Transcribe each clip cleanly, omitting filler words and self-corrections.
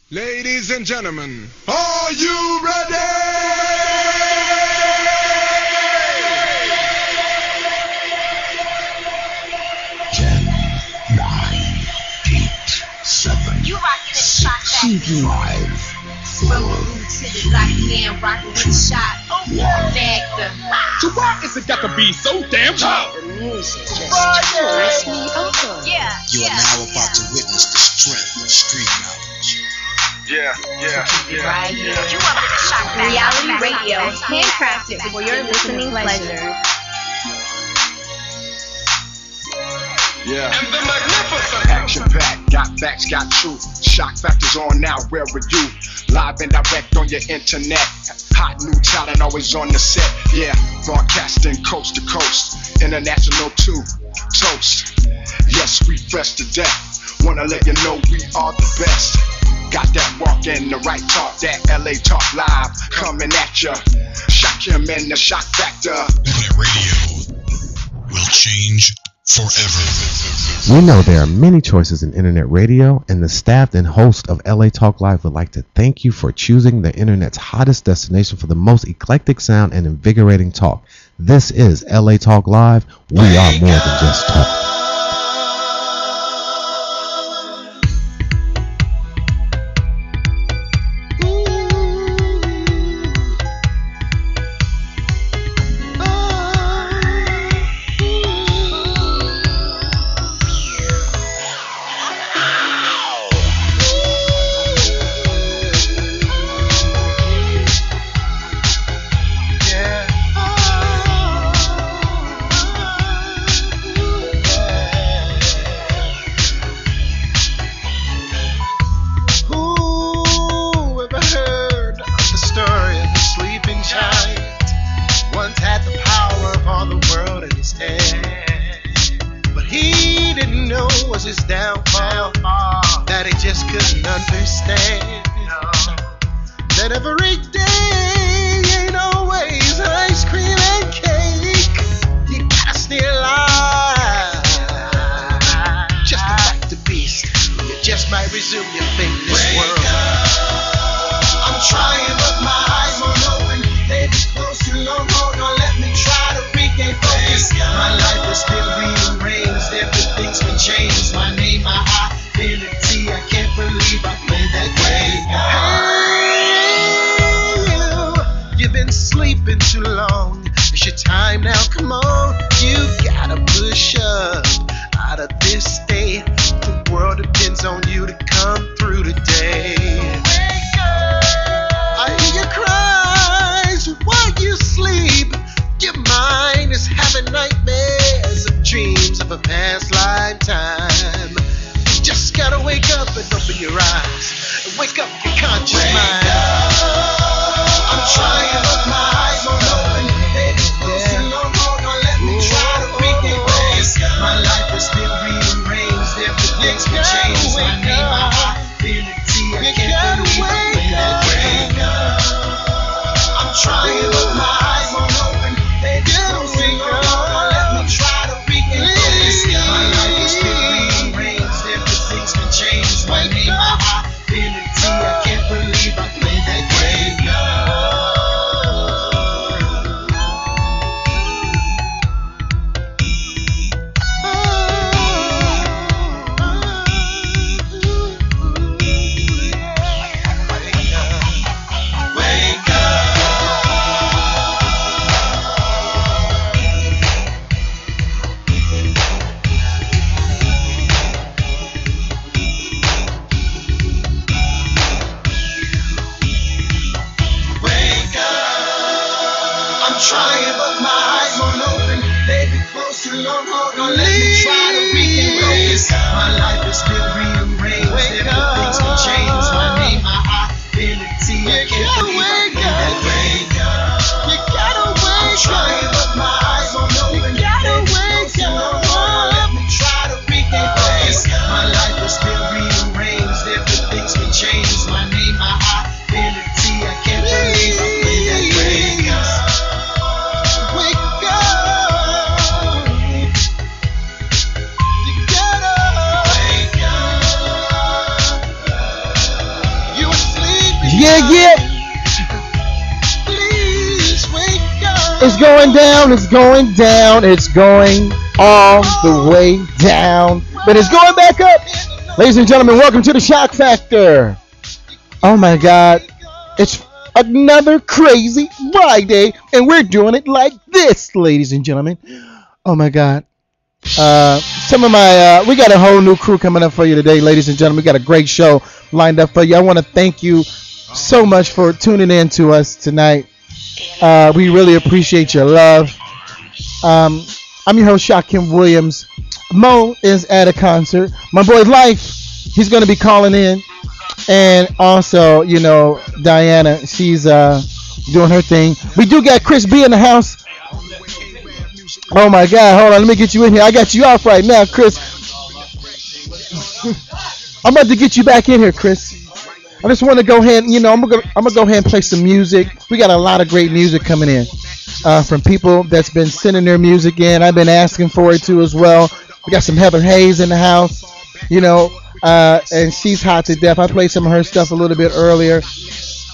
Ladies and gentlemen, are you ready? 10, 9, 8, 7, You rockin' it, shot 6, 5, 4, from the root to the Zakian, rockin' with the shot. Factor. So why is it got to be so damn tough? The music just Friday. turns me on. Yeah. You are now about to witness the strength of street knowledge. Right here. You up with the shot. Reality radio, handcrafted for your listening pleasure. And the magnificent Action packed, got facts, got truth. Shock factors on now, where are you? Live and direct on your internet. Hot new talent always on the set. Yeah, broadcasting coast to coast. International too. Toast. Yes, we fresh to death. Wanna let you know we are the best. Got that walk and the right talk, that LA Talk Live coming at ya. Shakim and the Shock Factor. Internet radio will change forever. We know there are many choices in internet radio, and the staff and host of LA Talk Live would like to thank you for choosing the internet's hottest destination for the most eclectic sound and invigorating talk. This is LA Talk Live. We are more than just talk. Yeah. It's going down, it's going down, it's going all the way down, but it's going back up. Ladies and gentlemen, welcome to the Shock Factor. Oh my God, it's another crazy Friday, and we're doing it like this, ladies and gentlemen. Oh my God. We got a whole new crew coming up for you today, ladies and gentlemen. We got a great show lined up for you. I want to thank you so much for tuning in to us tonight. We really appreciate your love. I'm your host, Shakim Williams. Mo is at a concert. My boy Life, he's going to be calling in. And also, you know, Diana, she's doing her thing. We do got Chris B in the house. Oh my God, hold on, let me get you in here. I got you off right now, Chris. I'm about to get you back in here, Chris. I just want to go ahead, you know, I'm gonna go ahead and play some music. We got a lot of great music coming in from people that's been sending their music in. I've been asking for it too as well. We got some Heather Hayes in the house, you know, and she's hot to death. I played some of her stuff a little bit earlier.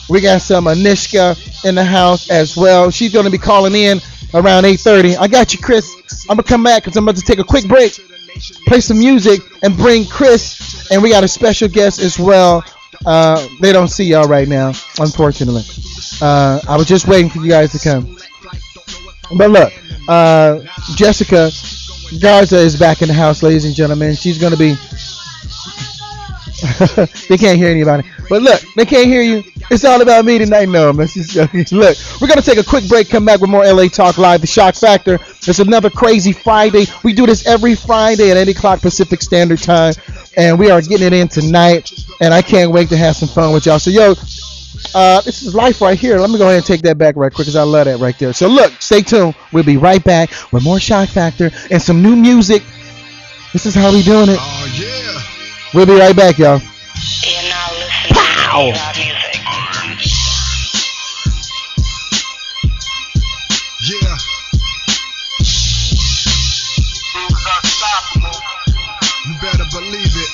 We got some Anishka in the house as well. She's going to be calling in around 8:30. I got you, Chris. I'm going to come back because I'm about to take a quick break, play some music, and bring Chris. And we got a special guest as well. They don't see y'all right now, unfortunately. I was just waiting for you guys to come. But look, Jessica Garza is back in the house, ladies and gentlemen. She's going to be... They can't hear anybody. But look, they can't hear you. It's all about me tonight. No, I'm just joking. Look, we're going to take a quick break, come back with more LA Talk Live, The Shock Factor. It's another crazy Friday. We do this every Friday at 8 o'clock Pacific Standard Time. And we are getting it in tonight. And I can't wait to have some fun with y'all. So, yo, this is life right here. Let me go ahead and take that back right quick because I love that right there. So, look, stay tuned. We'll be right back with more Shock Factor and some new music. This is how we doing it. Oh, yeah. We'll be right back, y'all. You're now listening Pow! to our music. Yeah. You better believe it.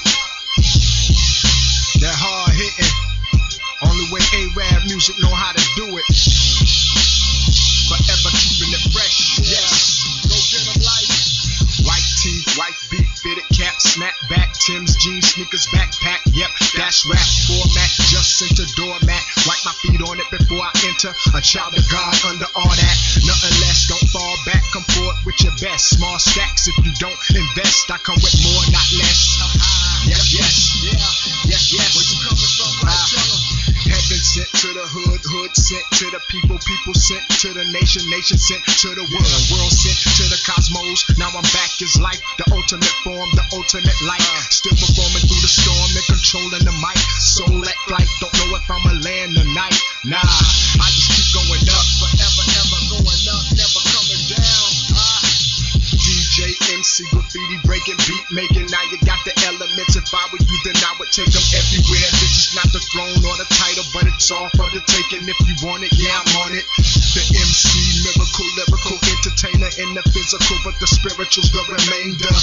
That hard hitting. Only way A-Rap music know how to do it. Forever keeping it fresh. Yes. Go get 'em life. White tee, white beat, fitted cap, snap back, Tim's jeans, sneakers, backpack. Yep, that's rap format. Just sent a doormat. Wipe my feet on it before I enter. A child of God under all that. Nothing less. Don't fall back. Come forward with your best. Small stacks if you don't invest. I come with more, not less. Yes, yes, yeah, yes, yes. Where you coming from? Tell 'em. Heaven sent to the hood, hood sent to the people, people sent to the nation, nation sent to the world, world sent to the cosmos. Now I'm back as life, the ultimate form, the ultimate light. Still performing through the storm and controlling the mic. Soul at flight, don't know if I'ma land tonight. Nah, I just keep going up, forever, ever going up, never coming down. DJ, MC, graffiti, breaking, beat making. Now you got the elements. If I were you, then I would take them everywhere. This is not the throne or the title, but it's all for the taking. If you want it, yeah, I'm on it. The MC, miracle, lyrical, entertainer in the physical, but the spiritual's the remainder.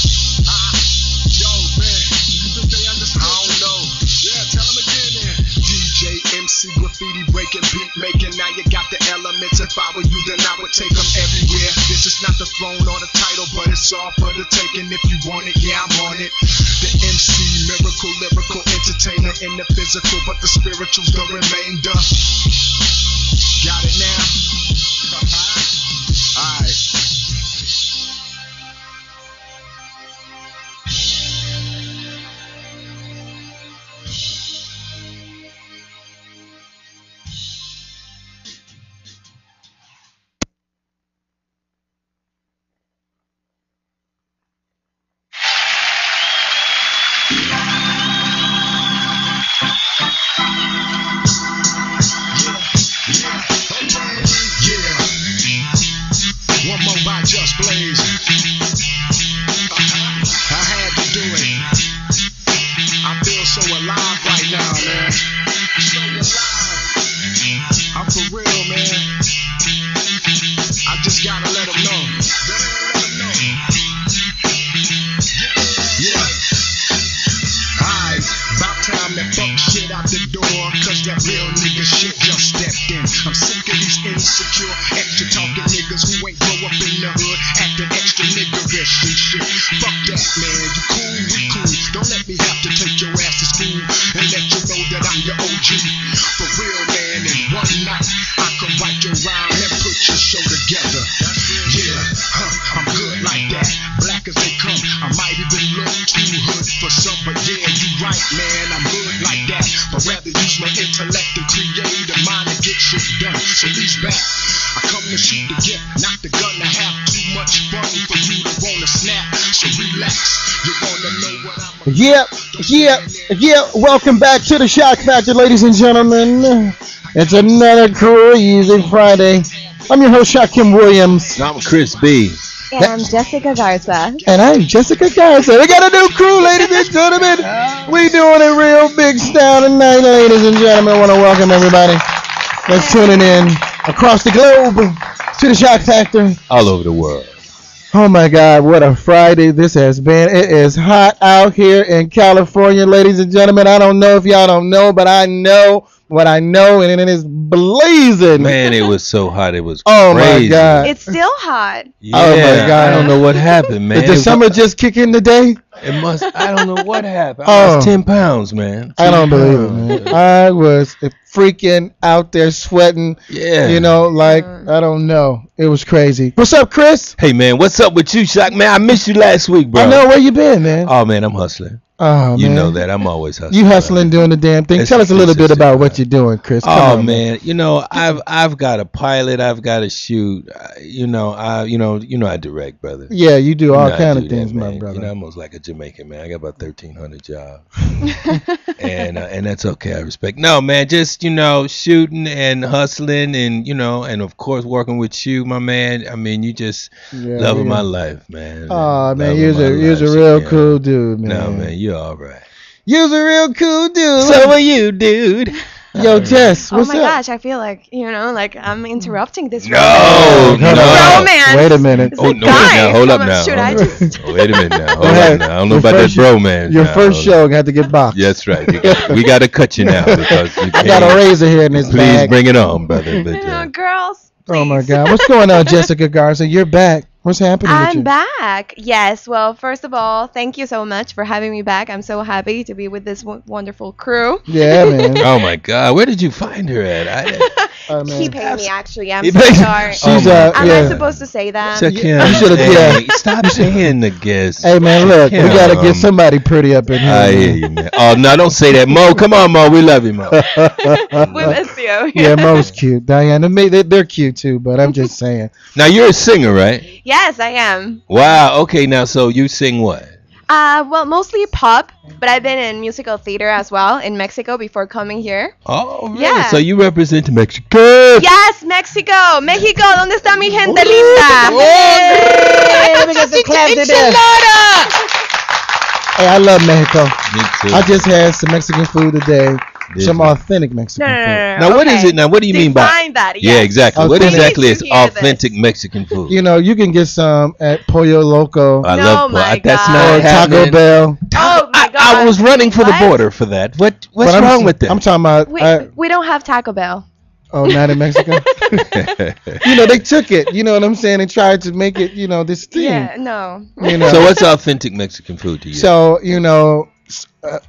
Yo, man, you think they understand? I don't know. Yeah, tell them again then. DJ, MC, graffiti, breaking, beat making. Now you got the elements. If I were you, then I would take them everywhere. This is not the throne or the title, but it's all for the taking. If you want it, yeah, I'm on it. The MC, miracle, lyrical, entertainer in the physical, but the spiritual's the remainder. Got it now? Alright. One more Cause that real nigga shit just stepped in. I'm sick of these insecure, extra talking niggas who ain't grow up in the hood, acting extra niggerish and shit. Fuck that, man. You cool, we cool. Don't let me have to take your ass to school and let you know that I'm your OG. For real, man. In one night, I can write your rhyme and put your show together. Yeah, I'm good like that. Black as they come. I might even look too hood for some, but yeah, you right, man. I'm good like that. But rather use my intellect and create a mind and get shit done. So ease back. I come to shoot the gift, not the gun to have too much fun for you to wanna snap. So relax. You wanna know what I'm Yeah. Welcome back to the Shock Factor, ladies and gentlemen. It's another crazy Friday. I'm your host, Shakim Williams. I'm Chris B. And I'm Jessica Garza. And I'm Jessica Garza. We got a new crew, ladies and gentlemen. We doing it real big style tonight, ladies and gentlemen. I want to welcome everybody that's tuning in across the globe to the Shock Factor. All over the world. Oh my God, what a Friday this has been. It is hot out here in California, ladies and gentlemen. I don't know if y'all don't know, but I know what I know, and it is blazing. Man, it was so hot. It was oh crazy. My God. It's still hot. Yeah, oh my God. I don't know what happened, man. Did the summer just kick in today? It must. I don't know what happened. I lost 10 pounds, man. I don't believe it, man. I was freaking out there sweating. Yeah. You know, like, I don't know. It was crazy. What's up, Chris? Hey, man. What's up with you, Shock? Man, I missed you last week, bro. I know. Where you been, man? Oh, man, I'm hustling. Oh, you man. know that. I'm always hustling. You hustling, doing the damn thing. Tell us a little bit about what you're doing, Chris. Come on, man. You know, I've got a pilot. I've got to shoot. You know, I direct, brother. Yeah, you do all kind of things, my brother. You know, I'm almost like a Jamaican, man. I got about 1,300 jobs, and that's okay. I respect. No, man, just shooting and hustling, and and of course working with you, my man. I mean, you just loving my life, man. Oh man, you're a real cool dude, man. No, man, you're all right. You're a real cool dude. So are you, dude. Yo, Jess, what's up? Oh my gosh, I feel like, I'm interrupting this. No. Romance. Wait a minute. Oh, no, hold up now. Should I just... Wait a minute now. Hold up now. I don't know about that bromance. Your first show had to get boxed. That's right. We got to cut you now because I got a razor here in this bag. Please bring it on, brother. But, girls. Please. Oh my God, what's going on, Jessica Garza? You're back. What's happening with you? I'm back. Yes. Well, first of all, thank you so much for having me back. I'm so happy to be with this wonderful crew. Yeah, man. Oh my God, where did you find her at? He paid me actually. I'm so sorry. Am I supposed to say that? Shakim, stop saying the guest. Hey man, look, we gotta get somebody pretty up in here. I hear you, man. Oh no, don't say that, Mo. Come on, Mo. We love you, Mo. We miss you. Yeah, Mo's cute. Diana, they're cute too, but I'm just saying. Now you're a singer, right? Yes, I am. Wow. Okay. Now, so you sing what? Well, mostly pop, but I've been in musical theater as well in Mexico before coming here. Oh, really? Yeah. So you represent Mexico? Yes, Mexico. México, ¿dónde está mi gente linda? Let me get the clap to this. Hey, I love Mexico. Me too. I just had some Mexican food today. Some authentic Mexican food. Now, what is it? Now, what do you mean by that? Yeah, exactly. Authentic. What exactly is authentic Mexican food? You know, you can get some at Pollo Loco. I love my that's God. not happening. Taco Bell. Oh my God! I was running for the border for that. What's wrong with that? I'm talking about. We don't have Taco Bell. Oh, not in Mexico. They took it. You know what I'm saying? They tried to make it. This thing. Yeah, no. So what's authentic Mexican food to you? So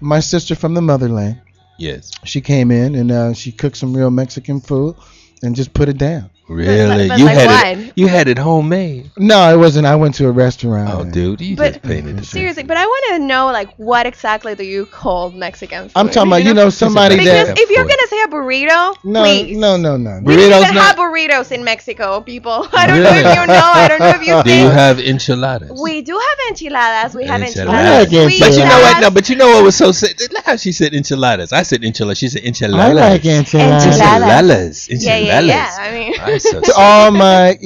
my sister from the motherland. Yes. She came in and she cooked some real Mexican food and just put it down. Really? But you like had what? You had it homemade? No, it wasn't. I went to a restaurant. Oh, dude, you just painted it. Seriously, but I want to know what exactly do you call Mexican food? I'm talking about somebody because that. if you're gonna say a burrito, please. No. We don't even have burritos in Mexico, people. I don't know if you know. I don't know if you think. Do you have enchiladas? We do have enchiladas. We have Enchiladas. enchiladas. But you know what? No, but you know what was so sad? Look how she said enchiladas. I said enchiladas. She said enchiladas. I like enchiladas. Enchiladas. Yeah. I mean. To all my,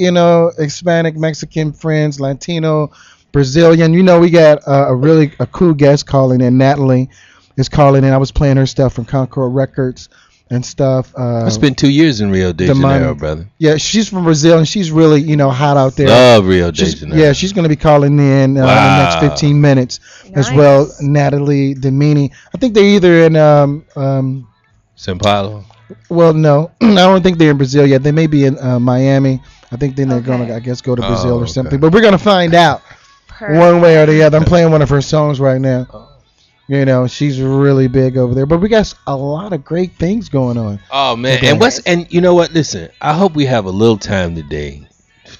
Hispanic, Mexican friends, Latino, Brazilian, we got a cool guest calling in. Natalie is calling in. I was playing her stuff from Concord Records and stuff. I spent 2 years in Rio de Janeiro, brother. Yeah, she's from Brazil and she's really, hot out there. Love Rio de Janeiro. Yeah, she's going to be calling in the next 15 minutes as well. Natalie Domini. I think they're either in Sao Paulo. Well, no, I don't think they're in Brazil yet. They may be in Miami. I think then they're gonna, I guess, go to Brazil or something. But we're gonna find out one way or the other. I'm playing one of her songs right now. You know, she's really big over there. But we got a lot of great things going on. Oh man, and you know what? Listen, I hope we have a little time today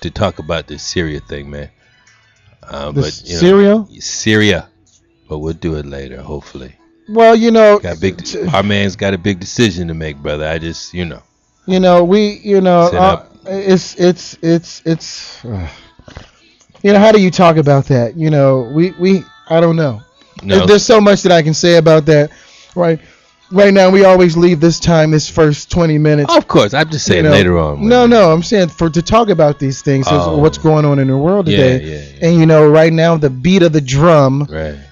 to talk about this Syria thing, man. But you know, Syria, but we'll do it later, hopefully. Well, you know, our man's got a big decision to make, brother. I just, you know. You know, it's you know, how do you talk about that? You know, I don't know. No. There's so much that I can say about that. Right now, we always leave this first 20 minutes. Oh, of course, I'm just saying later on. No, I'm saying to talk about these things, what's going on in the world today. Yeah. And you know, right now the beat of the drum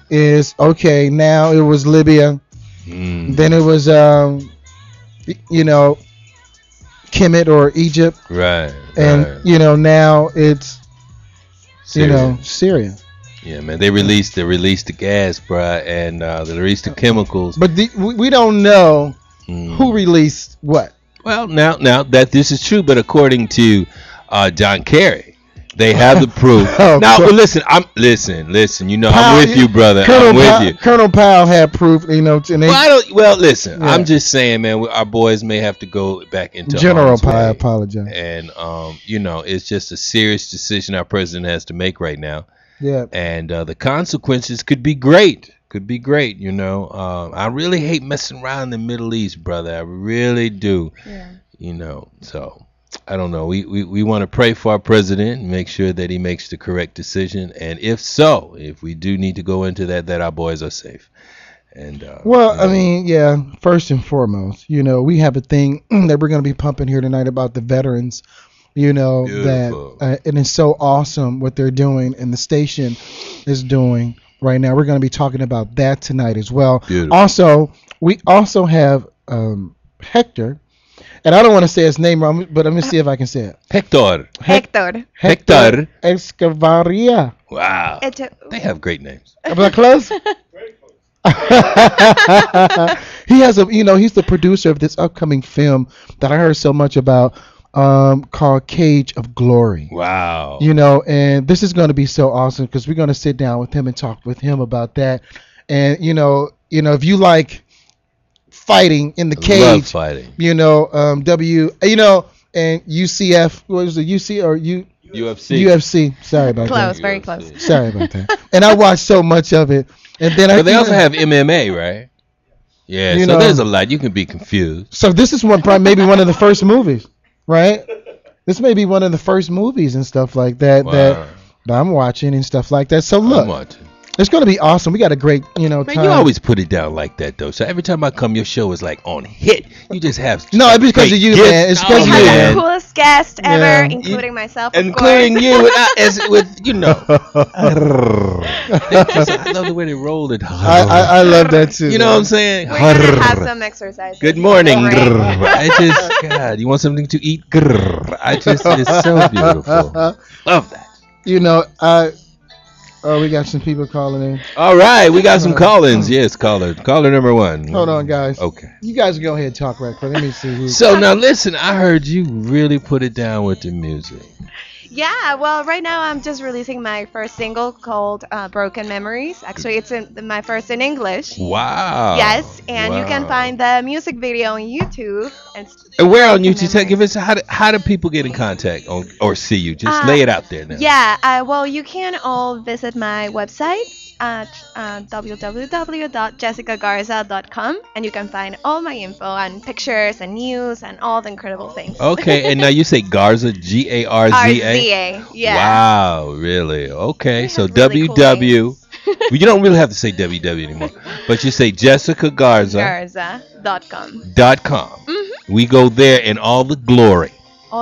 is okay. Now it was Libya, then it was you know, Kemet or Egypt, and you know, now it's Syria. You know, Syria. Yeah, man, they released the gas, bruh, and they released the chemicals. But we don't know who released what. Well, now that this is true, but according to John Kerry, they have the proof. Now, listen. You know, Powell, I'm with you, brother. I'm with you. Colonel Powell had proof. You know, and listen. Yeah. I'm just saying, man. Our boys may have to go back into General Powell. I apologize. And you know, it's just a serious decision our president has to make right now. Yeah. And the consequences could be great. You know. I really hate messing around in the Middle East, brother. I really do. Yeah. You know, so I don't know. We want to pray for our president and make sure that he makes the correct decision. And if we do need to go into that our boys are safe. And well, you know, I mean, yeah. First and foremost, you know, we have a thing that we're going to be pumping here tonight about the veterans. You know, beautiful. That it is so awesome what they're doing and the station is doing right now. We're going to be talking about that tonight as well. Beautiful. Also, we also have Hector, and I don't want to say his name wrong, but I'm going to see if I can say it. Hector Escavaria. Wow. They have great names. Am I close? He has he's the producer of this upcoming film that I heard so much about. Called Cage of Glory. Wow. You know, and this is going to be so awesome because we're going to sit down with him and talk with him about that. And you know, if you like fighting in the cage, love fighting. You know, and UCF, what was it, UC or UFC? UFC. Sorry about that. Close, very close. Sorry about that. And I watched so much of it, and then but they also have MMA, right? Yeah. So there's a lot. You can be confused. So this is maybe one of the first movies. Right? This may be one of the first movies and stuff like that that I'm watching and stuff like that. So look, it's going to be awesome. We got a great, man, time. You always put it down like that, though. So every time I come, your show is like on hit. You just have no, it's because of you, man. It's because you have the coolest guest ever, including myself, including you, with you know. I love the way they rolled it. I love that too. You know what I'm saying? We're gonna have some exercise. Good morning. God, you want something to eat? It's so beautiful. Love that. You know, we got some people calling in. All right, we got some call-ins. Yes, caller number 1. Hold on, guys. Okay. You guys go ahead and talk right quick. Let me see who. So now listen, I heard you really put it down with the music. Yeah, well, right now I'm just releasing my first single called Broken Memories. Actually, it's my first in English. Wow. Yes, and you can find the music video on YouTube. And where on YouTube? Give us how do people get in contact or see you? Just lay it out there now. Yeah, well, you can all visit my website at www.jessicagarza.com, and you can find all my info and pictures and news and all the incredible things. Okay, and now you say Garza, Garza. RZA, yeah. Wow, really? Okay, so really www. Well, you don't really have to say www anymore, but you say jessicagarza.com. .com. We go there, and all the glory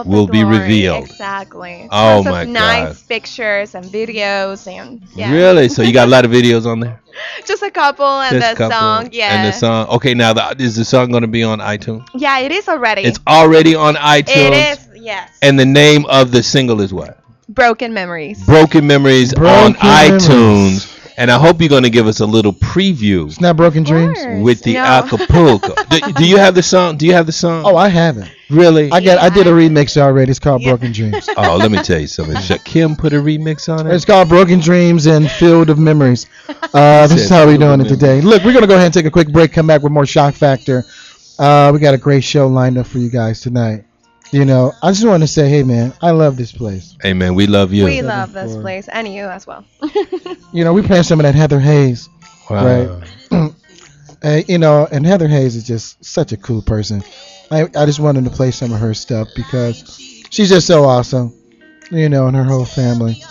will be revealed. Exactly. Oh my God. Nice pictures and videos and Really? So you got a lot of videos on there? Just a couple and song. Yeah. And the song. Okay, now is the song going to be on iTunes? Yeah, it is already. It's already on iTunes. It is. Yes. And the name of the single is what? Broken Memories. Broken Memories on iTunes. And I hope you're going to give us a little preview It's not Broken Dreams. with the No. Acapulco. do you have the song? Do you have the song? Oh, I haven't. really? I did a remix already. It's called Broken Dreams. Oh, let me tell you something. Shakim put a remix on it. It's called Broken Dreams and Field of Memories. This is how we're doing it today. Look, we're going to go ahead and take a quick break, come back with more Shock Factor. We got a great show lined up for you guys tonight. You know, I just want to say, hey, man, I love this place. Hey, man, we love you. We love this place, and you as well. You know, we playing some of that Heather Hayes. Wow. Right? You know, and Heather Hayes is just such a cool person. I just wanted to play some of her stuff because she's just so awesome. You know, and her whole family.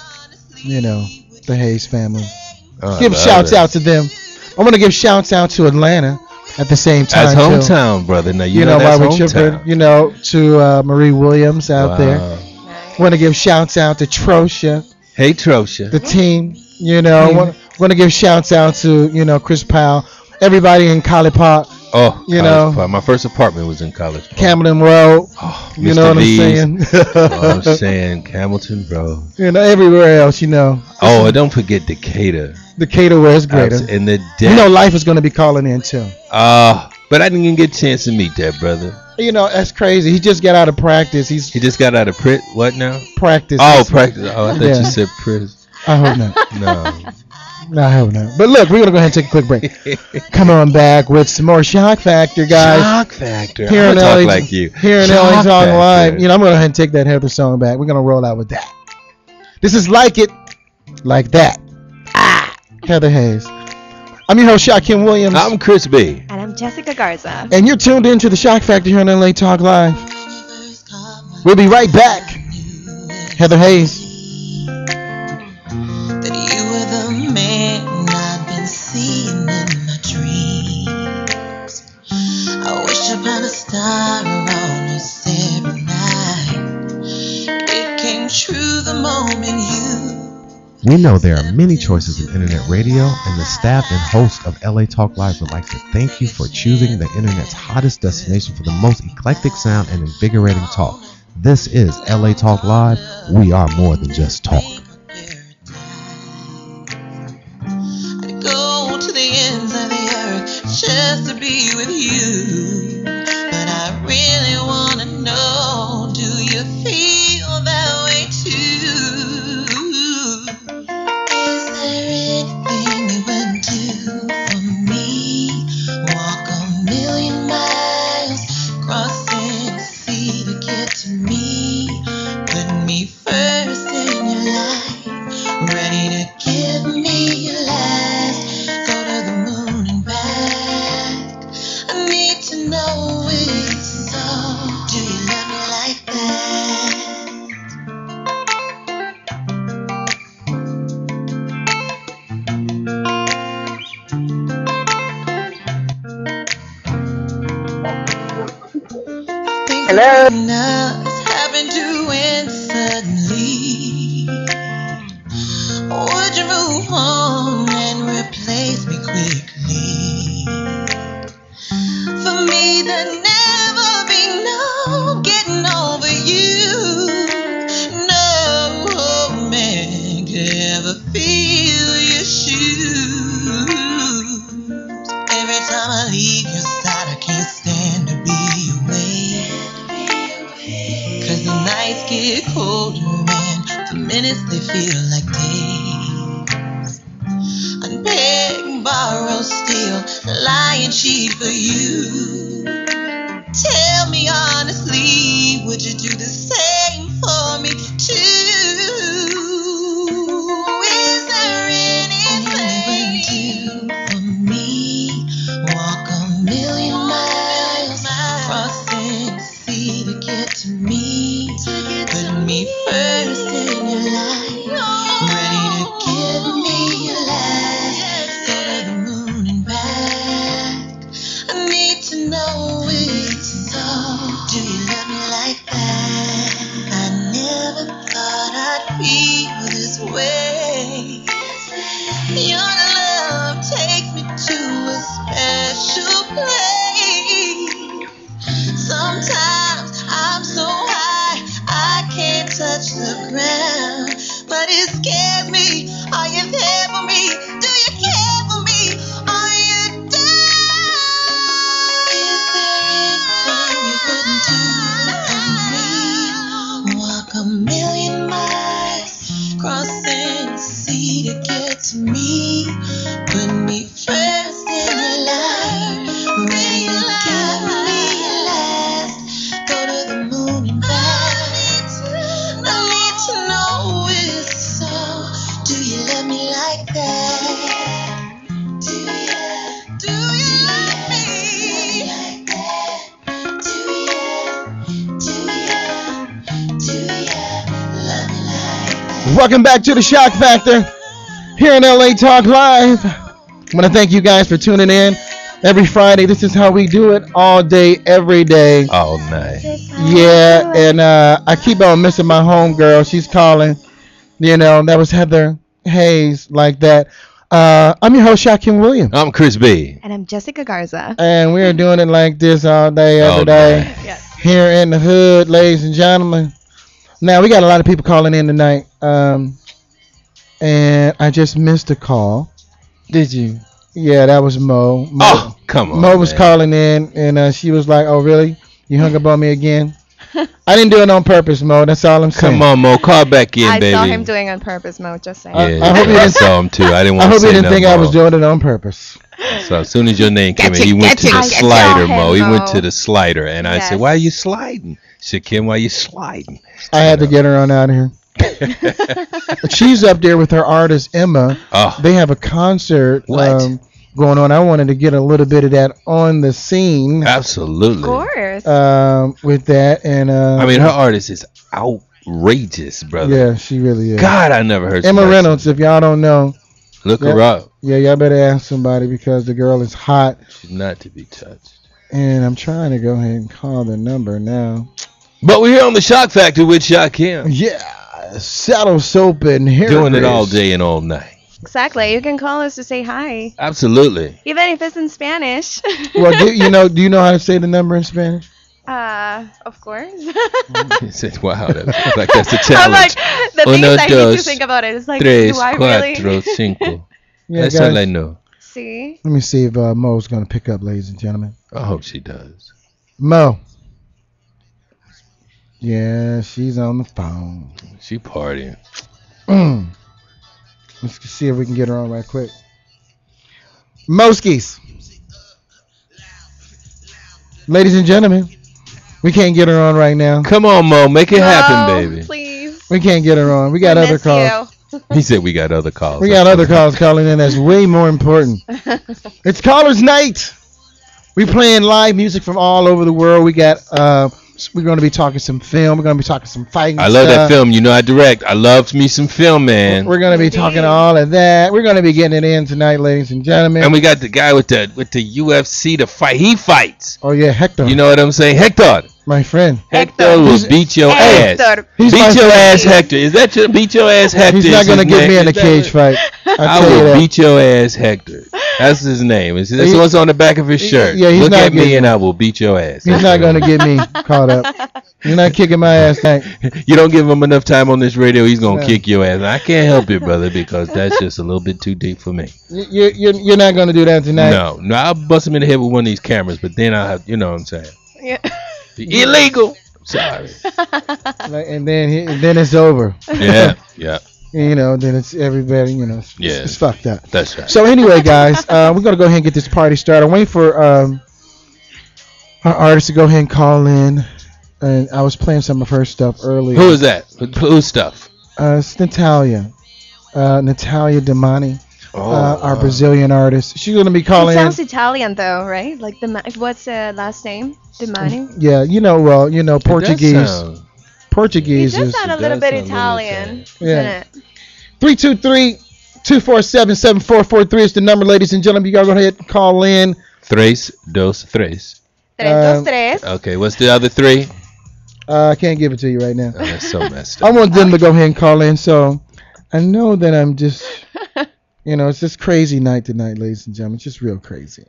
You know, the Hayes family. Oh, Give shouts out to them. I want to give shouts out to Atlanta at the same time. That's hometown, brother. Now you know that's while we're hometown. tripping, you know, to Marie Williams out there. Want to give shouts out to Trosha, Hey, Trosha. the team. You know, want to give shouts out to Chris Powell, everybody in College Park. Oh, you College know, Park. My first apartment was in College Park. Camden Road. Oh, You Mr. know what V's. I'm saying? Oh, I'm saying Hamilton Road. You know, everywhere else. You know, Oh, and don't forget Decatur. Decatur where it's greater. In the You know, life is going to be calling in too. but I didn't even get a chance to meet that brother. You know, that's crazy. He just got out of practice. He just got out of what now? Practice. Oh, practice. Oh, I thought Yeah. you said prison. I hope not. No. I hope not. But look, we're gonna go ahead and take a quick break. Come on back with some more Shock Factor, guys. Shock Factor. Here I'm in gonna LA, talk like you. Here in Shock LA Talk Factor. Live. You know, I'm gonna go ahead and take that Heather song back. We're gonna roll out with that. This is Like It, Like That. Heather Hayes. I'm your host, Shakim Williams. I'm Chris B. And I'm Jessica Garza. And you're tuned into the Shock Factor here on LA Talk Live. We'll be right back. Heather Hayes. That you were the man I've been seeing in my dreams. I wish upon a star almost every night. It came true the moment you. We know there are many choices in internet radio, and the staff and host of LA Talk Live would like to thank you for choosing the internet's hottest destination for the most eclectic sound and invigorating talk. This is LA Talk Live. We are more than just talk. I'd go to the ends of the earth just to be with you. But I really want to know, do you feel that way too? Is there anything you would do for me? Walk a million miles, crossing the sea to get to me. Put me first in your life, ready to give me your last. Go to the moon and back. I need to know it's so. Do you love me like that? Hello. Happened to end suddenly. Would you move on and replace me quickly? For me, there'd never be no getting over you. No man could ever feel your shoes. Every time I leave your side, I can't stand to be away. 'Cause the nights get colder and the minutes they feel like days. I'd beg, borrow, steal, lie and cheat for you. Tell me honestly, would you do the same for me too? Is there anything you would do for me? Walk a million miles, crossing the sea to get to me. Put me first in your life, ready to give me your last. Go to the moon and back. I need to know it's so. Do you love me like that? I never thought I'd feel this way. Your love takes me to a special place. Sometimes I'm so high I can't touch the ground, but it scares me. Are you there for me? Do you Welcome back to the Shock Factor here in LA Talk Live. I want to thank you guys for tuning in every Friday. This is how we do it all day, every day. All night. Yeah, and I keep on missing my homegirl. She's calling. You know, that was Heather Hayes, like that. I'm your host, Shakim Williams. I'm Chris B. And I'm Jessica Garza. And we are doing it like this all day, every day. Yes. Here in the hood, ladies and gentlemen. Now, we got a lot of people calling in tonight. And I just missed a call. Did you? Yeah, that was Mo. Oh, come on. Mo was man. calling in, and she was like, "Oh, really? You hung up on me again?" I didn't do it on purpose, Mo. That's all I'm saying. Come on, Mo. Call back in, I baby. saw him doing it on purpose, Mo. Just saying. Yeah, I hope you didn't saw him too. I didn't I want to hope say you didn't nothing, think I was Mo. doing it on purpose. So as soon as your name came in, he went to the slider, Mo. He went to the slider, and I said, "Why are you sliding, Shakim? Why are you sliding?" I had to get her on out of here. But she's up there with her artist Emma. Oh. They have a concert going on. I wanted to get a little bit of that on the scene. Absolutely. Of course. With that, and I mean, her artist is outrageous, brother. yeah, she really is. God, I never heard Emma somebody Reynolds. If y'all don't know, look her up. Yeah, y'all better ask somebody because the girl is hot. She's not to be touched. And I'm trying to go ahead and call the number now. But we're here on the Shock Factor with Shakim. Yeah, saddle soap and hair Doing it grease. all day and all night. Exactly. You can call us to say hi. Absolutely. Even if it's in Spanish. Well, do you know how to say the number in Spanish? Of course. He said, "Wow, like that's a challenge." I'm like, the thing Uno, is I need dos, to think about it. It's like, tres, do I cuatro, really? cinco. Yeah, That's guys. all I know. See? Let me see if Mo's going to pick up, ladies and gentlemen. I hope she does. Mo. Yeah, she's on the phone. She partying. Let's see if we can get her on right quick. Moskis. Ladies and gentlemen, we can't get her on right now. Come on, Mo, make it happen, baby. Please. We can't get her on. We got other miss calls. He said we got other calls. We got other calls calling in. That's way more important. It's Callers Night. We playing live music from all over the world. We got we're going to be talking some film. We're going to be talking some fighting. I love that stuff. film. You know I direct. I love me some film, man. We're going to be talking all of that. We're going to be getting it in tonight, ladies and gentlemen. And we got the guy with the UFC to fight. He fights. Oh yeah, Hector. You know what I'm saying? Hector. My friend. Hector will beat your ass. He's Beat my your friend. ass, Hector. Is that your beat your ass, Hector? He's not going to get me in a Is that cage what- fight. I tell you will that. beat your ass, Hector. That's his name. That's what's on the back of his shirt. Yeah, he's Look not at me getting- and I will beat your ass. He's not going to get me caught up. You're not kicking my ass tonight. You don't give him enough time on this radio, he's going to No. kick your ass. I can't help it, brother, because that's just a little bit too deep for me. You're not going to do that tonight. No, I'll bust him in the head with one of these cameras, but then I'll have, you know what I'm saying? Yeah. Illegal. Sorry. And then it's over. Yeah, yeah. You know, then it's everybody, you know, Yeah. it's fucked up. That's right. So anyway, guys, we're going to go ahead and get this party started. I'm waiting for our artist to go ahead and call in. And I was playing some of her stuff earlier. Who is that? Whose stuff? It's Natalia. Natalia Demani. Oh, our Brazilian artist. She's going to be It calling in. sounds Italian though, right? Like what's the last name? Demani. Yeah, Portuguese. It does sound- Portuguese It does is sound a it little does bit sound a little Italian, Yeah. isn't it? 323-247-7443 is the number, ladies and gentlemen. You gotta go ahead and call in. Tres, dos, tres. Tres, dos, tres. Okay, what's the other three? I can't give it to you right now. Oh, that's so messed I up. want them to go ahead and call in. So I know that I'm just, it's just crazy night tonight, ladies and gentlemen. It's just real crazy.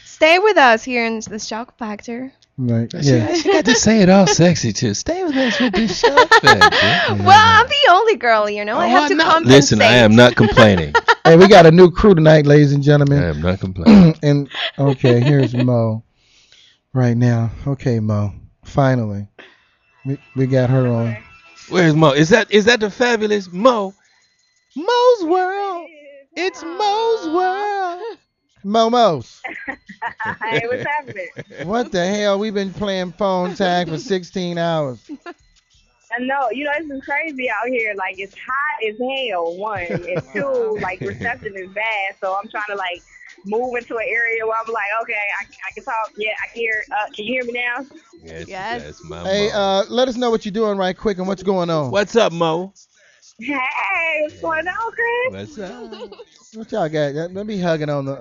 Stay with us here in the Shock Factor. Like, She yeah. got to say it all sexy too. Stay with us with this Shock Factor. Well, I'm the only girl, I have to compensate. Listen, I am not complaining. Hey, we got a new crew tonight, ladies and I gentlemen. am not complaining. And okay, here's Mo right now. Okay, Mo. Finally, we got her on. Where's Mo? Is that the fabulous Mo? Mo's World. It's Mo's World. Mo's. Hey, what's happening? What the hell? We've been playing phone tag for 16 hours. I know, it's been crazy out here. Like, it's hot as hell, one. And two, like, reception is bad. So I'm trying to, like, move into an area where I'm like, okay, I can talk. Yeah, I can hear. Can you hear me now? Yes. Yes. That's my Hey, Mo. let us know what you're doing right quick and what's going on. What's up, Mo? Hey, what's going on, What's up? What y'all got? Let me hugging on the,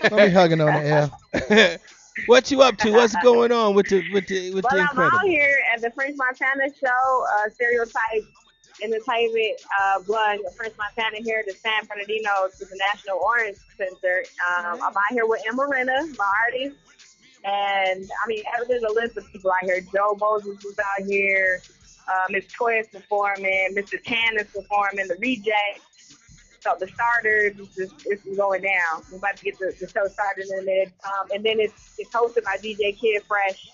let me hugging on the F. What you up to? What's going on with Well, the I'm out incredible? here at the French Montana show, Stereotype Entertainment, blowing French Montana here at the San Bernardino International Orange Center. I'm out here with Emarina, my artist, and I mean, there's a list of people out here. Joe Moses is out here, Miss Toy is performing, Mr. Tan is performing, the Reject. So the starters is going down. We're about to get the show started in a minute. And then it's hosted by DJ Kid Fresh.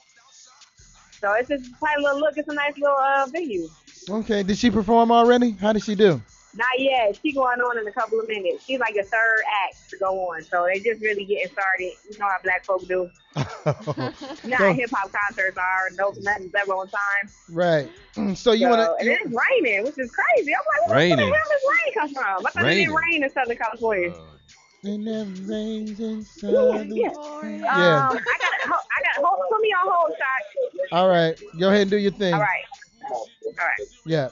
So it's just a tight little look. It's a nice little venue. Okay, did she perform already? How did she do? Not yet. She's going on in a couple of minutes. She's like the third act to go on. So they just really getting started. You know how black folk do. You know how hip hop concerts are. Nothing's ever on time. Right. So you want to? And then it's raining, which is crazy. I'm like, where the hell does rain come from? I thought it didn't rain in Southern California. It never rains in Southern. Yeah. Yeah. I got hold. Put me on hold, shot. All right. Go ahead and do your thing. All right. Yeah.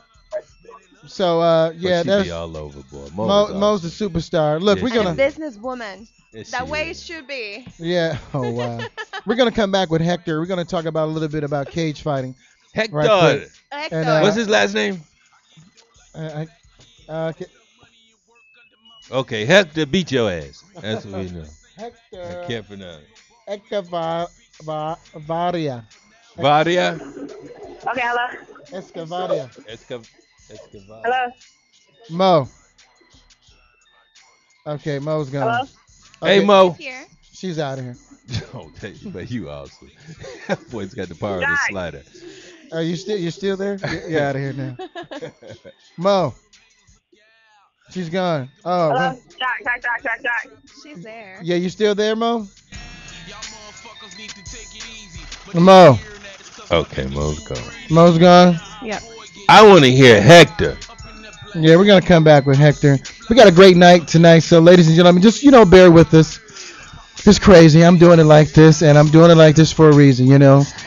So yeah, She that's be all over, boy. Mo's the superstar. Look, Yeah, we're she gonna. A businesswoman. Yes, That she way is. it should be. Yeah. Oh wow. We're gonna come back with Hector. We're gonna talk about a little bit about cage fighting. Hector. Right quick. Hector. And, What's his last name? Okay. Okay, Hector beat your ass. That's what we know. Hector. I can't pronounce. Hector Varia. Varia. Okay, hello. Escavaria. Escavaria. Hello. Mo. Okay, Mo's gone. Hello. Hey, Okay, Mo. Here. She's out of here. Oh, but you awesome. That boy's got the power of the slider. Are you still there? You're out of here now. Mo. She's gone. Oh. Hello. Well, Doc. She's there. yeah, you still there, Mo? Mo. Okay, Mo's gone. Mo's gone. Yep. I want to hear Hector. Yeah, we're gonna come back with Hector. We got a great night tonight, so ladies and gentlemen, just bear with us. It's crazy. I'm doing it like this, and I'm doing it like this for a reason.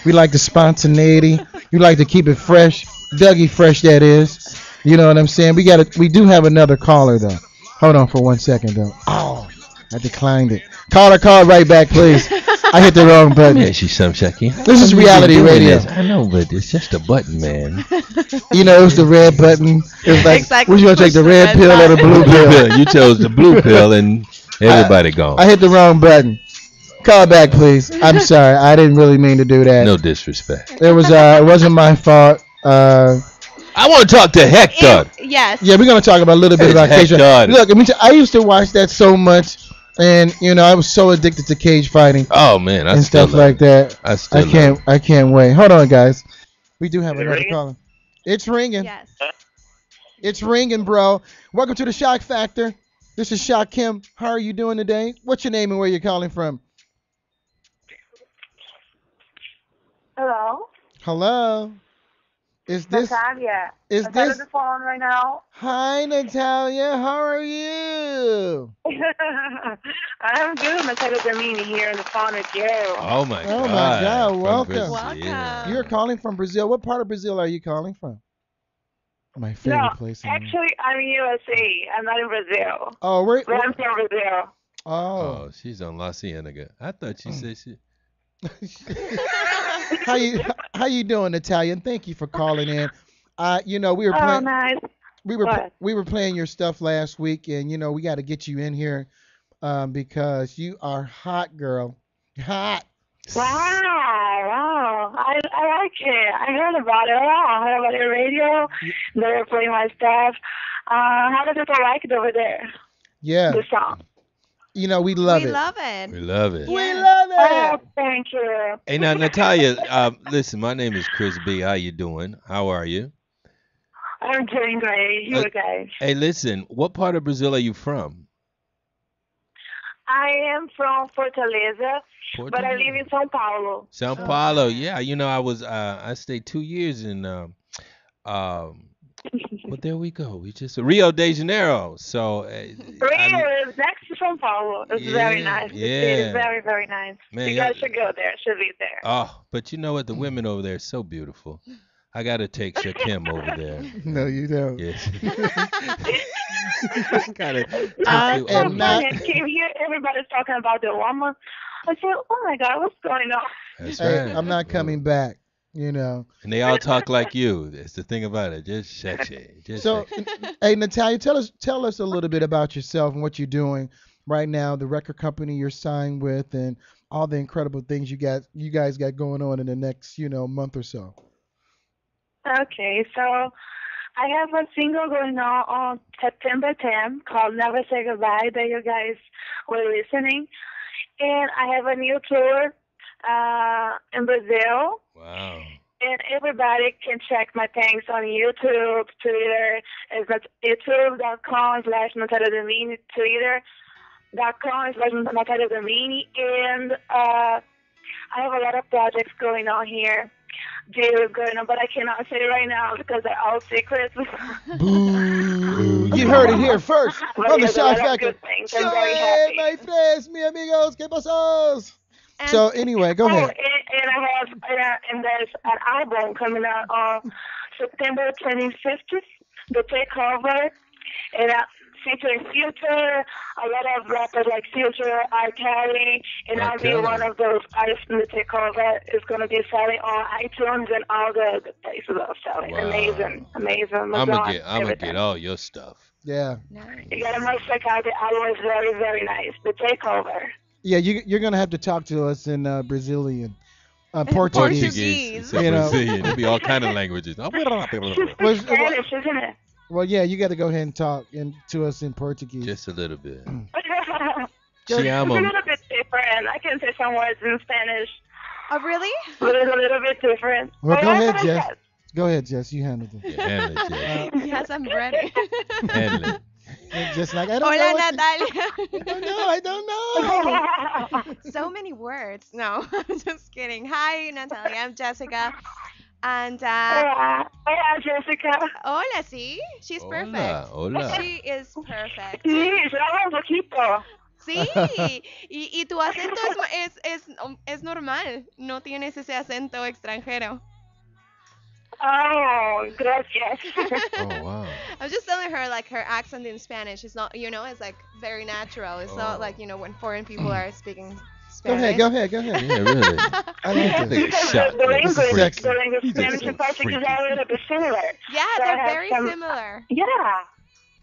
We like the spontaneity. We like to keep it fresh, Dougie fresh. That is. You know what I'm saying? We do have another caller though. Hold on for 1 second though. Oh, I declined it. Call right back, please. I hit the wrong button. Yeah, she's some Shakim. This is reality radio. I know, but it's just a button, man. It was the red button. It was like, Exactly. which you gonna take, the red pill or the blue pill? You chose the blue pill, and everybody gone. I hit the wrong button. Call back, please. I'm sorry. I didn't really mean to do that. No disrespect. It wasn't my fault. I want to talk to Hector. Yes. Yeah, we're gonna talk about a little bit about cage fighting. Look, I used to watch that so much, and I was so addicted to cage fighting. Oh man, and stuff like that. I can't wait. Hold on, guys. We do have another caller. It's ringing. Yes. It's ringing, bro. Welcome to the Shock Factor. This is Shakim. How are you doing today? What's your name and where you're calling from? Hello. Hello. Is this Natalia. Is I'm this on the phone right now. Hi, Natalia. How are you? I'm good. Natalia Domini here on the phone with you. Oh my God. Oh my God. From Welcome. Welcome. You're calling from Brazil. What part of Brazil are you calling from? My favorite place in the world. Actually, I'm in USA. I'm not in Brazil. Oh, But I'm from Brazil. Oh. She's on La Cienega. I thought she said she. How you doing, Natalia? And thank you for calling in. We were Oh, playing nice. we were playing your stuff last week, and we got to get you in here because you are hot, girl. Hot. Wow. I like it. I heard about it. Wow. I heard about the radio. They were playing my stuff. How do people like it over there? Yeah. The song. We love it. We love it. We love it. We love it. Oh, thank you. Hey, now Natalia, listen, my name is Chris B. How you doing? How are you? I'm doing great. You guys. Hey, listen, what part of Brazil are you from? I am from Fortaleza, but I live in São Paulo. São Paulo. Yeah, I stayed 2 years in well, there we go. We just Rio de Janeiro. So Rio is next to São Paulo. It's very nice. Yeah. It is very, very nice. Man, you guys should go there. Should be there. Oh, but you know what? The women over there are so beautiful. I gotta take Shakim over there. No, you don't. Yes. Gotta take I you So over am there. not. funny. Came here, everybody's talking about the aroma. I said, oh my God, what's going on? That's Hey, right. I'm not coming back. You know. And they all talk like you. That's the thing about it. Just sexy. Just So, sexy. hey, Natalia, tell us a little bit about yourself and what you're doing right now, the record company you're signed with, and all the incredible things you guys got going on in the next month or so. Okay, so I have a single going on September 10th called Never Say Goodbye that you guys were listening. And I have a new tour in Brazil. Wow. And everybody can check my things on YouTube, Twitter. It's at youtube.com/Natalia Domini, Twitter.com/Natalia Domini. And I have a lot of projects going on here. Deal going on, but I cannot say right now because they're all secrets. Boo! You heard it here first But on the there's a Shock lot of Factor. good things. I'm very happy. My friends, mi amigos, ¿qué pasó? So anyway, go Oh, ahead. and I have, and there's an album coming out on September 25th, The Takeover, and featuring Future, a lot of rappers like Future, R. Kelly, and R. I'll be Kelly. one of those artists in The Takeover. It's going to be selling on iTunes and all the places are selling. Wow. Amazing. I'm Amazon, gonna everything. get all your stuff. Yeah, You got to must check out the album. It's very, very nice. The Takeover. yeah. You're gonna have to talk to us in Brazilian, Portuguese. Portuguese. You know. Brazilian. It'll be all kind of languages. Well, Spanish, isn't it? well, yeah, you got to go ahead and talk to us in Portuguese. Just a little bit. It's Te a amo. little bit different. I can say some words in Spanish, Oh, really? but it's a little bit different. Well, But go that's ahead, what I Jess. said. Go ahead, Jess. You handle it. Yeah, handle it, Jess. Yes, I'm ready. Handle it. Just like I don't know. Hola, what Natalia. I don't know. So many words. No, I'm just kidding. Hi, Natalia. I'm Jessica. And Hola, Jessica. hola, see? She's perfect. Hola, hola. She is perfect. Sí, se habla un poquito. Sí, y tu acento es normal. No tienes ese acento extranjero. Oh, gracias. Oh wow. I was just telling her like her accent in Spanish is not, it's like very natural. It's not Oh. like, when foreign people are speaking Go Spanish. ahead. Go ahead. Go ahead. Yeah, really. I like Take this. a shot. The This language, is sexy. freaky. the language, He's just Spanish so and Portuguese freaky. are a little bit similar. Yeah, So I they're have very some- similar. Yeah.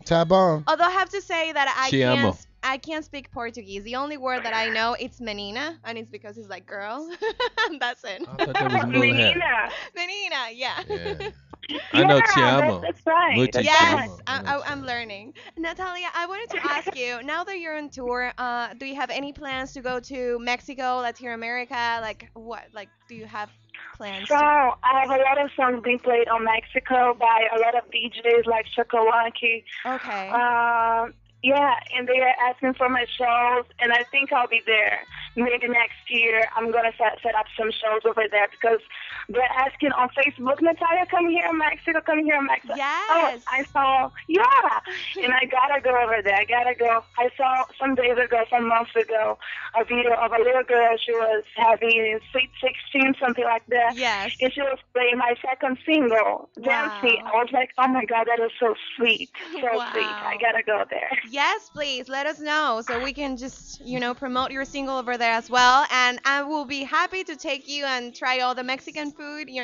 Tabon. Although I have to say that Te amo. I can't speak Portuguese. The only word that I know it's menina, and it's because it's like girl. That's it. I thought that was mulher. Menina. Menina, yeah. Yeah. I know te amo. That's right. Mucho te Yes, amo. I'm learning. Natalia, I wanted to ask you, now that you're on tour, do you have any plans to go to Mexico, Latin America? Like what? Like, do you have plans? So I have a lot of songs being played on Mexico by a lot of DJs like Chocolate. Okay. Yeah, and they are asking for my shows, and I think I'll be there. Maybe next year I'm going to set up some shows over there because they're asking on Facebook, Natalia, come here in Mexico, come here in Mexico. Yes. Oh, I saw, and I got to go over there. I got to go. I saw some days ago, some months ago, a video of a little girl. She was having Sweet 16, something like that. Yes. And she was playing my second single, Dancing. I was like, oh my God, that is so sweet. So Wow. sweet. I got to go there. Yes, please let us know so we can just, promote your single over there as well. And I will be happy to take you and try all the Mexican food, Oh,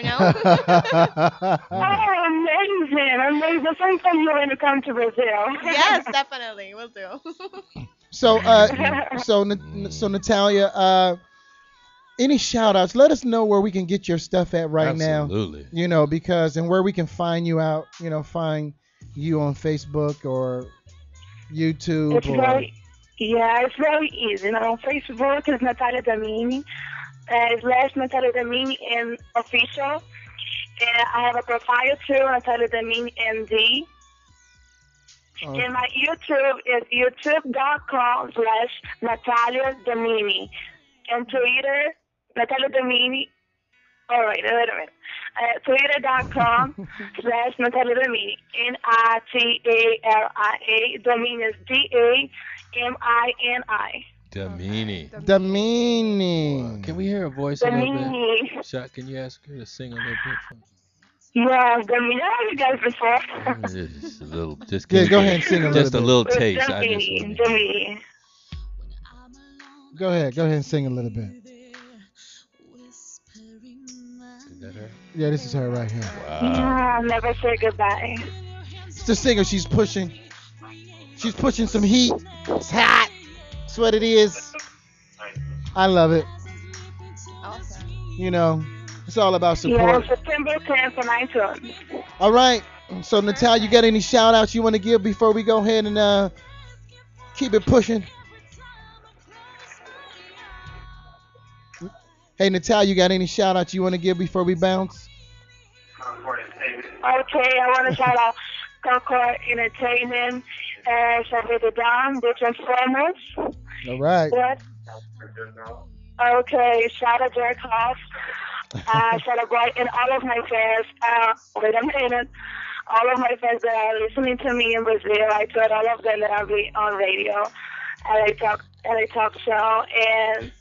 amazing. Amazing. Sometime you're going to come to Brazil. Yes, definitely. We'll do. So, so Natalia, any shout outs? Let us know where we can get your stuff at right Absolutely. now. Because and where we can find you out, find you on Facebook or YouTube. It's very easy. On Facebook is Natalia Domini. / Natalia Domini and official. And I have a profile too, Natalia Domini MD. And my YouTube is youtube.com/Natalia Domini. And Twitter, Natalia Domini. All right, wait a minute. Twitter.com/Natalia Domini. NITALIA. Domini is DAMINI. Damini. Damini. Can we hear a voice a little bit? Domini. Shot, can you ask her to sing a little bit for me? Yeah, I mean, I heard you guys before. Just a little, just Yeah, give go me ahead and sing a little just a bit. little With taste. I just Jimmy, want Jimmy. Go ahead and sing a little bit. Is that her? Yeah, this is her right here. Wow. Never say goodbye. It's the singer. She's pushing some heat. It's hot. That's what it is. I love it. Awesome. You know, it's all about Yeah, support. September 10th on iTunes. All right. So, Natalia, you got any shout outs you want to give before we go ahead and keep it pushing? Hey, Natalia, you got any shout outs you want to give before we bounce? Okay, I want to shout out Concord Entertainment, Shabby the Dawn, the Transformers. All right. What? Okay, shout out Derek Hoff. Shout out Bright and all of my fans. Wait a minute. All of my fans that are listening to me in Brazil, I told all of them that I'll be on radio, LA Talk Show, and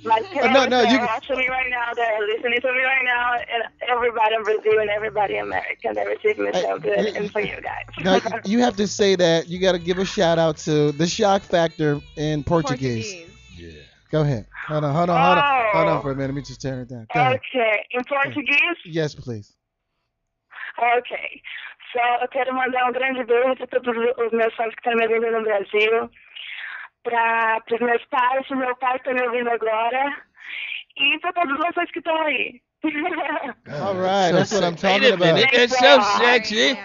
my parents no, that you are watching me right now, that are listening to me right now, and everybody in Brazil and everybody in America, they receive me so good, and for you guys. Now, you have to say that. You got to give a shout out to the Shock Factor in Portuguese. Yeah. Go ahead. Hold on for a minute. Let me just turn it down. Go ahead. Okay, in Portuguese? Yes, please. Ok. Só eu quero mandar um grande beijo para todos os meus fãs que estão me ouvindo no Brasil, para os meus pais, o meu pai está me ouvindo agora, e para todos vocês que estão aí. All right, that's what I'm talking about. That's so sexy.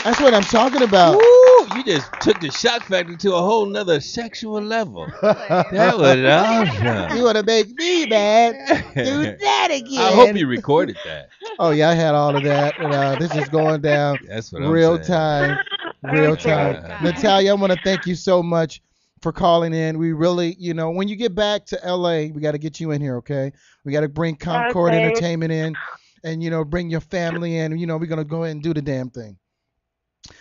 That's what I'm talking about. Woo, you just took the Shock Factor to a whole nother sexual level. That was awesome. You want to make me mad? Do that again. I hope you recorded that. Oh, yeah, I had all of that. And, this is going down That's what I'm real saying. time. Real time. Natalia, I want to thank you so much for calling in. We really, when you get back to LA, we got to get you in here, okay? We got to bring Concord Entertainment in and, bring your family in. We're going to go ahead and do the damn thing.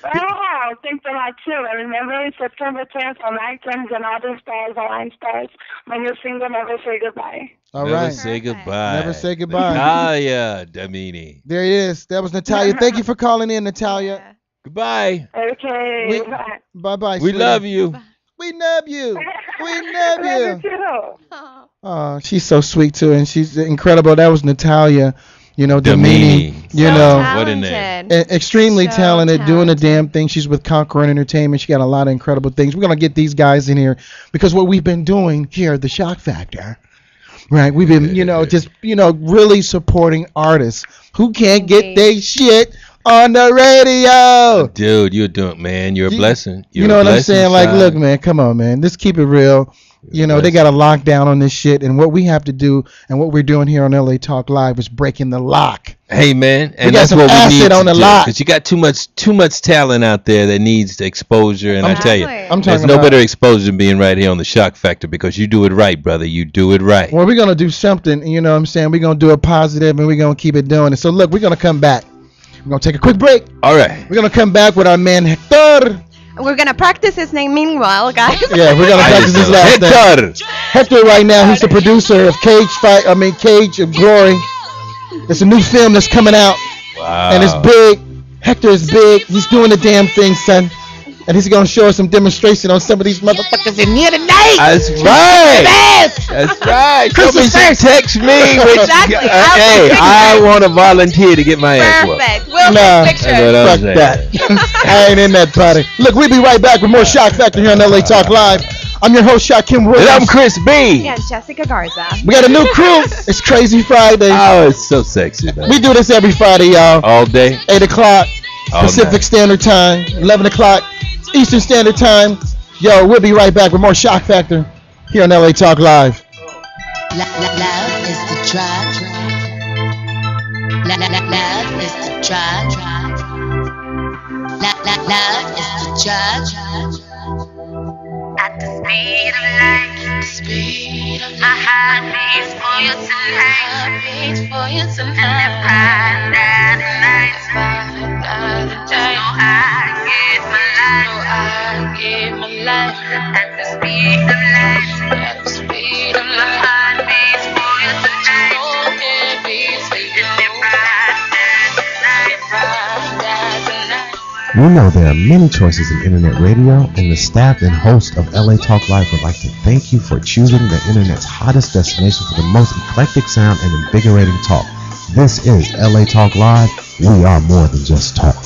Oh, thanks a lot too. And remember, it's September 10th on iTunes and Other Stars, Line Stars. My new single, Never Say Goodbye. All Never right. say goodbye. Never say goodbye. Natalia Damini. There it is. That was Natalia. Thank you for calling in, Natalia. Goodbye. Okay. Bye-bye. We sweetie. love you. We love you. We love you. Too. Oh, she's so sweet too, and she's incredible. That was Natalia, Damini. Damini. What a name. Extremely So talented, doing the damn thing. She's with Concord Entertainment. She got a lot of incredible things. We're gonna get these guys in here because what we've been doing here at the Shock Factor, right? We've been, really supporting artists who can't get their shit on the radio. Dude, you're doing, man. You're a blessing. You know what I'm saying? Like, look, man, come on, man. Let's keep it real. They got a lockdown on this shit, and what we have to do and what we're doing here on LA Talk Live is breaking the lock. Hey, man, and we got that's some what we acid need on to the do lock. because you got too much talent out there that needs the exposure. And I tell you, I'm there's talking no about- better exposure than being right here on the Shock Factor because you do it right, brother. You do it right. Well, we're gonna do something. You know what I'm saying? We're gonna do it positive, and we're gonna keep it doing it. So look, we're gonna come back. We're gonna take a quick break. All right. We're gonna come back with our man Hector. We're gonna practice his name meanwhile, guys. Yeah, we're gonna practice this last thing. Hector right now, he's the producer of Cage of Glory. It's a new film that's coming out. Wow. And it's big. Hector is big. He's doing the damn thing, son. And he's gonna show us some demonstration on some of these motherfuckers in here tonight. That's right. Yes. That's right. Christmas Somebody should text me. Exactly. Hey, I want to volunteer to get my ass whooped. Perfect. We'll Nah, take pictures. That's fuck what I'm that. I ain't in that party. Look, we'll be right back with more Shock Factor here on LA Talk Live. I'm your host, Shakim Williams. And I'm Chris B. And Jessica Garza. We got a new crew. It's Crazy Friday. Oh, it's so sexy, man. We do this every Friday, y'all. All day. 8 o'clock All Pacific night. Standard Time, 11 o'clock Eastern Standard Time. Yo, we'll be right back with more Shock Factor here on LA Talk Live. Love is the drug. Love is the drug. Love is the drug. At the speed of light, my heart beats for you tonight. And if I die tonight, just know I gave my life. At the speed of light, my heart beats for you tonight. We know there are many choices in internet radio, and the staff and host of LA Talk Live would like to thank you for choosing the internet's hottest destination for the most eclectic sound and invigorating talk. This is LA Talk Live. We are more than just talk.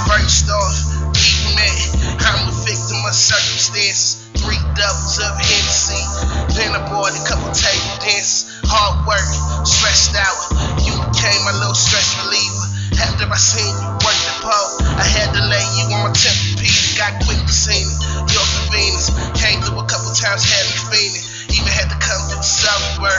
First off, man, I'm a victim of circumstances. 3 doubles of Hennessy, then I bought a couple table dances. Hard work, stressed out. You became my little stress reliever. After I seen you work the pole, I had to lay you on my Tempur-Pedic. Got quick to see me, your convenience. Came through a couple times, had me fiending. Even had to come through sober.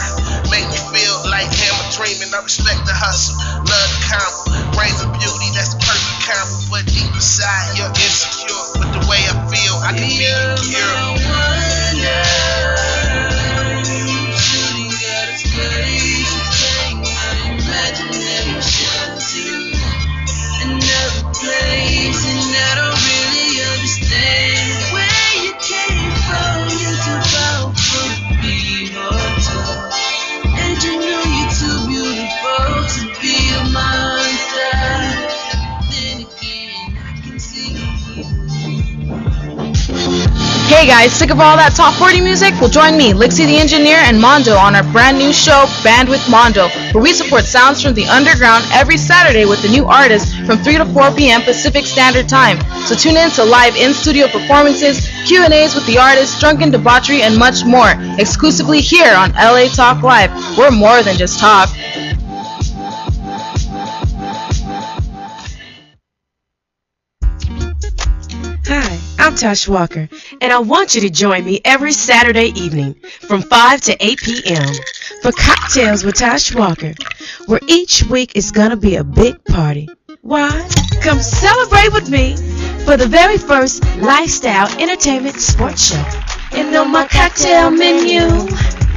Made me feel like hammer dreaming. I respect the hustle, love the combo. Brains of beauty, that's the perfect combo. But deep inside, you're insecure. With the way I feel, I can be secure. Hey guys, sick of all that top 40 music? Well, join me, Lixie the Engineer, and Mondo on our brand new show, Band with Mondo, where we support sounds from the underground every Saturday with a new artist from 3 to 4 p.m. Pacific Standard Time. So tune in to live in-studio performances, Q&As with the artists, drunken debauchery, and much more, exclusively here on LA Talk Live. We're more than just talk. Hi, I'm Tosh Walker, and I want you to join me every Saturday evening from 5 to 8 p.m. for Cocktails with Tosh Walker, where each week is going to be a big party. Why? Come celebrate with me for the very first lifestyle entertainment sports show. And on my cocktail menu,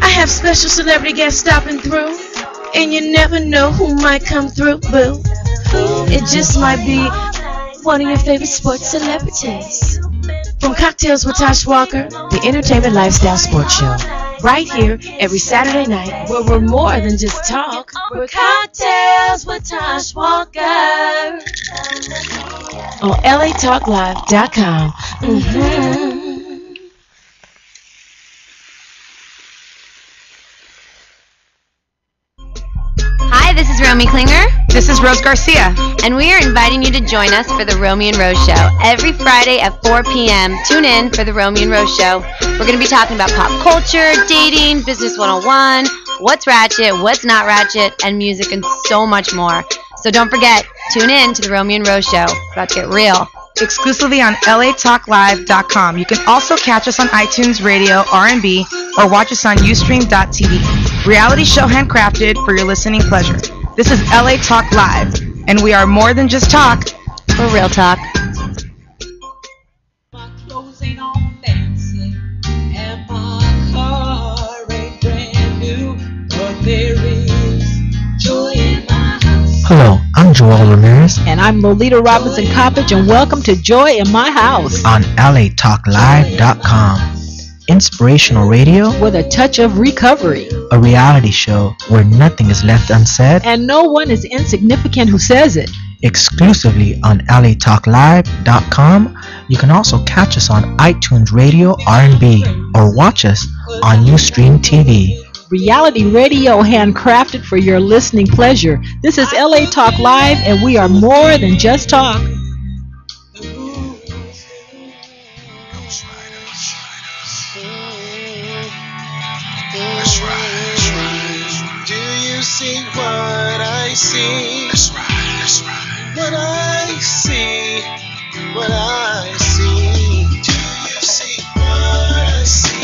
I have special celebrity guests stopping through, and you never know who might come through, boo. It just might be one of your favorite sports celebrities. From Cocktails with Tosh Walker, the entertainment lifestyle sports show. Right here every Saturday night, where we're more than just talk. We're Cocktails with Tosh Walker. On LATalkLive.com, Hi, this is Romy Klinger. This is Rose Garcia. And we are inviting you to join us for the Romy and Rose Show every Friday at 4 p.m. Tune in for the Romy and Rose Show. We're going to be talking about pop culture, dating, business 101, what's ratchet, what's not ratchet, and music and so much more. So don't forget, tune in to the Romy and Rose Show. About to get real. Exclusively on latalklive.com. You can also catch us on iTunes Radio, R&B, or watch us on Ustream.tv. Reality show handcrafted for your listening pleasure. This is LA Talk Live, and we are more than just talk. We're real talk. Hello, I'm Joel Ramirez. And I'm Lolita Robinson Coppage, and welcome to Joy in My House On LATalkLive.com. Inspirational radio with a touch of recovery. A reality show where nothing is left unsaid. And no one is insignificant who says it. Exclusively on LATalkLive.com. You can also catch us on iTunes Radio R&B or watch us on Ustream TV. Reality radio handcrafted for your listening pleasure. This is LA Talk Live, and we are more than just talk. That's right. Do you see what I see? That's right. What I see. What I see. Do you see what I see?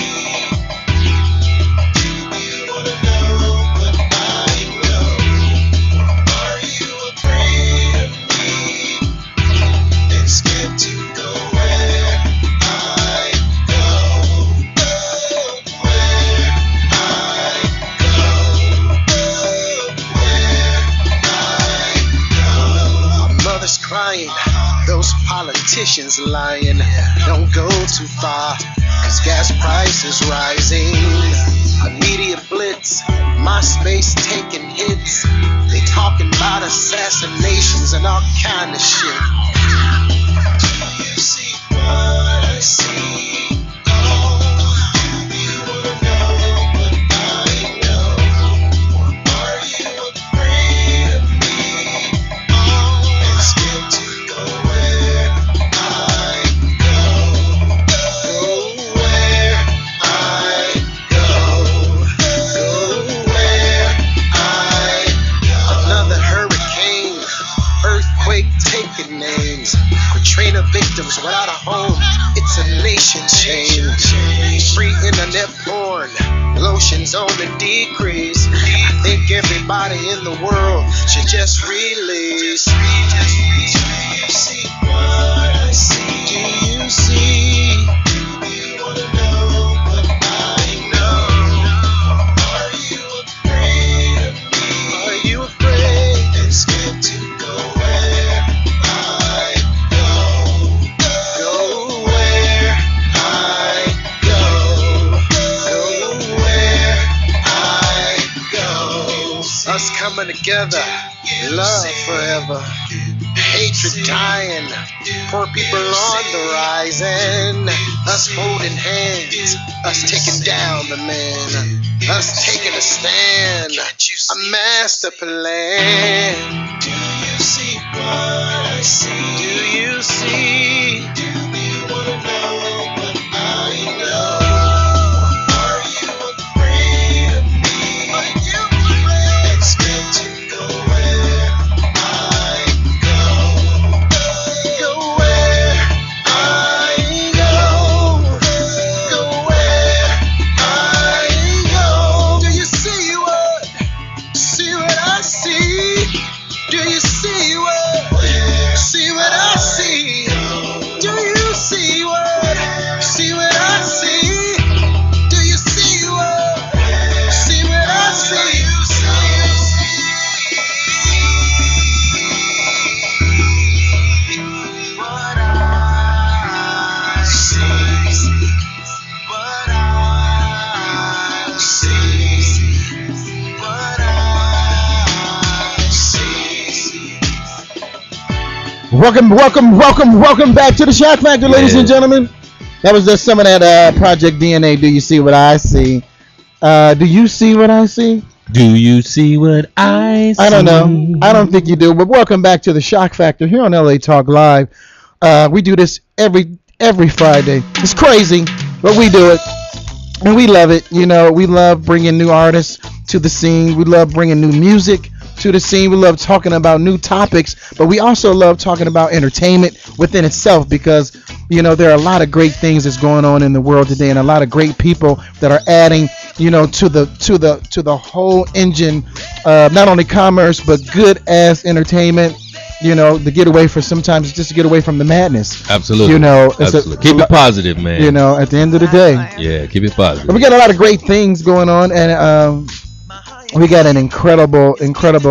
Crying, those politicians lying. Don't go too far, cause gas prices rising. A media blitz, MySpace taking hits. They talking about assassinations and all kind of shit. Do you see what I see? Katrina victims without a home, it's a nation change. Free internet porn, lotions on the decrease. I think everybody in the world should just release. Do you see what I see? Do you see? Do you wanna know what I know? Are you afraid of me? Are you afraid and scared to go where I go? Go where I go. Go where I go. Us coming together, love forever. Hatred dying, poor people on the rise, and us holding hands, us taking down the man, us taking a stand, a master plan. Do you see what I see? Do you see? Do you wanna know what I know? Are you afraid of me? Are you afraid? And scared to go where I go? Go where I go. Go where I go. Do you see what? See what I see? Do you see what? See what I see? Do you see what? See what I see? Do you see what? See what I see? What I see. What I see. What I see. Welcome back to the Shock Factor, ladies and gentlemen. That was just some of that Project DNA. Do you see what I see? Do you see what I see? Do you see what I see? I don't know. I don't think you do. But welcome back to the Shock Factor here on LA Talk Live. We do this every Friday. It's crazy, but we do it. And we love it. You know, we love bringing new artists to the scene. We love bringing new music to the scene. We love talking about new topics, but we also love talking about entertainment within itself because, you know, there are a lot of great things that's going on in the world today and a lot of great people that are adding, you know, to the whole engine, not only commerce, but good ass entertainment. You know, to get away from sometimes just to get away from the madness. Absolutely. You know, keep it positive, man. You know, at the end of the day. Yeah, keep it positive. But we got a lot of great things going on, and we got an incredible.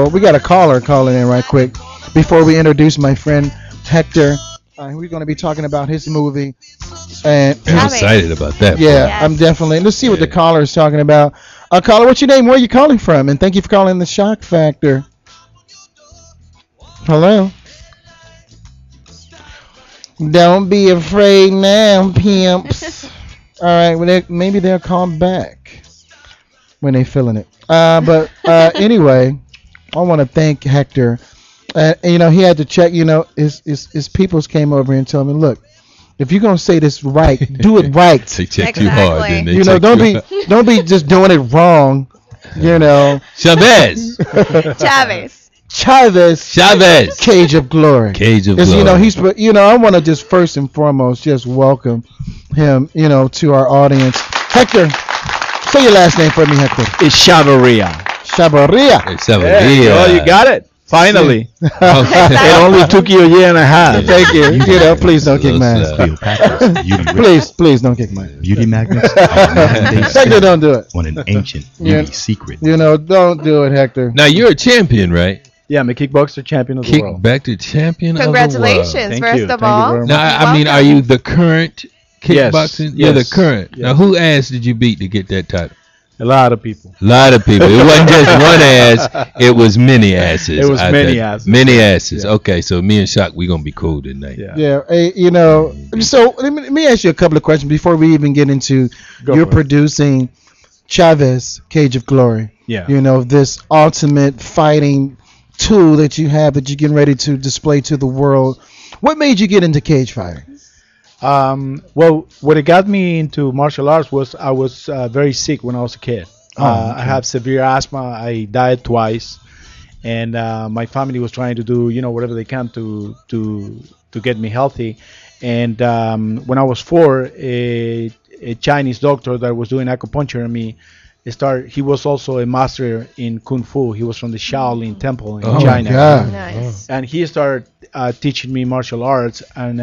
We got a caller calling in right quick before we introduce my friend Hector. We're going to be talking about his movie, and I'm excited about that. Yeah, yes. I'm definitely. Let's see what the caller is talking about. Caller, what's your name? Where are you calling from? And thank you for calling the Shock Factor. Hello. Don't be afraid now, pimps. All right, well, maybe they'll call back when they feeling it. But anyway, I want to thank Hector. You know, he had to check. You know, his peoples came over and told me, look, if you're gonna say this right, do it right. They checked you hard, didn't they? You know, don't be just doing it wrong. You know, Chavez. Cage of Glory. Cage of Glory. You know, I want to just first and foremost just welcome him, you know, to our audience. Hector, say your last name for me, Hector. It's Chavarria. Chavarria. Oh, you got it. Finally. It only took you a year and a half. Thank you. You know, please don't kick my ass. Please don't kick my ass. Beauty magnets. Hector, don't do it. On an ancient beauty secret. You know, don't do it, Hector. Now, you're a champion, right? Yeah, I'm a kickboxer champion of the world. Kickboxer champion of the world. Congratulations, first of all. Now, I mean, are you the current kickboxing? Yes. You're the current. Yes. Now, who ass did you beat to get that title? A lot of people. A lot of people. It wasn't just one ass. It was many asses. It was many asses. Many asses. Yeah. Okay, so me and Shock, we're going to be cool tonight. Yeah. You know, so let me ask you a couple of questions before we even get into you're producing Chavez, Cage of Glory. Yeah. You know, this ultimate fighting tool that you have that you're getting ready to display to the world. What made you get into cage fighting? Well, what it got me into martial arts was I was very sick when I was a kid. Okay. I have severe asthma. I died twice, and my family was trying to do whatever they can to get me healthy. And when I was 4, a Chinese doctor that was doing acupuncture on me he was also a master in kung fu. He was from the Shaolin Temple in China. Nice. And he started teaching me martial arts, and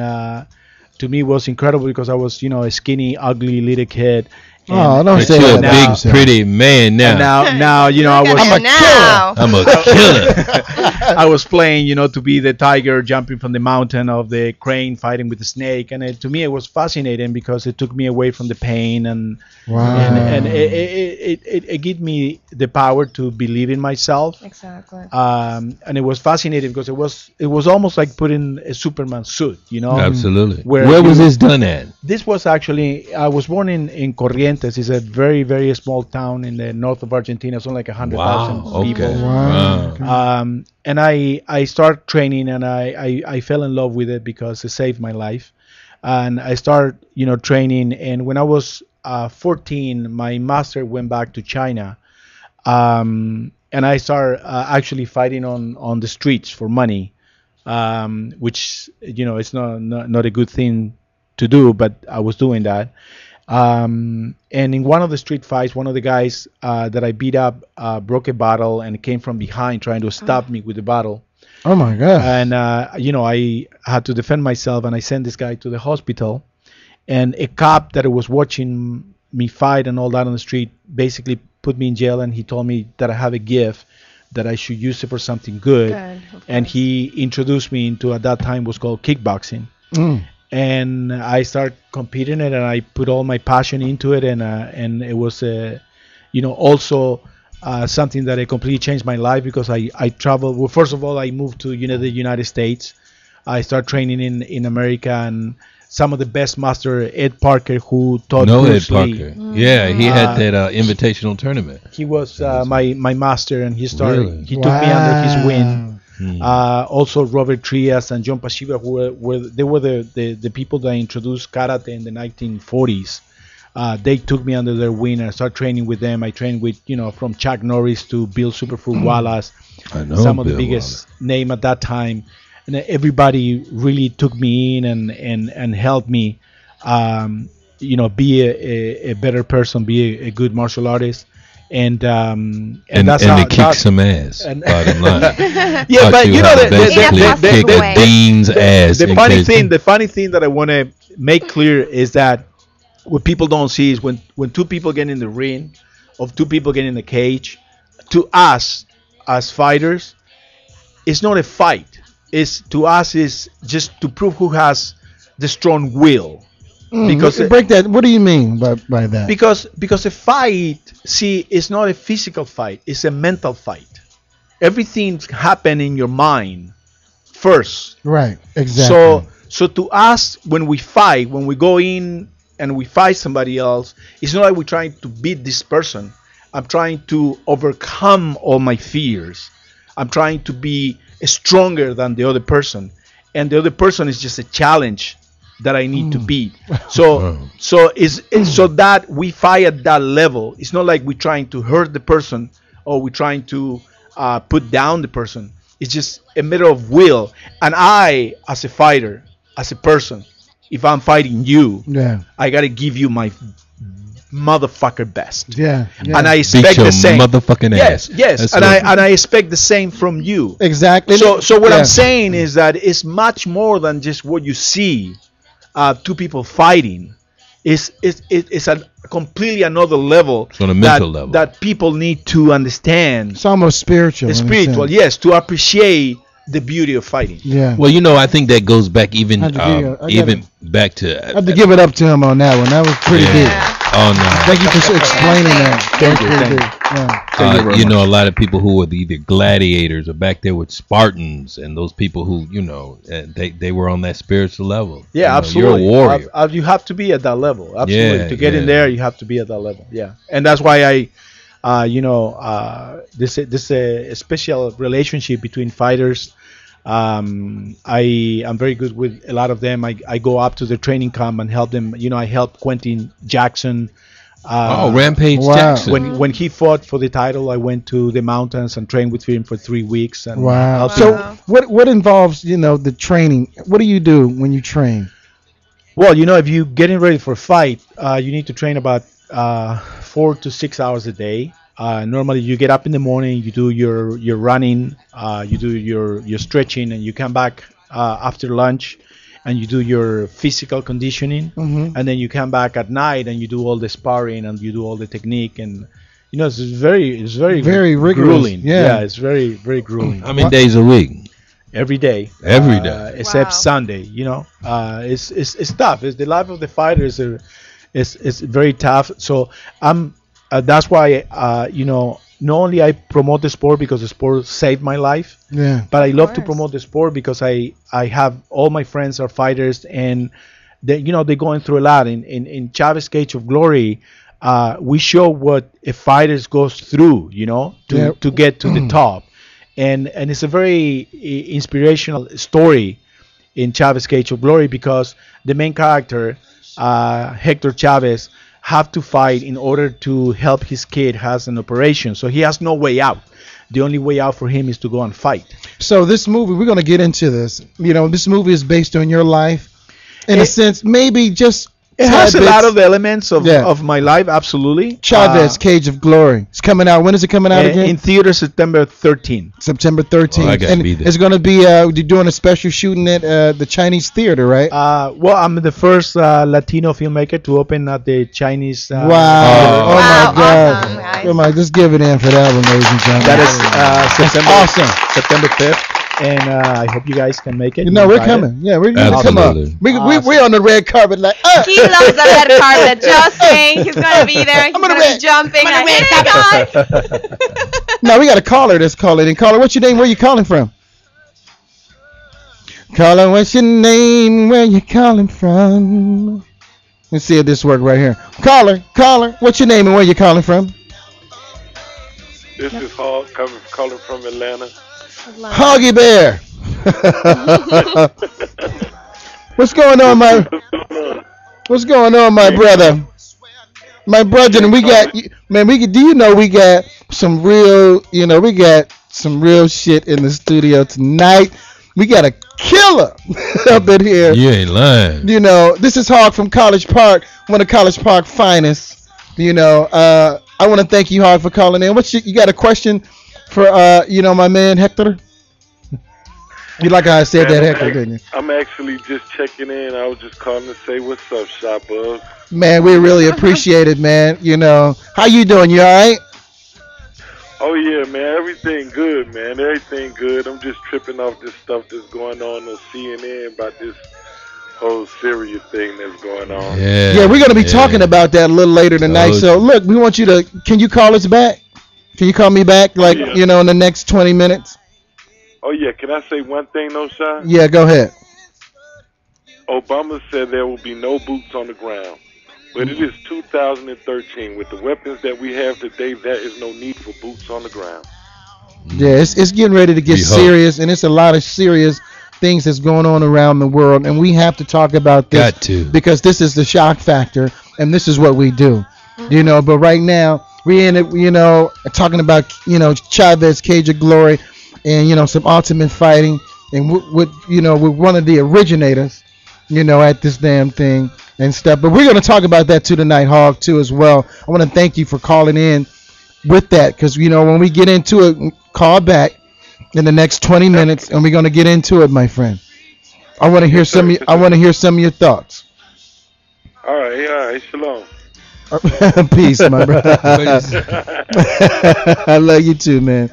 to me it was incredible because I was a skinny, ugly little kid. Don't say you're that. a big, pretty man now. And now I'm a killer. I was playing, to be the tiger jumping from the mountain, of the crane fighting with the snake, and to me it was fascinating because it took me away from the pain, and it gave me the power to believe in myself. Exactly. And it was fascinating because it was almost like putting a Superman suit, Absolutely. Where was this done at? This was actually, I was born in Corrientes. It's a very, very small town in the north of Argentina. It's only like 100,000 people. Wow. And I started training, and I fell in love with it because it saved my life. And I started, training. And when I was 14, my master went back to China. And I started actually fighting on the streets for money, which, it's not a good thing to do, but I was doing that. And in one of the street fights, one of the guys that I beat up broke a bottle and came from behind trying to stab me with the bottle. Oh my God. And I had to defend myself, and I sent this guy to the hospital. And a cop that was watching me fight and all that on the street basically put me in jail, and he told me that I have a gift, that I should use it for something good. And he introduced me into, at that time, was called kickboxing. And I started competing it, and I put all my passion into it, and it was also something that completely changed my life because I traveled. Well, first of all, I moved to the United States. I started training in America, and some of the best master, Ed Parker, who taught No, Ed Bruce Lee. Parker. Yeah, he had that invitational tournament. He was my master, and he started. Really? He took me under his wing. Hmm. Also, Robert Trias and John Pashiva, who were the people that introduced karate in the 1940s. They took me under their wing, and I started training with them. I trained with from Chuck Norris to Bill Superfoot Wallace, I know some of the Bill biggest name at that time, and everybody really took me in and helped me, be a better person, be a good martial artist. And that's how to kick some ass. Bottom line. Yeah, but kick a dean's ass. The funny thing that I want to make clear is that what people don't see is when two people get in the ring, or two people get in the cage, to us as fighters, it's not a fight. It's to us is just to prove who has the strong will. Because break that. What do you mean by that? Because a fight, see, is not a physical fight. It's a mental fight. Everything happens in your mind first. Right. Exactly. So to us, when we fight, when we go in and we fight somebody else, it's not like we're trying to beat this person. I'm trying to overcome all my fears. I'm trying to be stronger than the other person, and the other person is just a challenge that I need to beat. So it's so that we fight at that level. It's not like we're trying to hurt the person or we're trying to put down the person. It's just a matter of will. And I, as a fighter, as a person, if I'm fighting you, I gotta give you my motherfucker best. Yeah. And I expect the same. Motherfucking ass. Yes. And I expect the same from you. Exactly. So what I'm saying is that it's much more than just what you see. Two people fighting. It's a completely another level. It's on a mental level that people need to understand. It's almost spiritual. It's spiritual, yes, to appreciate the beauty of fighting. Yeah. Well, I think that goes back even back to. I have to give it up to him on that one. That was pretty deep. Oh no! Thank you for explaining that. Thank you. A lot of people who were either gladiators or back there with Spartans, and those people who they were on that spiritual level. Yeah, absolutely. You're a warrior. You have to be at that level. Absolutely. Yeah, to get in there, you have to be at that level. Yeah, and that's why this is a special relationship between fighters. I am very good with a lot of them. I go up to the training camp and help them. I helped Quentin Jackson. Rampage Jackson. When he fought for the title, I went to the mountains and trained with him for 3 weeks. And wow. So what involves the training? What do you do when you train? Well, if you're getting ready for a fight, you need to train about 4 to 6 hours a day. Normally you get up in the morning, you do your running, you do your stretching, and you come back after lunch and you do your physical conditioning, and then you come back at night and you do all the sparring and you do all the technique, and it's very rigorous. Grueling. Yeah, it's very, very grueling. How many days a week? Every day. Every day. Except Sunday. It's tough. It's the life of the fighter is very tough. So that's why not only I promote the sport because the sport saved my life, but I love to promote the sport because I have all my friends are fighters, and they're going through a lot. In Chavez Cage of Glory, we show what a fighter goes through, to get to the top, and it's a very inspirational story in Chavez Cage of Glory because the main character, Hector Chavez, have to fight in order to help his kid has an operation, so he has no way out. The only way out for him is to go and fight. So this movie, we're going to get into this. This movie is based on your life in a sense, maybe just it has a lot of elements of my life. Absolutely. Chavez Cage of Glory. It's coming out. When is it coming out again? In theater September 13th. September 13th. I gotta be there. It's going to be you're doing a special shooting at the Chinese theater, right? Well, I'm the first Latino filmmaker to open at the Chinese. Wow! My God! Awesome, come on, just give it in for that one, ladies and gentlemen. That is September 5th. And I hope you guys can make it. We're coming. Yeah, we're gonna come up. We're on the red carpet like. He loves the red carpet. Just saying, he's gonna be there. He's gonna be jumping. No, we got a caller that's calling in. Caller, what's your name? Where you calling from? Caller, what's your name? Where you calling from? Let's see if this work right here. Caller, what's your name and where you calling from? This is Hall calling from Atlanta. Hoggy Bear. What's going on, What's going on, my brother? My brother, and we got man. Do you know we got some real? We got some real shit in the studio tonight. We got a killer up in here. You ain't lying. This is Hog from College Park, one of College Park finest. I want to thank you, Hog, for calling in. You got a question for my man Hector? You like how I said that, Hector, didn't you? I'm actually just checking in. I was just calling to say what's up, Shop Bug. Man, we really appreciate it, man. How you doing? You all right? Oh yeah, man. Everything good, man. Everything good. I'm just tripping off this stuff that's going on CNN about this whole Syria thing that's going on. Yeah, we're gonna be talking about that a little later tonight. So look, we want you to. Can you call us back? Can you call me back, in the next 20 minutes? Oh yeah. Can I say one thing, though, Shy? Yeah, go ahead. Obama said there will be no boots on the ground. But it is 2013. With the weapons that we have today, there is no need for boots on the ground. Yeah, it's getting ready to get serious, and it's a lot of serious things that's going on around the world, and we have to talk about this. Got to. Because this is the shock factor, and this is what we do. But right now, we're in it, talking about, Chavez, Cage of Glory, and, some ultimate fighting, and we're one of the originators, at this damn thing. And stuff, but we're going to talk about that too tonight, Hog, too, as well. I want to thank you for calling in with that, because when we get into it, call back in the next 20 minutes, and we're going to get into it, my friend. I want to hear some. I want to hear some of your thoughts. All right, shalom. Peace, my brother. I love you too, man.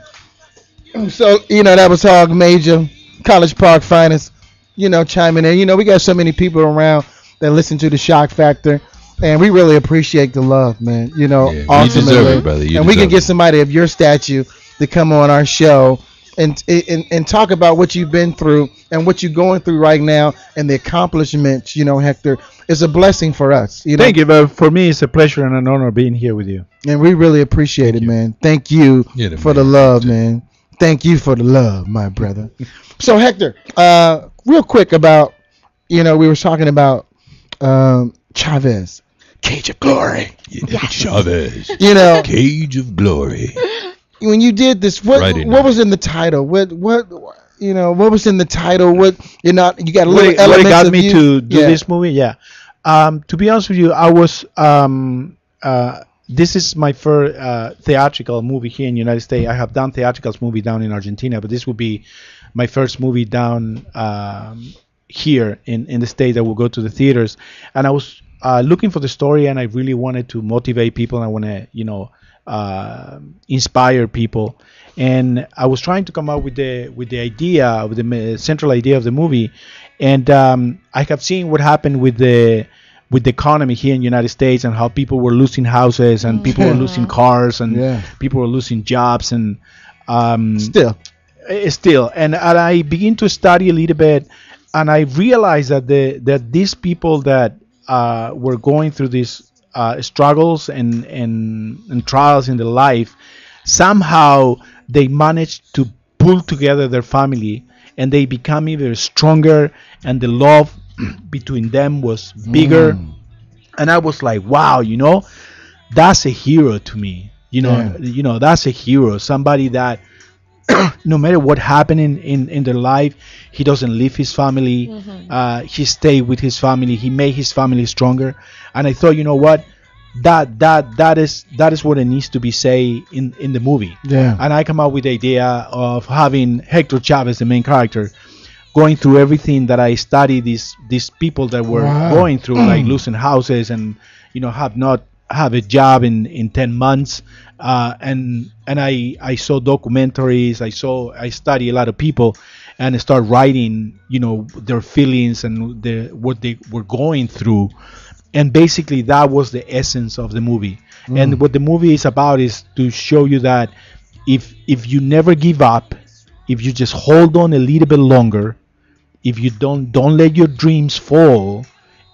So that was Hog Major, College Park finest. Chiming in. We got so many people around that listen to the Shock Factor, and we really appreciate the love, man. Ultimately, you deserve it, brother. And we can get somebody of your stature to come on our show and talk about what you've been through and what you're going through right now and the accomplishments. Hector, is a blessing for us. Thank you, but for me, it's a pleasure and an honor being here with you. And we really appreciate it, man. Thank you for the love, man. Thank you for the love, my brother. So, Hector, real quick about, we were talking about Chavez, Cage of Glory. Chavez. Cage of Glory. When you did this, what was in the title? What was in the title? You got a little element. What got me to do this movie? Yeah. To be honest with you, I was this is my first theatrical movie here in the United States. I have done theatrical movie down in Argentina, but this will be my first movie down here in the States that will go to the theaters. And I was looking for the story, and I really wanted to motivate people, and I want to inspire people. And I was trying to come up with the idea, with the central idea of the movie. And I have seen what happened with the economy here in the United States, and how people were losing houses, and people were losing cars, and people were losing jobs, and still. And I begin to study a little bit, and I realized that these people that were going through these struggles and trials in their life, somehow they managed to pull together their family, and they become even stronger, and the love between them was bigger. And I was like, wow, that's a hero to me. That's a hero, somebody that no matter what happened in their life, he doesn't leave his family. He stayed with his family. He made his family stronger. And I thought, what, that is what it needs to be said in the movie. And I come up with the idea of having Hector Chavez, the main character, going through everything that I studied, these people that were going through, like losing houses, and have a job in 10 months, and I saw documentaries, I study a lot of people, and I start writing their feelings and what they were going through. And basically that was the essence of the movie. And what the movie is about is to show you that if you never give up, if you just hold on a little bit longer, if you don't let your dreams fall,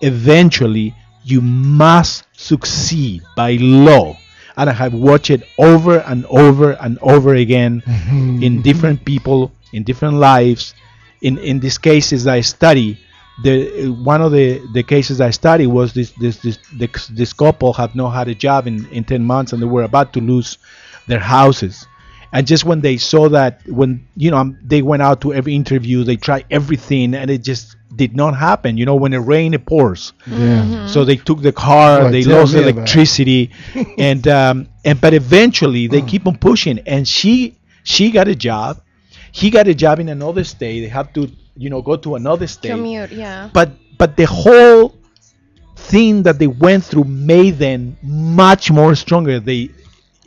eventually you must succeed by law. And I have watched it over and over and over again in different people, in different lives. In these cases I study, one of the cases I studied was this couple have not had a job in 10 months, and they were about to lose their houses. And just when they saw that, when they went out to every interview, they tried everything, and it just did not happen. When it rains, it pours. Yeah. So they took the car, Boy, they tell lost me about electricity, and but eventually they keep on pushing. And she got a job, he got a job in another state. They have to go to another state. Commute, yeah. But the whole thing that they went through made them much more stronger.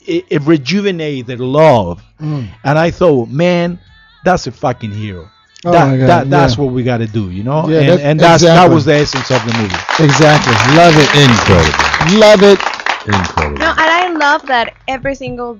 It rejuvenated their love. And I thought, man, that's a fucking hero. Oh my God, that's what we got to do, Yeah, and that that was the essence of the movie. Exactly. Love it. Incredible. Love it. Incredible. No, and I love that every single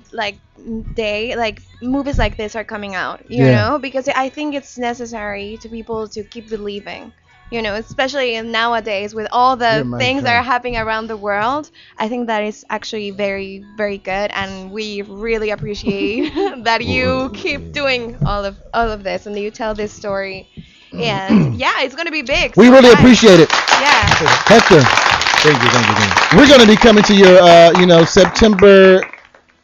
day, movies like this are coming out. You Yeah. know, because I think it's necessary to people to keep believing. Especially nowadays with all the things that are happening around the world. I think that is actually very, very good, and we really appreciate that you keep doing all of this and you tell this story. And yeah, it's gonna be big. We so really guys, appreciate it. Yeah. Hector, Thank you. we're going to be coming to your, September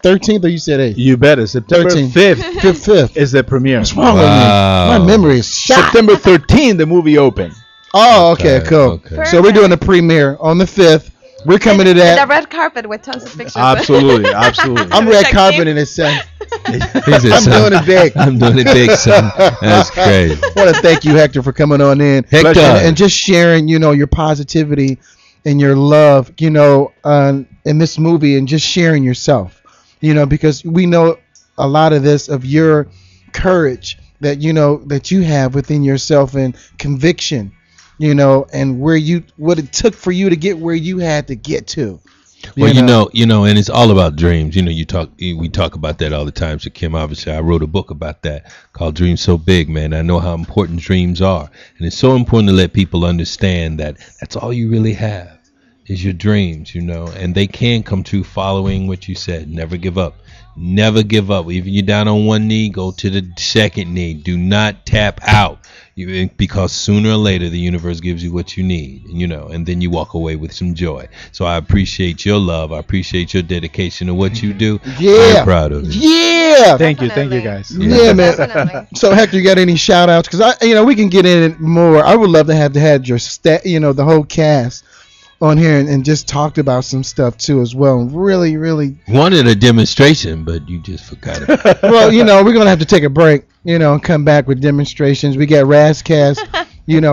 13th, or you said 8th? You better. September 13th. 5th 5th. is the premiere. What's wrong with me? My memory is shot. September 13th, the movie opened. Oh, okay, cool. okay. So we're doing a premiere on the 5th. We're coming to that. The red carpet with tons of pictures. Absolutely. I'm red Shakim. carpet in a sense. He said, I'm "Son, doing it big. I'm doing it big, son." That's crazy. I want to thank you, Hector, for coming on in. Hector. And just sharing, your positivity and your love, in this movie, and just sharing yourself, because we know a lot of this of your courage that, that you have within yourself, and conviction, and what it took for you to get where you had to get to. Well, and it's all about dreams. We talk about that all the time. So Kim, obviously, I wrote a book about that called Dreams So Big, man. I know how important dreams are, and it's so important to let people understand that that's all you really have is your dreams, and they can come true following what you said. Never give up. Never give up. Even you're down on one knee, go to the second knee. Do not tap out. Because sooner or later the universe gives you what you need, and then you walk away with some joy. So I appreciate your love. I appreciate your dedication to what you do. Yeah. I'm proud of you. Yeah. Thank you, guys. Yeah, man. So Hector, you got any shout outs? Because we can get in it more. I would love to have had your the whole cast on here and just talked about some stuff too as well. Really, really wanted a demonstration, but you just forgot it. Well, we're gonna have to take a break, and come back with demonstrations. We got Razcast,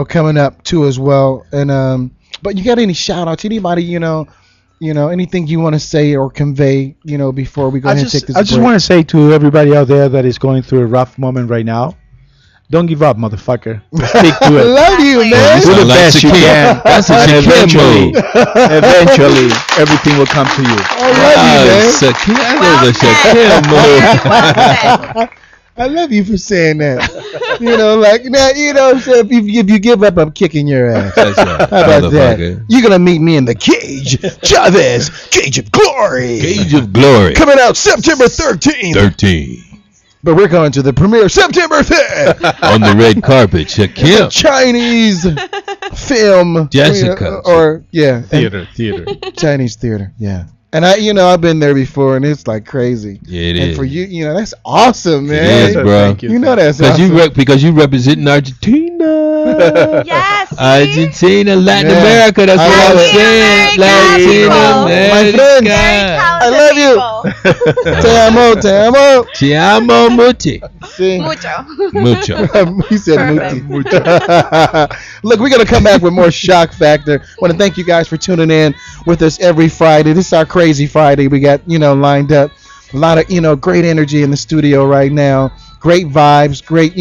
coming up too as well. And but you got any shout outs? Anybody, anything you want to say or convey, before we go ahead and take this break? I just want to say to everybody out there that is going through a rough moment right now, don't give up, motherfucker. Stick to it. I love you, man. Do the best you can. That's a And Shakim eventually, everything will come to you. I love you, man. I love you for saying that. If you give up, I'm kicking your ass. That's right. How about that? Motherfucker. You're gonna meet me in the cage, Chavez, Cage of Glory. Cage of Glory. Coming out September 13th. 13. But we're going to the premiere September 5th. On the red carpet, Shakim. The Chinese film. Jessica. Theater. Chinese theater, yeah. And I've been there before, and it's like crazy. Yeah, it and is. for you, that's awesome, man. It is, bro. Thank you. That's awesome. Because you representing Argentina. Yes. Argentina, Latin Yeah. America. That's what I was Latin saying. America, Latin people. America. My friends, I love you. Te amo. Te amo muti. See? Mucho. He said muti. Look, we're going to come back with more Shock Factor. Want to thank you guys for tuning in with us every Friday. This is our Crazy Friday. We got, lined up a lot of, great energy in the studio right now. Great vibes, great,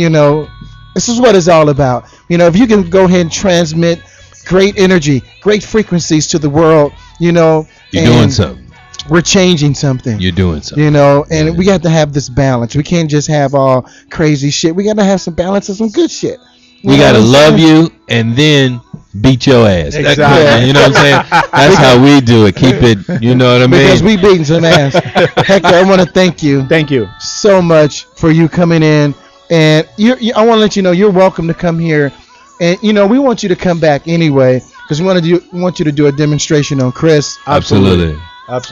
this is what it's all about. If you can go ahead and transmit great energy, great frequencies to the world, You're doing something. We're changing something. You're doing something. And we got to have this balance. We can't just have all crazy shit. We got to have some balance and some good shit. We gotta love you and then beat your ass. Exactly. You know what I'm saying? That's how we do it. Keep it. You know what I mean? Because we beating some ass. Hector, I want to thank you. Thank you so much for you coming in, and I want to let you know you're welcome to come here, and we want you to come back anyway because we want you to do a demonstration on Chris. Absolutely.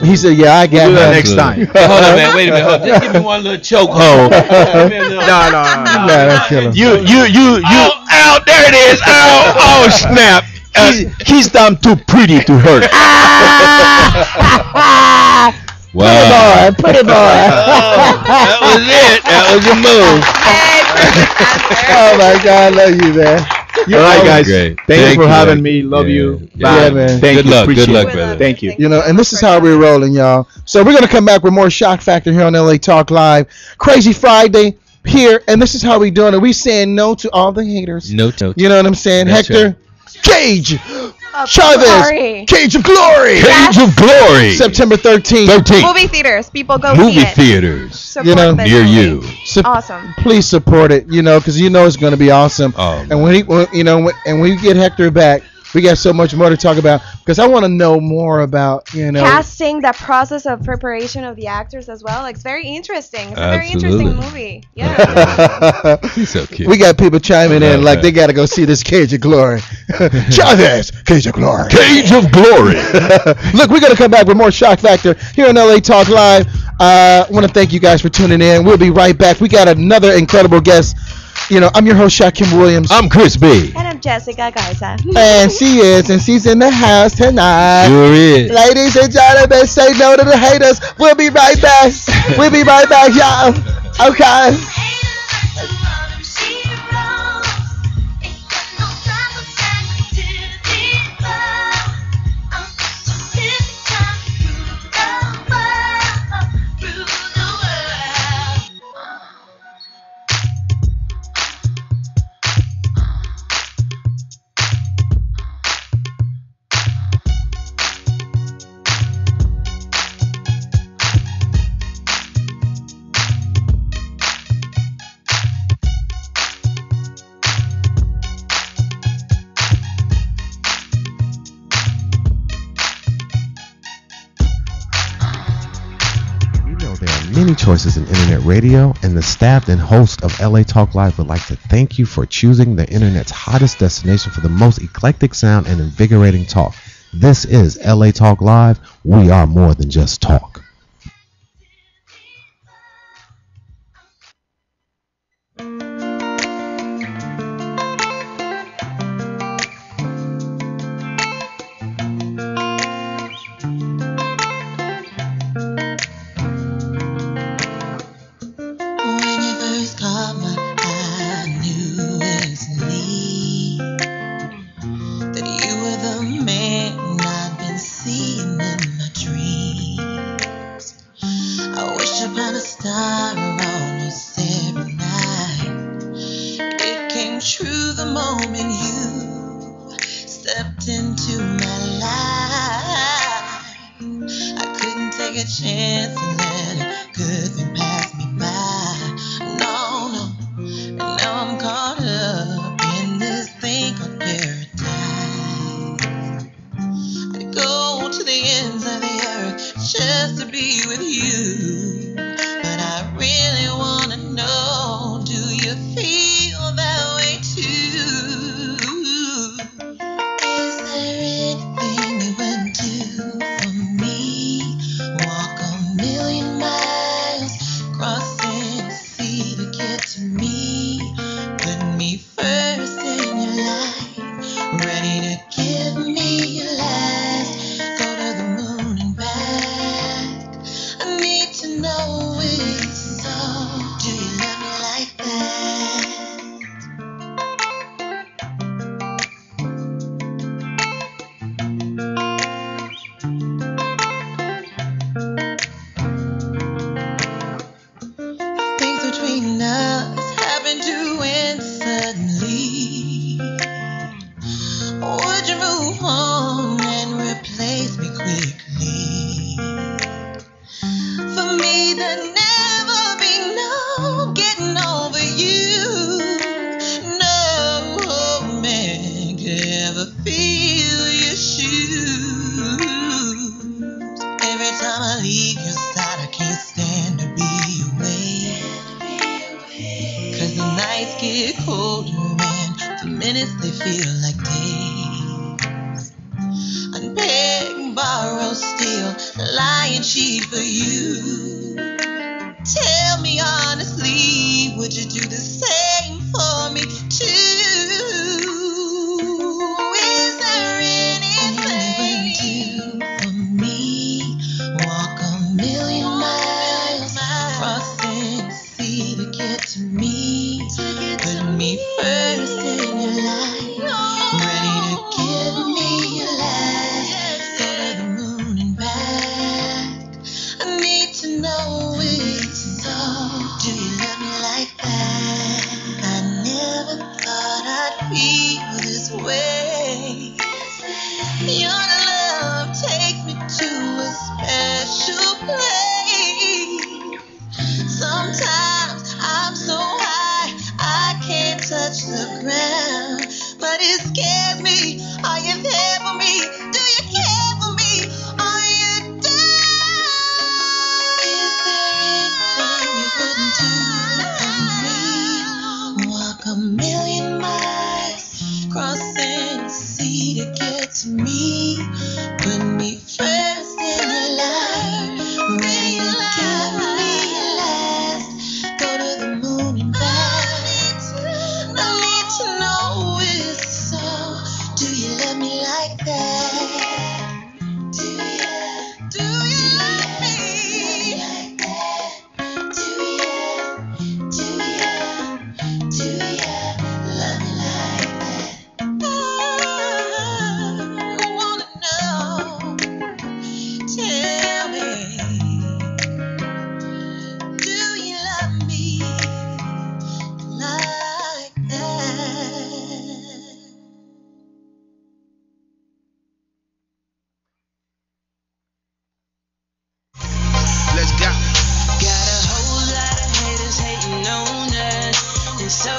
He said, "Yeah, I got we'll do that him." next time. Hold on, man. Wait a minute. Just give me one little choke hold. No. That's killer. You. Ow, there it is. Ow. Oh, snap. He's damn too pretty to hurt. Wow. Pretty boy. That was it. That was your move. Oh my God, I love you, man. All right, guys. Great. Thank you for having man. me. Love you. Yeah, man. Thank Good you. luck. Appreciate Good luck, it. brother. Thank you. And this is how we're rolling, y'all. So we're gonna come back with more Shock Factor here on LA Talk Live. Crazy Friday here, and this is how we doing it. We saying no to all the haters. No. You know what I'm saying, That's Hector? right. Cage. Glory. Chavez. Cage of Glory. Cage of Glory. September 13th. Movie theaters. People go Movie see it. theaters. Support this near movie. you. Awesome. Please support it, because it's going to be awesome. Oh, and when we get Hector back, we got so much more to talk about because I want to know more about casting, the process of preparation of the actors as well. Like, it's very interesting. It's a very interesting movie. Yeah. He's so cute. We got people chiming in like they got to go see this Cage of Glory. Chavez, Cage of Glory. Cage of Glory. Look, we're going to come back with more Shock Factor here on LA Talk Live. I want to thank you guys for tuning in. We'll be right back. We got another incredible guest. I'm your host, Shakim Williams. I'm Chris B. And I'm Jessica Garza. And she's in the house tonight. Sure is. Ladies and gentlemen, say no to the haters. We'll be right back. We'll be right back, y'all. Okay. Many choices in internet radio, and the staff and host of LA Talk Live would like to thank you for choosing the internet's hottest destination for the most eclectic sound and invigorating talk. This is LA Talk Live. We are more than just talk. Million older and the minutes they feel like days. I'd beg, borrow, steal, lie and cheat for you. Tell me honestly, would you do the same for me too? Is there anything you do for me? Walk a million miles, crossing the sea to get to me. Put me first in your life, ready to give me your life. Go to the moon and back. I need to know it's so. Do you love me like that? I never thought I'd feel this way. Your love takes me to a special place. Sometimes I'm so high I can't touch the ground, but it scares me. Are you there for me? Do you care for me? Are you down? Is there anything you wouldn't do for me? Walk a million miles, crossing the sea to get to me. Put me first in your life, ready to give me your last. Go to the moon and back. I need to know it's so. Do you love me like that? Do you love me like that? Do you love me like that? I wanna know. Tell me, do you love me like that? Let's go. Got a whole lot of haters hating on us, and so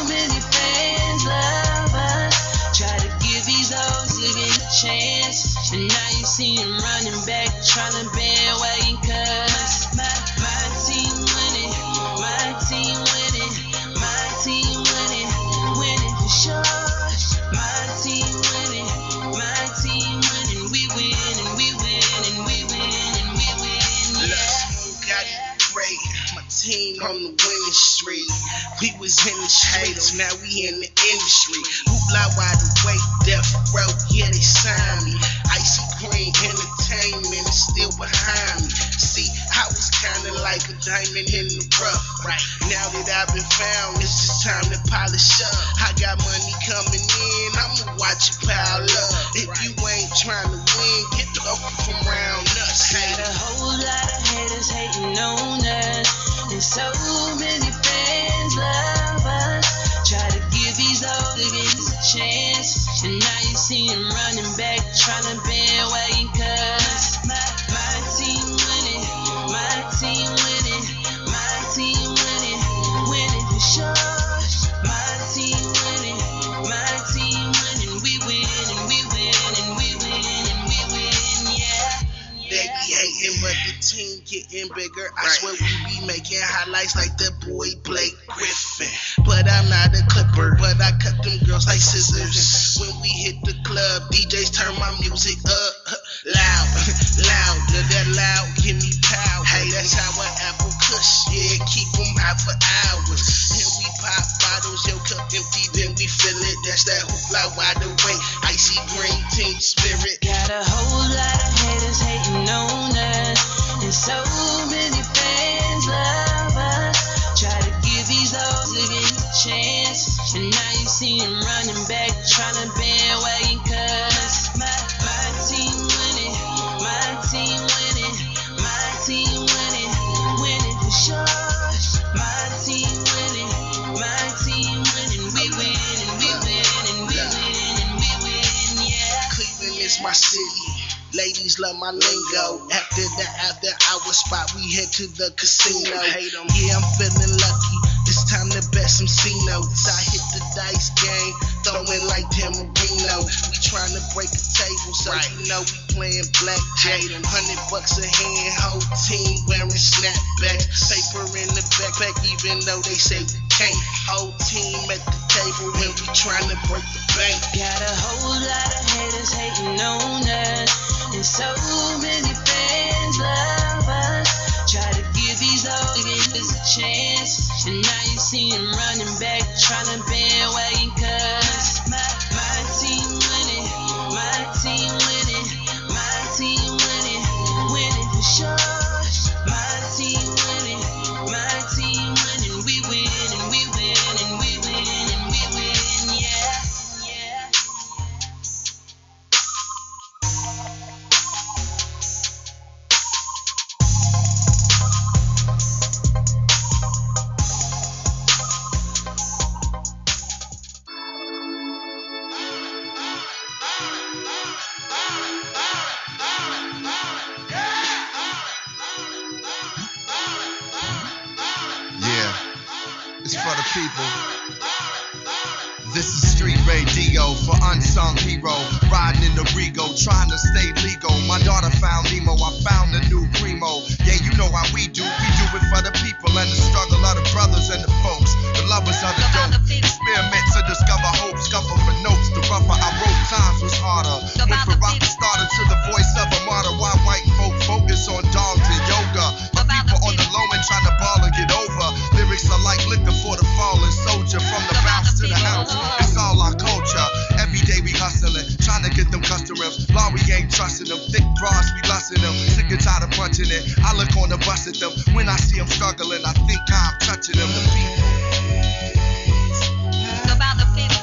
many fans love us. Try to give these hoes living a chance, and now you see them running back, trying to bandwagon cuz my team winning, my team winning, my team winning, winning for sure. My team winning, my team winning, we win and we win and we win and we win. Got it great. My team on the winning streak. We was in the streets, now we in the industry. Hoopla wide awake, death row, yeah they signed me. Icy Green Entertainment is still behind me. See, I was kinda like a diamond in the rough. Right now that I've been found, it's just time to polish up. I got money coming in, I'ma watch it pile up. If you ain't trying to win, get the fuck from around us. Got a whole lot of haters hating on us, and so many fans love us. Try to give these old niggas a chance, and now you see them running back, trying to bandwagon cuz my team winning, my team winning, my team winning, winning for sure. My team winning, my team winning, we win and we win and we win and we win, yeah. They be hating, but the team getting bigger. I swear we be making highlights like the boy Blake Griffin. But I'm not a clipper, but I cut them girls like scissors. When we hit the club, DJs turn my music up loud, louder, that loud, give me power. Hey, that's how an apple kush, yeah, keep them out for hours. And we pop bottles, your cup empty, then we fill it. That's that hoopla wide awake, icy green team spirit. Got a whole lot of haters hating on us, and so many fans love us. Try to give these old niggas a chance, and now you see them running back, trying to bandwagon cuz my team winning, my team winning, my team winning, winning for sure. My team winning, my team winning, we win and we win and we win and we win, yeah. Cleveland is my city. Ladies love my lingo. After the after hour spot, we head to the casino. Yeah, I'm feeling lucky. It's time to bet some C-notes. I hit the dice game, throwing like Tim Marino. We trying to break a table, so you know we playing blackjack. $100 a hand, whole team wearing snapbacks. Paper in the backpack, even though they say we can't. Whole team at the table when we trying to break the bank. Got a whole lot of haters hating on us, and so many fans love us. Try to give these old niggas a chance, and now you see them running back, trying to bandwagon cuz my team winning, my team winning, my team winning, winning for sure. My team winning, my team winning, we win and we win and we win and we win, yeah, yeah. Yeah, it's for the people. This is street radio for unsung hero. Riding in the Rego, trying to stay legal. My daughter found Nemo, I found a new primo. Yeah, you know how we do it for the people and the struggle of the brothers and the folks, the lovers of the dope. Experiment to discover hope, scuffle for notes. The rougher I wrote, times was harder. Went from rock starter to the voice of a martyr. Why white folk focus on dogs and yoga? My people on the low end trying to ball and get over. Lyrics are like liquor for the fallen soldier. From the bounce to the house, it's all our culture. Every day we hustling, trying to get them customers. Law, we ain't trusting them. Thick bras, we lusting them. Sick and tired of punching it. I look on the bus at them. When I see them struggling, I think I'm touching them. The people. It's about the people.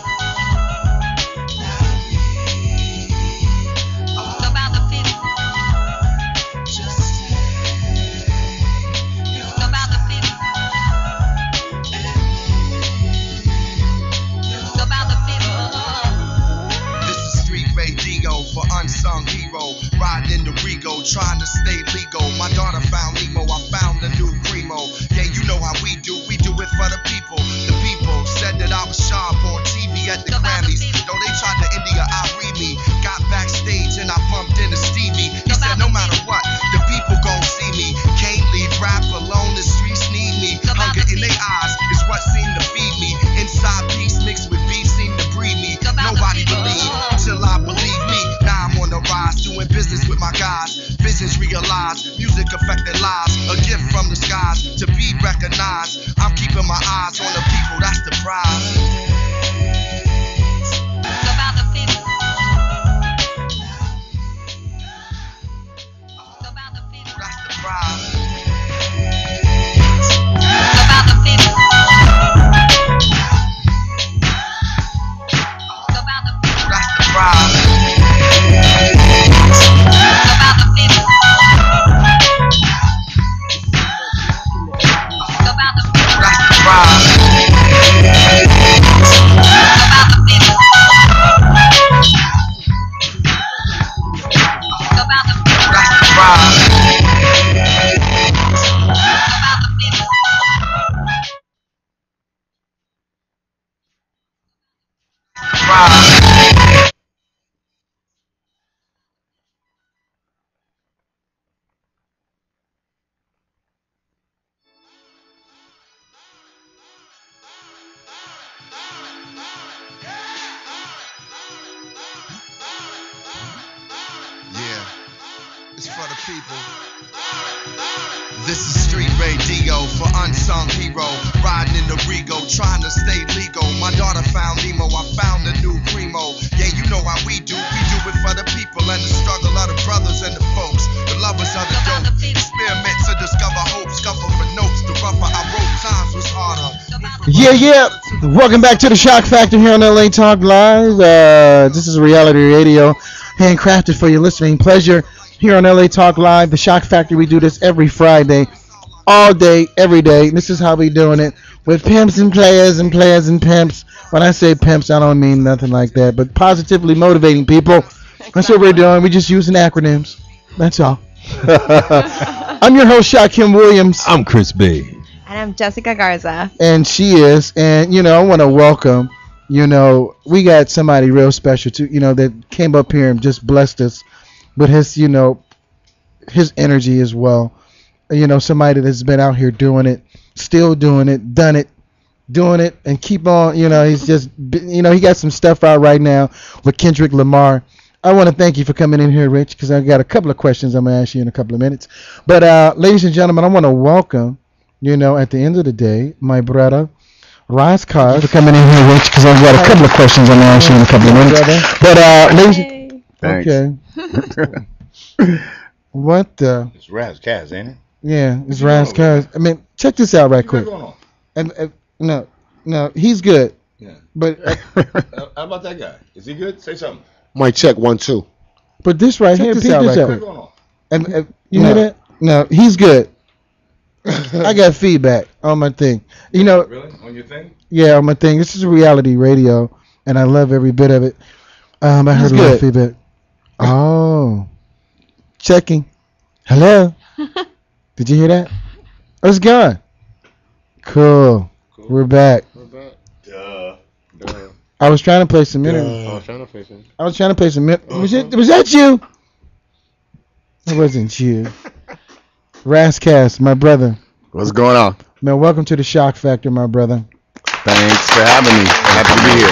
It's about the people. It's about the people. It's about the people. This is street radio for unsung hero. Riding in the Rego, trying to stay legal. My daughter found Nemo, I found a new primo. Yeah, you know how we do it for the people. The people said that I was sharp on TV at the Grammys. Though they tried to India, I read me. Got backstage and I bumped into Stevie. He said no matter what, the people gon' see me. Can't leave rap alone, the streets need me. Hunger in their eyes is what seemed to feed me. Inside peace mixed with beef seemed to breed me. Nobody believed till I believe me. Now I'm on the rise, doing business with my guys. Visions realized, music affected lives. A gift from the skies to be recognized. I'm keeping my eyes on the people, that's the prize. It's about the people. It's about the people. That's the prize. It's about the people. It's about the people. That's the prize. It's about the people. It's about the people. That's the prize. It's about the people. It's about the people. That's the prize. Yeah, it's for the people. This is street radio for unsung hero. Riding in the Rego, trying to stay legal. My daughter found Nemo, I found a new primo. Yeah, you know how we do it for the people and the struggle of the brothers and the folks, the lovers of the dope. Experiment to discover hope, scuffle for notes. The rougher I wrote, times was harder. Yeah. Welcome back to the Shock Factor here on LA Talk Live. This is reality radio, handcrafted for your listening pleasure here on LA Talk Live. The Shock Factor, we do this every Friday, all day, every day. This is how we doing it with pimps and players and players and pimps. When I say pimps, I don't mean nothing like that, but positively motivating people. That's what we're doing. We're just using acronyms. That's all. I'm your host, Shakim Williams. I'm Chris B. And I'm Jessica Garza. And she is. And, I want to welcome, we got somebody real special, too, that came up here and just blessed us with his, his energy as well. Somebody that's been out here doing it, still doing it, done it, doing it and keep on. He's just, he got some stuff out right now with Kendrick Lamar. I want to thank you for coming in here, Rich, because I got a couple of questions I'm going to ask you in a couple of minutes. But ladies and gentlemen, I want to welcome, at the end of the day, my brother, Rise Cars, for coming in here, Rich, because I've got a couple of questions I'm going to ask you in a couple of minutes. But ladies, okay. What the? It's Raz Kaz, ain't it? Yeah, it's Rise Cars. I mean, check this out right quick. What's going on? And no, he's good. Yeah. But How about that guy? Is he good? Say something. Mic check 1 2. But this right Check here, this peep out this right out. quick. What's going on? And you hear that? No, he's good. I got feedback on my thing. Really? On your thing? Yeah, on my thing. This is reality radio, and I love every bit of it. I heard a lot of feedback. Oh, checking. Hello. Did you hear that? Oh, it's gone. Cool. We're back. Duh. I was trying to play some I minutes. was trying to face him. I was trying to play some minutes. Was that you? It wasn't you. Rascast, my brother. What's going on? Man, welcome to the Shock Factor, my brother. Thanks for having me. Happy to be here.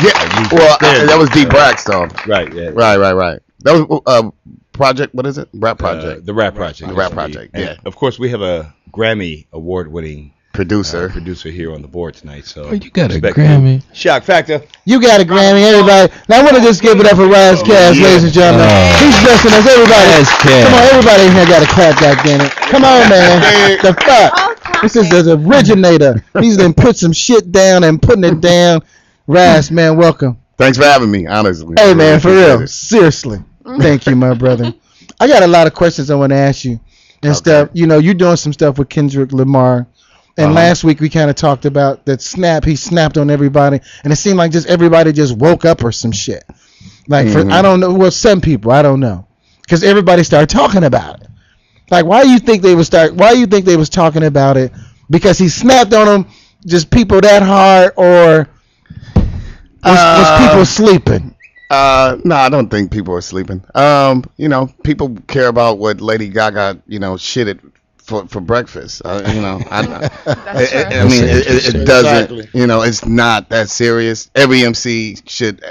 Yeah. Well, that was Deep Brax, though. Right. Yeah. Right. That was project. What is it? Rap project. The Rap Project. The Rap Project. And Yeah. of course, we have a Grammy award-winning Producer. here on the board tonight. So Oh, you got a respect Grammy. to Shock Factor. You got a Grammy, everybody. Now I want to just give it up for Rascast, ladies and gentlemen. He's blessing us, everybody. Rascast. Come on, everybody in here got a clap, goddammit. Come on, man. The fuck? This is the originator. He's been put some shit down and putting it down. Ras, man, welcome. Thanks for having me. Honestly. Hey, man, Really for appreciate real. it. Seriously. Thank you, my brother. I got a lot of questions I want to ask you and stuff. You're doing some stuff with Kendrick Lamar. And last week we kind of talked about that snap. He snapped on everybody, and it seemed like just everybody just woke up or some shit. Like I don't know. Well, some people I don't know, because everybody started talking about it. Like, why do you think they was talking about it? Because he snapped on them, just people that hard, or was people sleeping? No, I don't think people are sleeping. People care about what Lady Gaga, shitted for breakfast. I mean, it doesn't. Exactly. It's not that serious. Every MC should,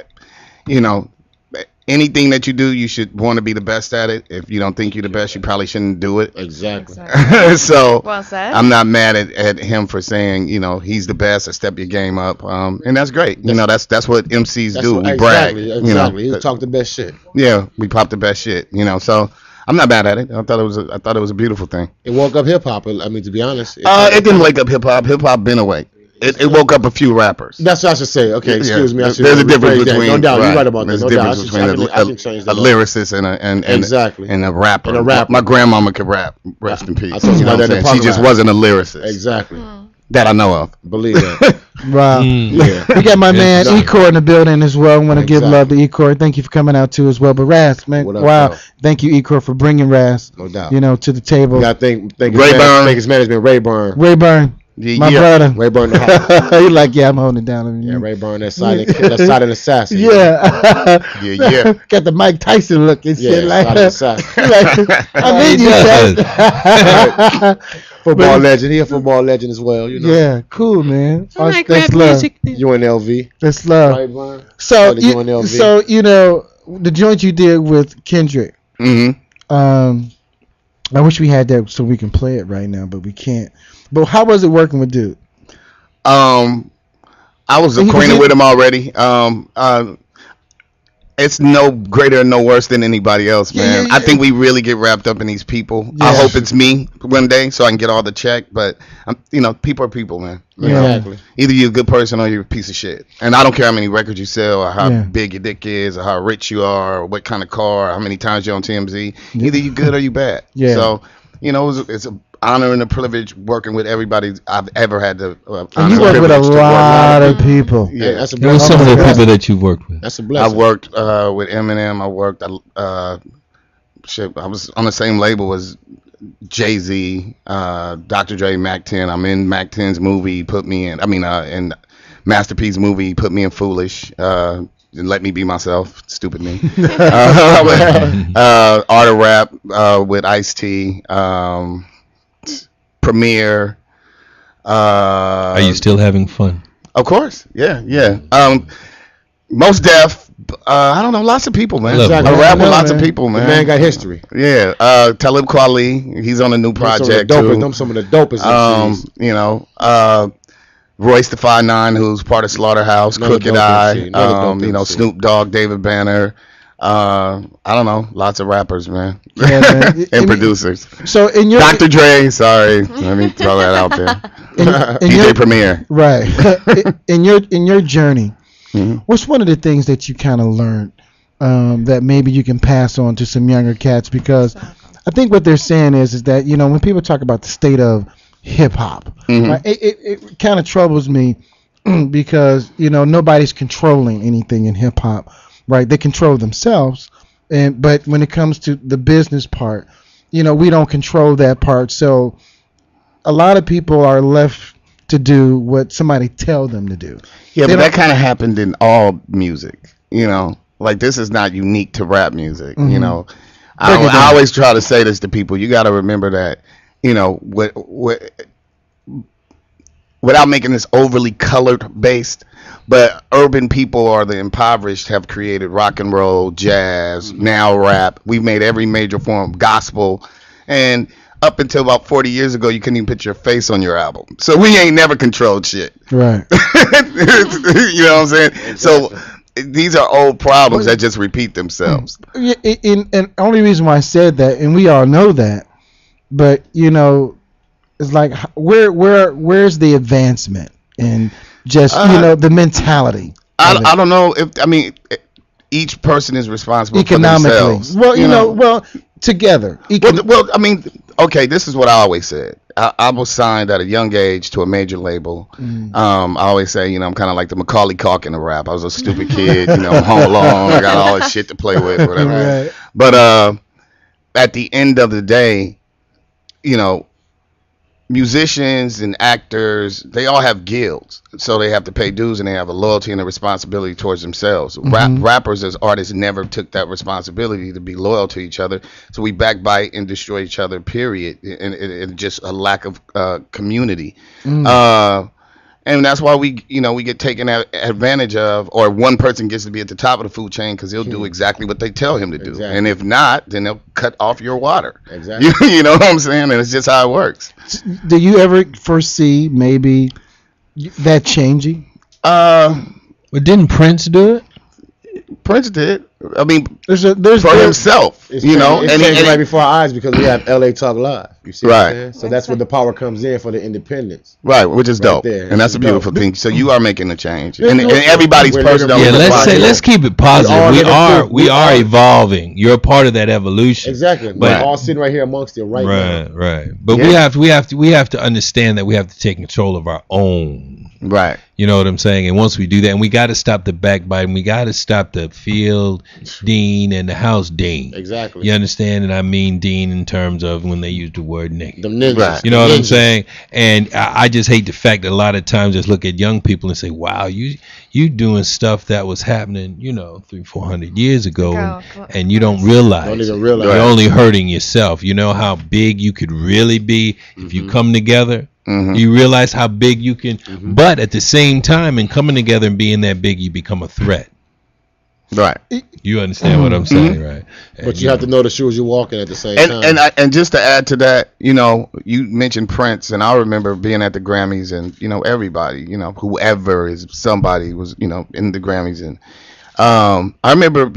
anything that you do, you should want to be the best at it. If you don't think you're the best, you probably shouldn't do it. Exactly. Well said. I'm not mad at him for saying, he's the best. I step your game up. And that's great. That's what MCs do. We brag. Exactly. You talk the best shit. Yeah, we pop the best shit. So I'm not bad at it. I thought it was a beautiful thing. It woke up hip hop. I mean, to be honest, it didn't wake up hip hop. Hip hop been awake. It woke up a few rappers. That's what I should say. Okay, excuse me. There's a difference between no doubt. You're right about that. There's No a doubt. difference between a lyricist and a rapper. And a rapper. My grandmama could rap. Rest in peace. I told you about that in the She just park wasn't a lyricist. Exactly. That I know of. Believe that. Wow. Yeah. We got my man Ecor in the building as well. I want to give love to Ecor. Thank you for coming out too as well. But Ras, man, What up, wow. bro? Thank you, Ecor, for bringing Ras, No doubt. to the table. You gotta thank Rayburn. his management, Rayburn. Rayburn, my brother. Rayburn. He like, yeah, I'm holding it down. Yeah, Rayburn, that silent assassin. Yeah. Yeah. Got the Mike Tyson look and shit. Yeah, Like, silent assassin. like, I mean, you said. Football legend. He a football legend as well. Yeah, cool, man. I like That's rap love. music. UNLV. That's love. Rayburn. So, the UNLV. the joint you did with Kendrick. Mm-hmm. I wish we had that so we can play it right now, but we can't. But how was it working with Dude? I was acquainted with him already. It's no greater and no worse than anybody else, man. I think we really get wrapped up in these people. I hope it's me one day so I can get all the check. But people are people, man. Exactly. Either you're a good person or you're a piece of shit. And I don't care how many records you sell or how big your dick is or how rich you are or what kind of car, or how many times you're on TMZ. Either you good or you bad. Yeah. So, it's an honor and a privilege working with everybody I've ever had to. And you work with a lot of people. Yeah, that's a Who are some of the people that you've worked with? That's a blessing. I worked with Eminem. I worked. I was on the same label as Jay-Z, Dr. Dre, Mac 10. I'm in Mac 10's movie. Put me in. In Masterpiece movie. Put me in Foolish. And let me be myself. Stupid me. Art of Rap with Ice-T. Premiere. Are you still having fun? Of course, yeah. Most Def, I don't know, lots of people, man. Exactly. I rap with lots of people, man. The man got history. Yeah, Talib Kweli, he's on a new project too. Some of the dopest MCs. You know, Royce the 5'9", who's part of Slaughterhouse, Another Crooked dope Eye, MC. Another dope you know, MC. Snoop Dogg, David Banner. I don't know, lots of rappers, man, Yeah, man. and producers. So in your Dr. Dre, sorry, let me throw that out there. in DJ your- Premier. Right. in your journey, Mm-hmm. what's one of the things that you kind of learned that maybe you can pass on to some younger cats? Because I think what they're saying is that, you know, when people talk about the state of hip hop, Mhm. right, it kind of troubles me because, you know, nobody's controlling anything in hip hop, right? They control themselves, but when it comes to the business part, you know, we don't control that part. So a lot of people are left to do what somebody tell them to do. Yeah, They but that don't- kind of happened in all music, you know. Like, this is not unique to rap music, you Mhm. know. Break it down. I always try to say this to people. You got to remember that, you know, without making this overly colored based, but urban people or the impoverished have created rock and roll, jazz, now rap. We've made every major form, gospel, and up until about 40 years ago, you couldn't even put your face on your album. So we ain't never controlled shit. Right. You know what I'm saying? So these are old problems that just repeat themselves. Yeah, and only reason why I said that, and we all know that, but you know, it's like where's the advancement and just you know the mentality. I don't know if each person is responsible for Economically. themselves. Well, you know, well together. Well, I mean, okay, this is what I always said. I was signed at a young age to a major label. I always say, you know, I'm kind of like the Macaulay Culkin of rap. I was a stupid kid, you know, I'm home alone. I got all this shit to play with, whatever. Right. But at the end of the day, you know, musicians and actors, they all have guilds, so they have to pay dues and they have a loyalty and a responsibility towards themselves. Rappers as artists never took that responsibility to be loyal to each other, so we backbite and destroy each other, period, and just a lack of community. And that's why we get taken advantage of, or one person gets to be at the top of the food chain because he'll do exactly what they tell him to do. And if not, then they'll cut off your water. Exactly. You know what I'm saying? And it's just how it works. Do you ever foresee maybe that changing? But didn't Prince do it? Prince did. I mean, there's for himself, It's you know, changing, it's changing right before our eyes because we have LA Talk Live. You see what I'm Right. saying? So that's where the power comes in for the independence. right, which is Right dope, there. and that's a It's beautiful dope. thing. So you are making a change, There's and no- everybody's we're personal. Yeah, let's keep it positive. all We here to are prove- we are evolving. You're a part of that evolution. Exactly. But We're all sitting right here amongst it right now. right. But Yeah. we have to understand that we have to take control of our own. Right. You know what I'm saying? And once we do that, and we got to stop the backbiting, we got to stop the field dean and the house dean. Exactly. You understand? And I mean dean in terms of when they use the word nigga. Them ninjas. Right. You know Them what I'm ninjas. saying? And I just hate the fact that a lot of times just look at young people and say, wow, you doing stuff that was happening, you know, 300-400 years ago, and you don't realize. Don't even realize. You're only hurting yourself. You know how big you could really be if you come together. You realize how big you can, but at the same time, in coming together and being that big, you become a threat. Right. You understand what I'm saying, right? But you have to know the shoes you're walking at the same And time. and just to add to that, you know, you mentioned Prince, and I remember being at the Grammys, and you know, everybody, you know, whoever is somebody was, you know, in the Grammys, and I remember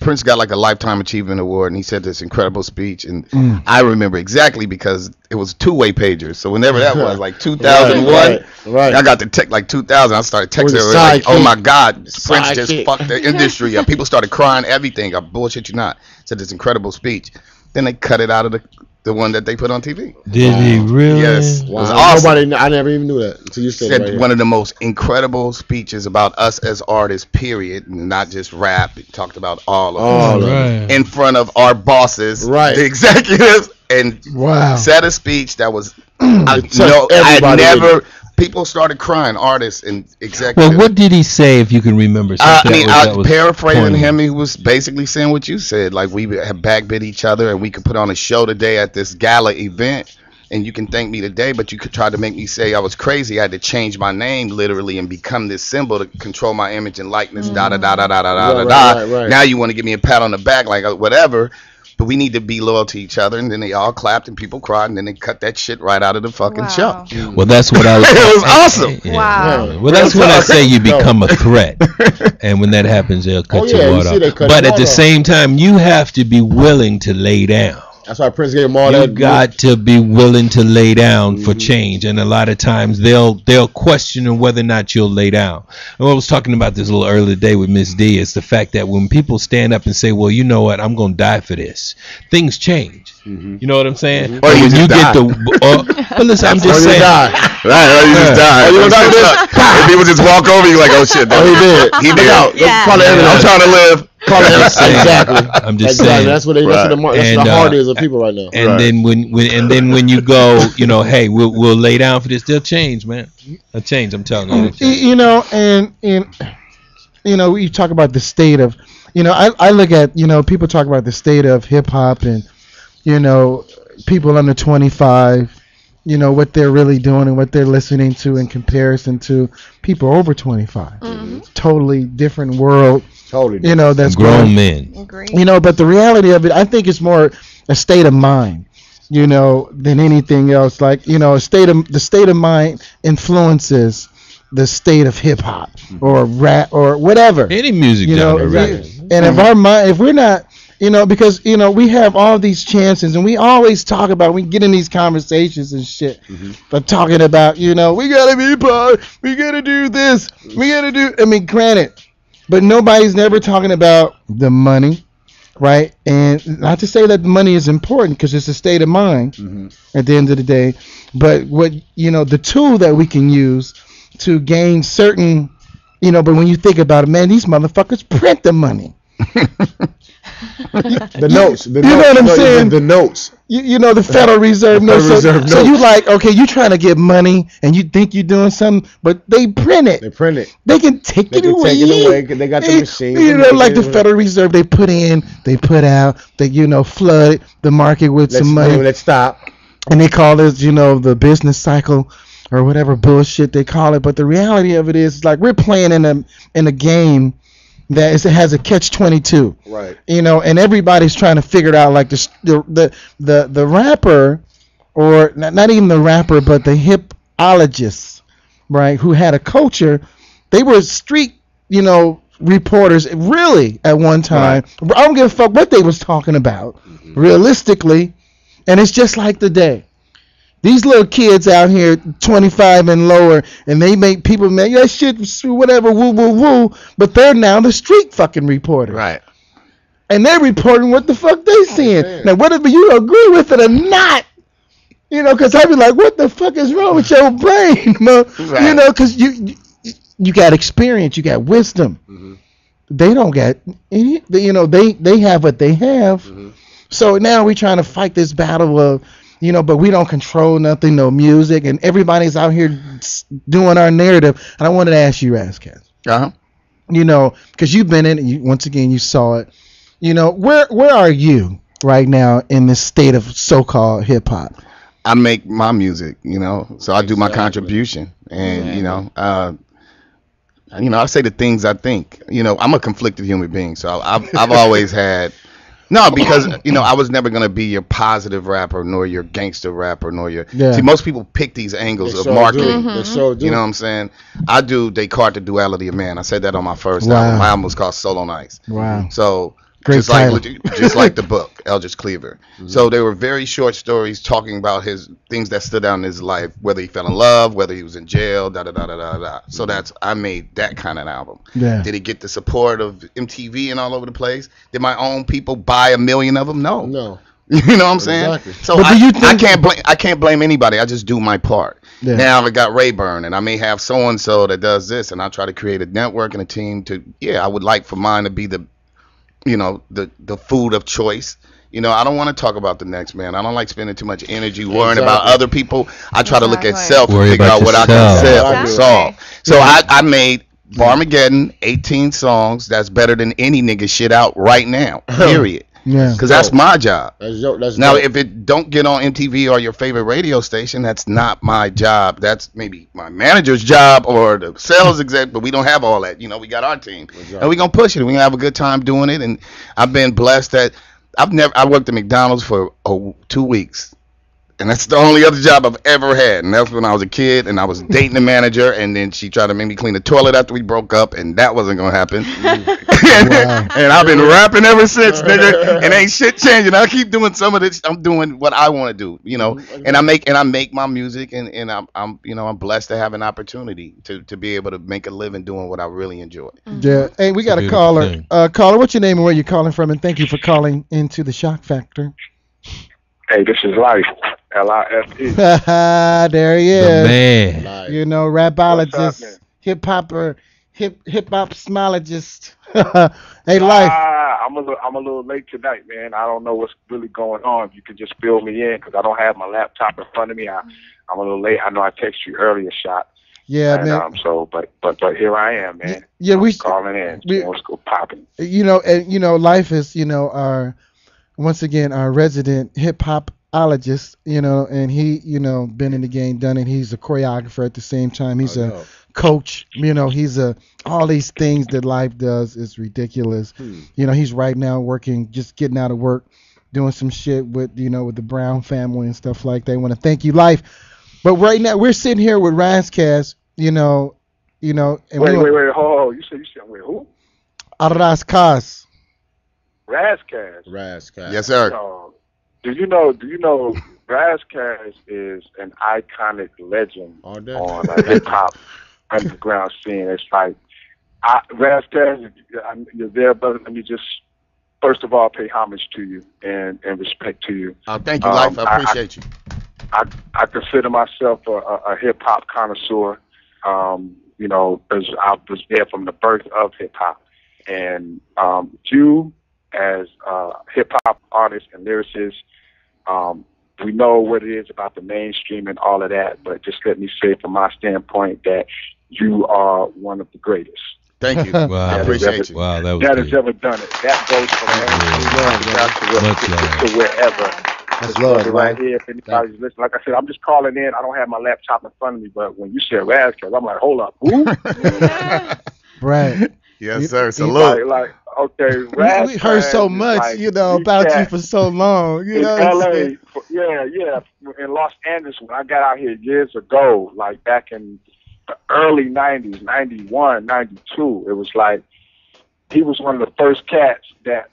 Prince got like a Lifetime Achievement Award, and he said this incredible speech, and I remember exactly because it was two-way pagers. So whenever that was, like 2001, right. I got the text like 2000. I started With texting the her like, "Oh sidekick. my God, Prince just Sidekick. fucked the industry up." People started crying, everything. I bullshit you not. Said this incredible speech. Then they cut it out of the one that they put on TV. Did he really? Yes, it Wow. was awesome. I never even knew that until you said it Said right here. one of the most incredible speeches about us as artists, period, and not just rap. It talked about all of All us of it. in front of our bosses, Right. the executives, and Wow. said a speech that was touched I everybody never. with People started crying, artists and executives. Well, what did he say, if you can remember? I Since mean, that was paraphrasing poignant. him, he was basically saying what you said. Like, we have backbit each other, and we could put on a show today at this gala event, and you can thank me today, but you could try to make me say I was crazy. I had to change my name literally and become this symbol to control my image and likeness. Da da da da da da da da. Now you want to give me a pat on the back, like whatever. But we need to be loyal to each other. And then they all clapped and people cried, and then they cut that shit right out of the fucking show. Well, that's what I was. It was awesome. Yeah. Wow. Well, that's when I say you become a threat, and when that happens, they'll cut your water off. But at the same time, you have to be willing to lay down. That's why Prince gave him all You that. got to be willing to lay down for change, and a lot of times they'll question whether or not you'll lay down. And I was talking about this a little earlier today with Miss D. It's the fact that when people stand up and say, "Well, you know what? I'm gonna die for this," things change. You know what I'm saying? Or you when just you die. get the, but listen, I'm just saying. Right, or you just die. Oh, you gonna die for this? And people just walk over you like, oh shit. Oh, he did. He did. Yeah. Call it I'm trying to live. Call it exactly. I'm just exactly. saying. That's what the heart is of people right now. And then when you go, hey, we'll lay down for this. They'll change, man. They'll change. I'm telling you. You know, and we talk about the state of, I look at, people talk about the state of hip hop and, people under 25. What they're really doing and what they're listening to in comparison to people over 25. Totally different world. Totally. That's grown men. But the reality of it, I think it's more a state of mind, than anything else. Like, the state of mind influences the state of hip hop or rap or whatever. Any music genre. And if we're not, because we have all these chances, and we always talk about, we get in these conversations and shit, but talking about, we gotta be part, we gotta do this, we gotta do. I mean, granted, but nobody's never talking about the money, right? And not to say that the money is important, because it's a state of mind at the end of the day. But what the tool that we can use to gain certain, but when you think about it, man, these motherfuckers print the money. The notes. You know what I'm saying? The notes. The Federal Reserve notes. So you like, okay, you trying to get money and you think you're doing something, but they print it. They print it. They can take it away. They got the machine. Like the Federal Reserve, they put in, they put out, they flood the market with some money. Let's stop. And they call this, the business cycle or whatever bullshit they call it. But the reality of it is, like, we're playing in a game that has a catch-22, right? And everybody's trying to figure it out. Like the rapper, or not even the rapper, but the hipologists, right? Who had a culture. They were street, reporters, really, at one time. Right. I don't give a fuck what they was talking about, realistically. And it's just like today. These little kids out here, 25 and lower, and they make people make that shit, whatever, woo, woo, woo, but they're now the street fucking reporters. Right. And they're reporting what the fuck they seeing. Now, whether you agree with it or not, because I'd be like, what the fuck is wrong with your brain? Right. Because you got experience, you got wisdom. They don't get any, they have what they have. So now we're trying to fight this battle of, but we don't control nothing, no music, and everybody's out here doing our narrative. And I wanted to ask you, Razkaz. Because you've been in it. Once again, you saw it. Where are you right now in this state of so-called hip hop? I make my music, so I do my contribution, and I say the things I think. I'm a conflicted human being, so I've always had. No, because I was never gonna be your positive rapper, nor your gangster rapper, nor your. See, most people pick these angles of marketing. You know what I'm saying? I do Descartes, the duality of man. I said that on my first album. My album was called Soul on Ice. Wow. So Great just title. just like the book, Eldridge Cleaver. So they were very short stories talking about his things that stood out in his life, whether he fell in love, whether he was in jail, da da da da da da. So I made that kind of album. Yeah. Did it get the support of MTV and all over the place? Did my own people buy 1 million of them? No. You know what I'm saying? Exactly. So I can't blame anybody. I just do my part. Yeah. Now I got Rayburn, and I may have so and so that does this, and I try to create a network and a team to. I would like for mine to be the food of choice. I don't want to talk about the next man. I don't like spending too much energy worrying about other people. I try to look at self and figure out what I can solve. So I made Barmageddon, 18 songs. That's better than any nigga shit out right now. Period. Yeah. Because that's my job. That's Now, dope. if it don't get on MTV or your favorite radio station, that's not my job. That's maybe my manager's job or the sales exec. But we don't have all that. You know, we got our team, and we're gonna push it. We're gonna have a good time doing it. And I've been blessed that I worked at McDonald's for 2 weeks. And that's the only other job I've ever had. And that's when I was a kid and I was dating the manager. And then she tried to make me clean the toilet after we broke up. And that wasn't going to happen. And I've been rapping ever since, nigga. And ain't shit changing. I keep doing some of this. I'm doing what I want to do, you know. And I make my music. And I'm blessed to have an opportunity to be able to make a living doing what I really enjoy. Yeah. Hey, we got a caller. Caller, what's your name and where you calling from? And thank you for calling into the Shock Factor. Hey, this is Life. L-I-F-E. There he is. Man. You know, rapoligist, hip-hopper, hip-hop smologist. Hey, Life. I'm a little late tonight, man. I don't know what's really going on. If you could just fill me in, because I don't have my laptop in front of me. I'm a little late. I know I texted you earlier, Shot. Yeah, and, man. But here I am, man. Yeah, we calling in. Let's go popping. You know, and Life is, once again, our resident hip-hopologist, and he, been in the game, done it. He's a choreographer at the same time. He's a coach, he's all these things that Life does is ridiculous. He's right now working, just getting out of work, doing some shit with, with the Brown family and stuff like that. I want to thank you, Life. But right now, we're sitting here with Razkaz, and wait, hold. You said wait, who? Razkaz. Razkaz. Yes, sir. Do you know Razkaz is an iconic legend on the hip hop underground scene. It's like Razkaz, you're there, brother. Let me just first of all pay homage to you and respect to you. Thank you, Life. I appreciate you. I consider myself a hip hop connoisseur. Because I was there from the birth of hip hop, and you as hip hop artists and lyricists, we know what it is about the mainstream and all of that. But just let me say, from my standpoint, that you are one of the greatest. Thank you. Wow, I appreciate you. Wow, that has ever done it. That goes from to wherever. That's love, right here. If anybody's listening, like I said, I'm just calling in. I don't have my laptop in front of me, but when you said Razkaz, I'm like, hold up, who? Right. Yes, sir. Salute. Like okay, Razkaz. We heard so much, about you for so long. In LA, in Los Angeles, when I got out here years ago, like back in the early 90s, 91, 92, it was like he was one of the first cats that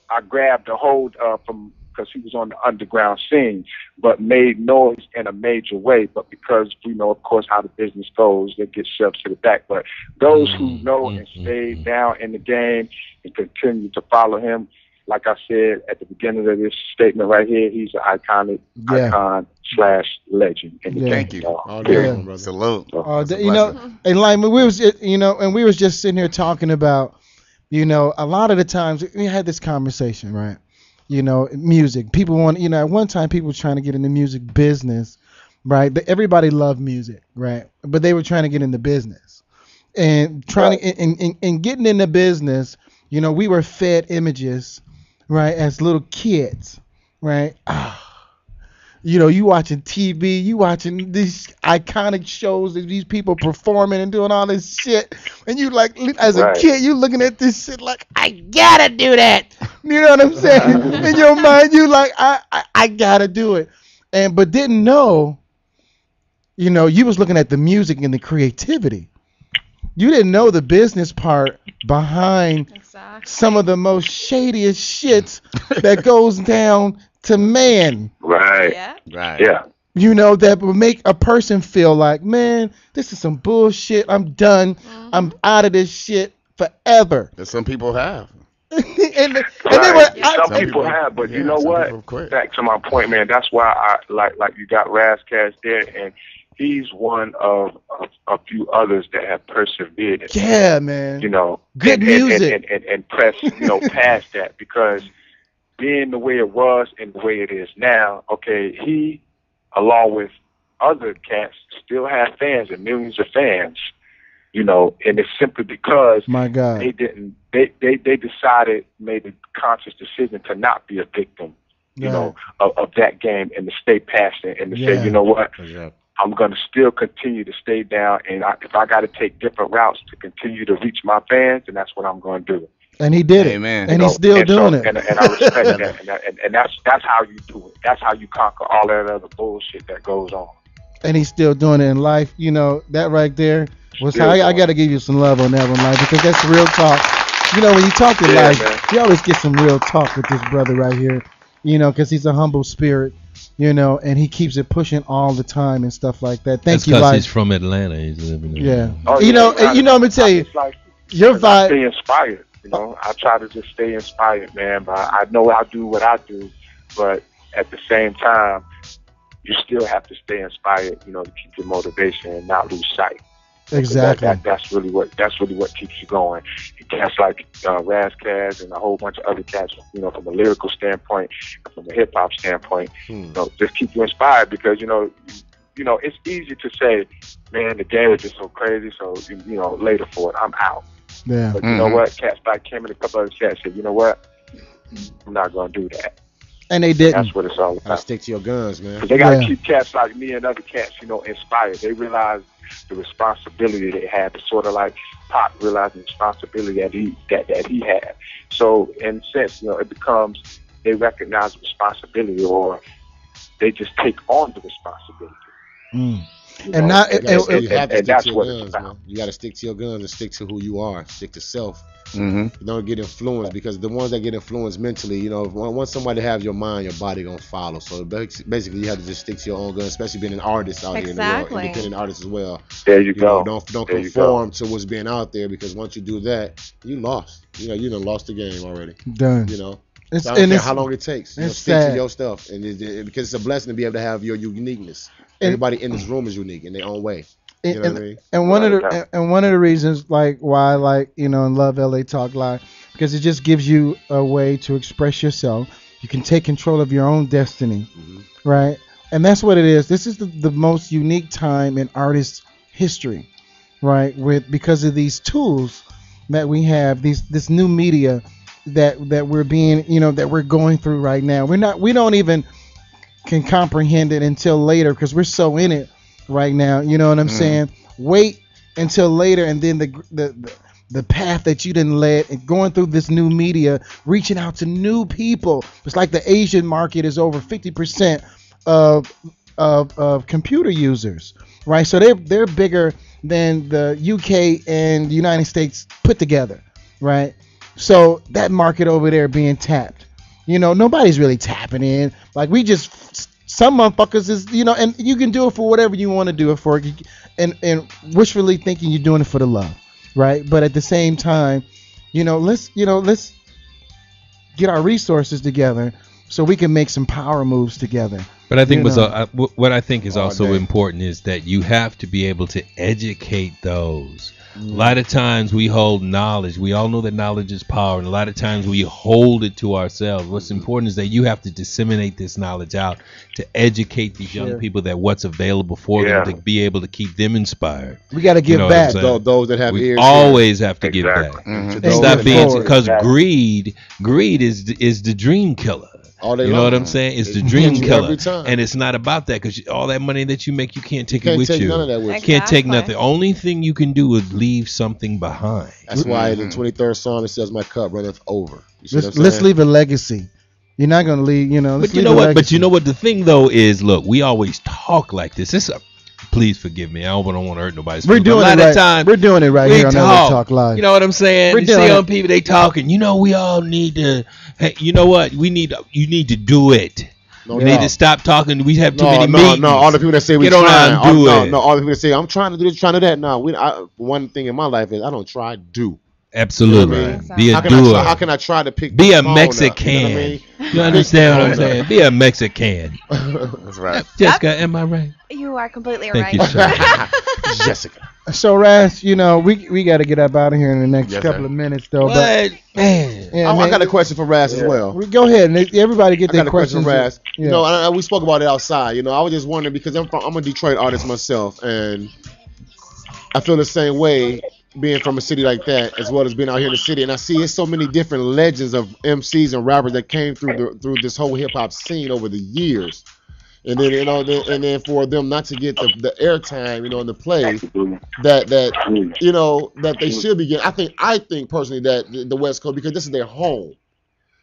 I grabbed a hold of from, because he was on the underground scene, but made noise in a major way. But because we know, of course, how the business goes, it gets shoved to the back. But those who know and stay down in the game and continue to follow him, like I said at the beginning of this statement right here, he's an icon/legend in the game. Thank you. Salute. And like we was just sitting here talking about, a lot of the times we had this conversation, right? Music. People want, at one time people were trying to get in the music business, right? Everybody loved music, right? But they were trying to get in the business. And trying to, and getting in the business, we were fed images, right, as little kids, right? You watching TV, you watching these iconic shows of these people performing and doing all this shit, and you like, as a kid, you looking at this shit like, I gotta do that. You know what I'm saying? In your mind, you like, I gotta do it, but didn't know, you was looking at the music and the creativity. You didn't know the business part behind some of the most shadiest shits that goes down to man. Right. Yeah. That would make a person feel like, man, this is some bullshit. I'm done. I'm out of this shit forever. That some people have. Some people have, but you know what? Back to my point, man. That's why I like you got Razkaz there, and he's one of a few others that have persevered. Yeah, man. Good music and press past that, because being the way it was and the way it is now, okay, he, along with other cats, still have fans and millions of fans. You know, and it's simply because My God. they decided, made a conscious decision to not be a victim, you know, of that game, and to stay passionate and to say, you know what, I'm going to still continue to stay down, and if I got to take different routes to continue to reach my fans, then that's what I'm going to do. And he did it, and he's still doing it. And I respect that, and that's how you do it. That's how you conquer all that other bullshit that goes on. And he's still doing it in life. You know, that right there was how I got to give you some love on that one, Life, because that's real talk. You know, when you talk to Life, you always get some real talk with this brother right here, you know, because he's a humble spirit, you know, and he keeps it pushing all the time and stuff like that. Thank you, Life. He's from Atlanta. He's living in Oh, you know, I'm going to tell you, your vibe. Stay inspired. You know, I try to just stay inspired, man. But I know I do what I do, but at the same time, you still have to stay inspired. You know, to keep your motivation and not lose sight. Exactly. That's really what keeps you going. And cats like Razkaz and a whole bunch of other cats, you know, from a lyrical standpoint, from a hip hop standpoint, you know, just keep you inspired because you know, it's easy to say, man, the game is just so crazy. So you know, later for it, I'm out. Yeah. But you know what? Cats like Kim and a couple other cats said, you know what? I'm not going to do that. And they didn't. That's what it's all about. Stick to your guns, man. Because they got to keep cats like me and other cats, you know, inspired. They realize the responsibility they had, to sort of like Pop realized the responsibility that he had. So in a sense, you know, it becomes they recognize the responsibility, or they just take on the responsibility. And that's what it's about. You got to stick to your guns and stick to who you are. Stick to self. Mm-hmm. Don't get influenced, because the ones that get influenced mentally, you know, once somebody have your mind, your body gonna follow. So basically, you have to just stick to your own guns, especially being an artist out here in the world, independent artist as well. There you go. Know, don't conform to what's being out there, because once you do that, you lost. You know, you done lost the game already. Done. You know. It's, so I don't care how long it takes. You know, it's stick sad. to your stuff, and because it's a blessing to be able to have your uniqueness. Everybody in this room is unique in their own way. You know what I mean? And one of the reasons, like, why I like, you know, and love LA Talk Live, because it just gives you a way to express yourself. You can take control of your own destiny, right? And that's what it is. This is the most unique time in artist history, right? Because of these tools that we have, this new media that we're being, you know, that we're going through right now. We don't even can comprehend it until later, because we're so in it right now. You know what I'm saying? Wait until later, and then the path that you didn't let, and going through this new media, reaching out to new people. It's like the Asian market is over 50% of computer users, right? So they're bigger than the UK and the United States put together, right? So that market over there being tapped. You know, nobody's really tapping in. Like, we just, some motherfuckers is, you know, and you can do it for whatever you want to do it for, and wishfully thinking you're doing it for the love, right? But at the same time, let's get our resources together so we can make some power moves together. But I think what I think is also important is that you have to be able to educate those. A lot of times we hold knowledge. We all know that knowledge is power, and a lot of times we hold it to ourselves. What's important is that you have to disseminate this knowledge out to educate these young people that what's available for them, to be able to keep them inspired. We got to give back. Those that have ears. Always have to give back. Stop being, because greed is the dream killer. You know what I'm saying? It's the dream killer, and it's not about that, because all that money that you make, you can't take it with you. None of that with you can't take nothing. Only thing you can do is leave something behind. That's why in the 23rd Psalm it says, "My cup runneth over." Let's leave a legacy. You're not gonna leave, you know. But you know what? But you know what? The thing though is, look, we always talk like this. Please forgive me. I don't want to hurt nobody's feelings. We're doing it right here on LA Talk Live. You know what I'm saying? You see on people, they talking. You know, we all need to. Hey, you know what? You need to do it. We need to stop talking. We have too many meetings. No. All the people that say we get on trying. and do it. No, all the people that say I'm trying to do this, trying to do that. No, one thing in my life is I don't try. Do. Absolutely. You know what I mean? Be a doer. How can I try to pick? Be a Mexican. You know what I mean? You understand what I'm saying? Be a Mexican. That's right. Jessica, am I right? You are completely Thank right. you, Jessica. So, Raz, you know, we got to get up out of here in the next couple of minutes, though. But man, I got a question for Raz as well. Go ahead, and everybody get their questions. I got a question for Raz. You know, we spoke about it outside. You know, I was just wondering, because I'm a Detroit artist myself, and I feel the same way being from a city like that, as well as being out here in the city, and I see it's so many different legends of MCs and rappers that came through this whole hip hop scene over the years, and then and then for them not to get the airtime, and the play that that they should be getting. I think personally that the West Coast, because this is their home,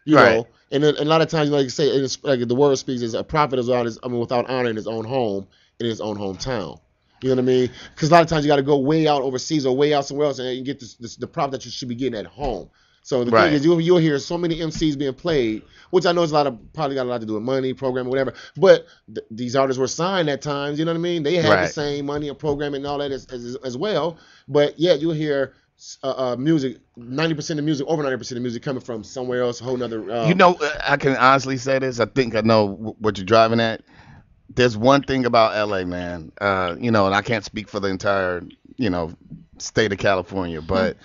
you Right. know, and then, a lot of times, like you say, it's like the word speaks, is a prophet is without honor in his own home, in his own hometown. You know what I mean? Because a lot of times you got to go way out overseas or way out somewhere else and you get the prop that you should be getting at home. So the Right. thing is, you'll hear so many MCs being played, which I know is probably got a lot to do with money, programming, whatever. But these artists were signed at times. You know what I mean? They had the Right. same money and programming and all that as well. But yeah, you'll hear music, 90% of music, over 90% of music coming from somewhere else, a whole nother. You know, I can honestly say this. I think I know what you're driving at. There's one thing about LA, man. And I can't speak for the entire, state of California, but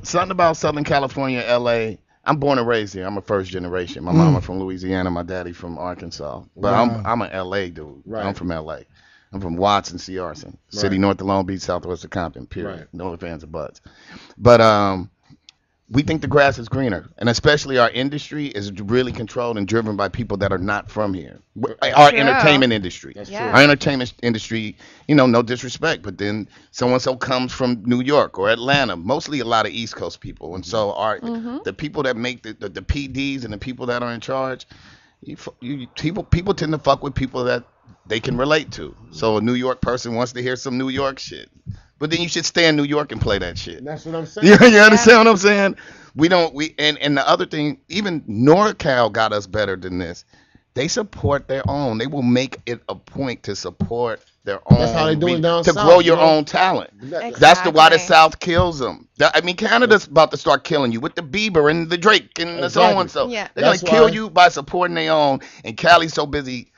something about Southern California, LA. I'm born and raised here. I'm a first generation. My mama from Louisiana, my daddy from Arkansas. But Wow. I'm an LA dude. Right. I'm from LA. I'm from Watts and Searson, city Right. north of Long Beach, southwest of Compton. Period. Right. No ifs, ands, or buts. But we think the grass is greener, and especially our industry is really controlled and driven by people that are not from here. Our True. entertainment industry, That's Yeah. our entertainment industry, no disrespect, but then so and so comes from New York or Atlanta, mostly a lot of East Coast people, and so the people that make the PDs and the people that are in charge, people tend to fuck with people that they can relate to. So a New York person wants to hear some New York shit. But then you should stay in New York and play that shit. That's what I'm saying. You understand what I'm saying? And the other thing, even NorCal got us better than this. They support their own. They will make it a point to support their own. That's how they doing down to south, grow your you know? own talent. Exactly. That's why the South kills them. Canada's about to start killing you with the Bieber and the Drake and the so and so. Yeah. They're gonna That's kill why- you by supporting their own. And Cali's so busy.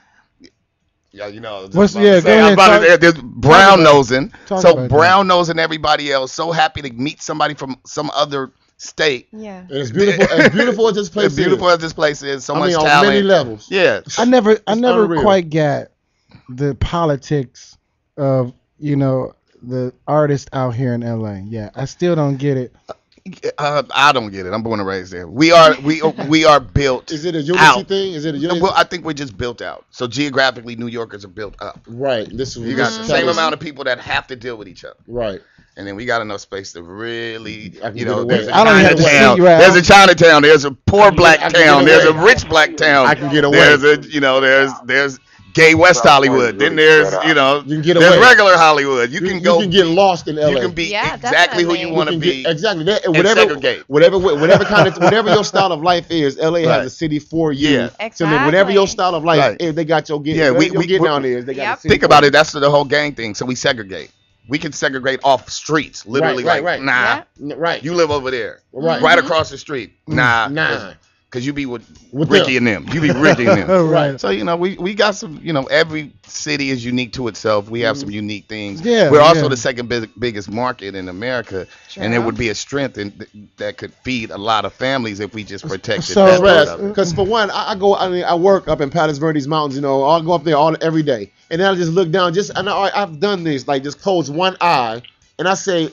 Yeah, What's- I'm yeah, go ahead, about to talk- there's brown nosing. Talk So about that. brown nosing everybody else. So happy to meet somebody from some other state. Yeah. And it's beautiful. As beautiful as this place As beautiful is. as this place is, so I much mean, on talent. many levels. Yeah. I never unreal. quite got the politics of the artists out here in LA. Yeah, I still don't get it. I don't get it. I'm born and raised there. We are built. Is it a unity out. thing? Is it a unity? Well, I think we're just built out. So geographically, New Yorkers are built up. Right. This is You got the this same is- amount of people that have to deal with each other. Right. And then we got enough space to really, I can you get know, away. there's a I don't have to Chinatown. see you out. There's a Chinatown. There's a poor black I can get town. There's a away. rich black town. I can get away. There's there's gay West Hollywood. Then there's, You can get there's away. regular Hollywood. You can go. You can get lost in LA. You can be Yeah, exactly who you definitely. want to can be. get- exactly that, and whatever segregate. whatever kind of whatever your style of life is, LA has Right. a city for you. Yeah. So then whatever your Exactly. style of life Right. is, they got your get. Yeah, Yeah, we get down there. They got Yep. a city Think for about you. it. That's the whole gang thing. So we segregate. We can segregate off streets. Literally, Right, like, right. nah, Right. you live over there. Right. Right across the street. Nah. Nah. Because you be with With Ricky them. and them. You be Ricky and them. Right. So, we got some, every city is unique to itself. We have some unique things. Yeah, We're also yeah. the second biggest market in America. And it True. would be a strength that could feed a lot of families if we just protected So- that part of it. Because for one, I work up in Palos Verdes Mountains. I'll go up there every day, and then I just look down. I've done this, like just close one eye, and I say,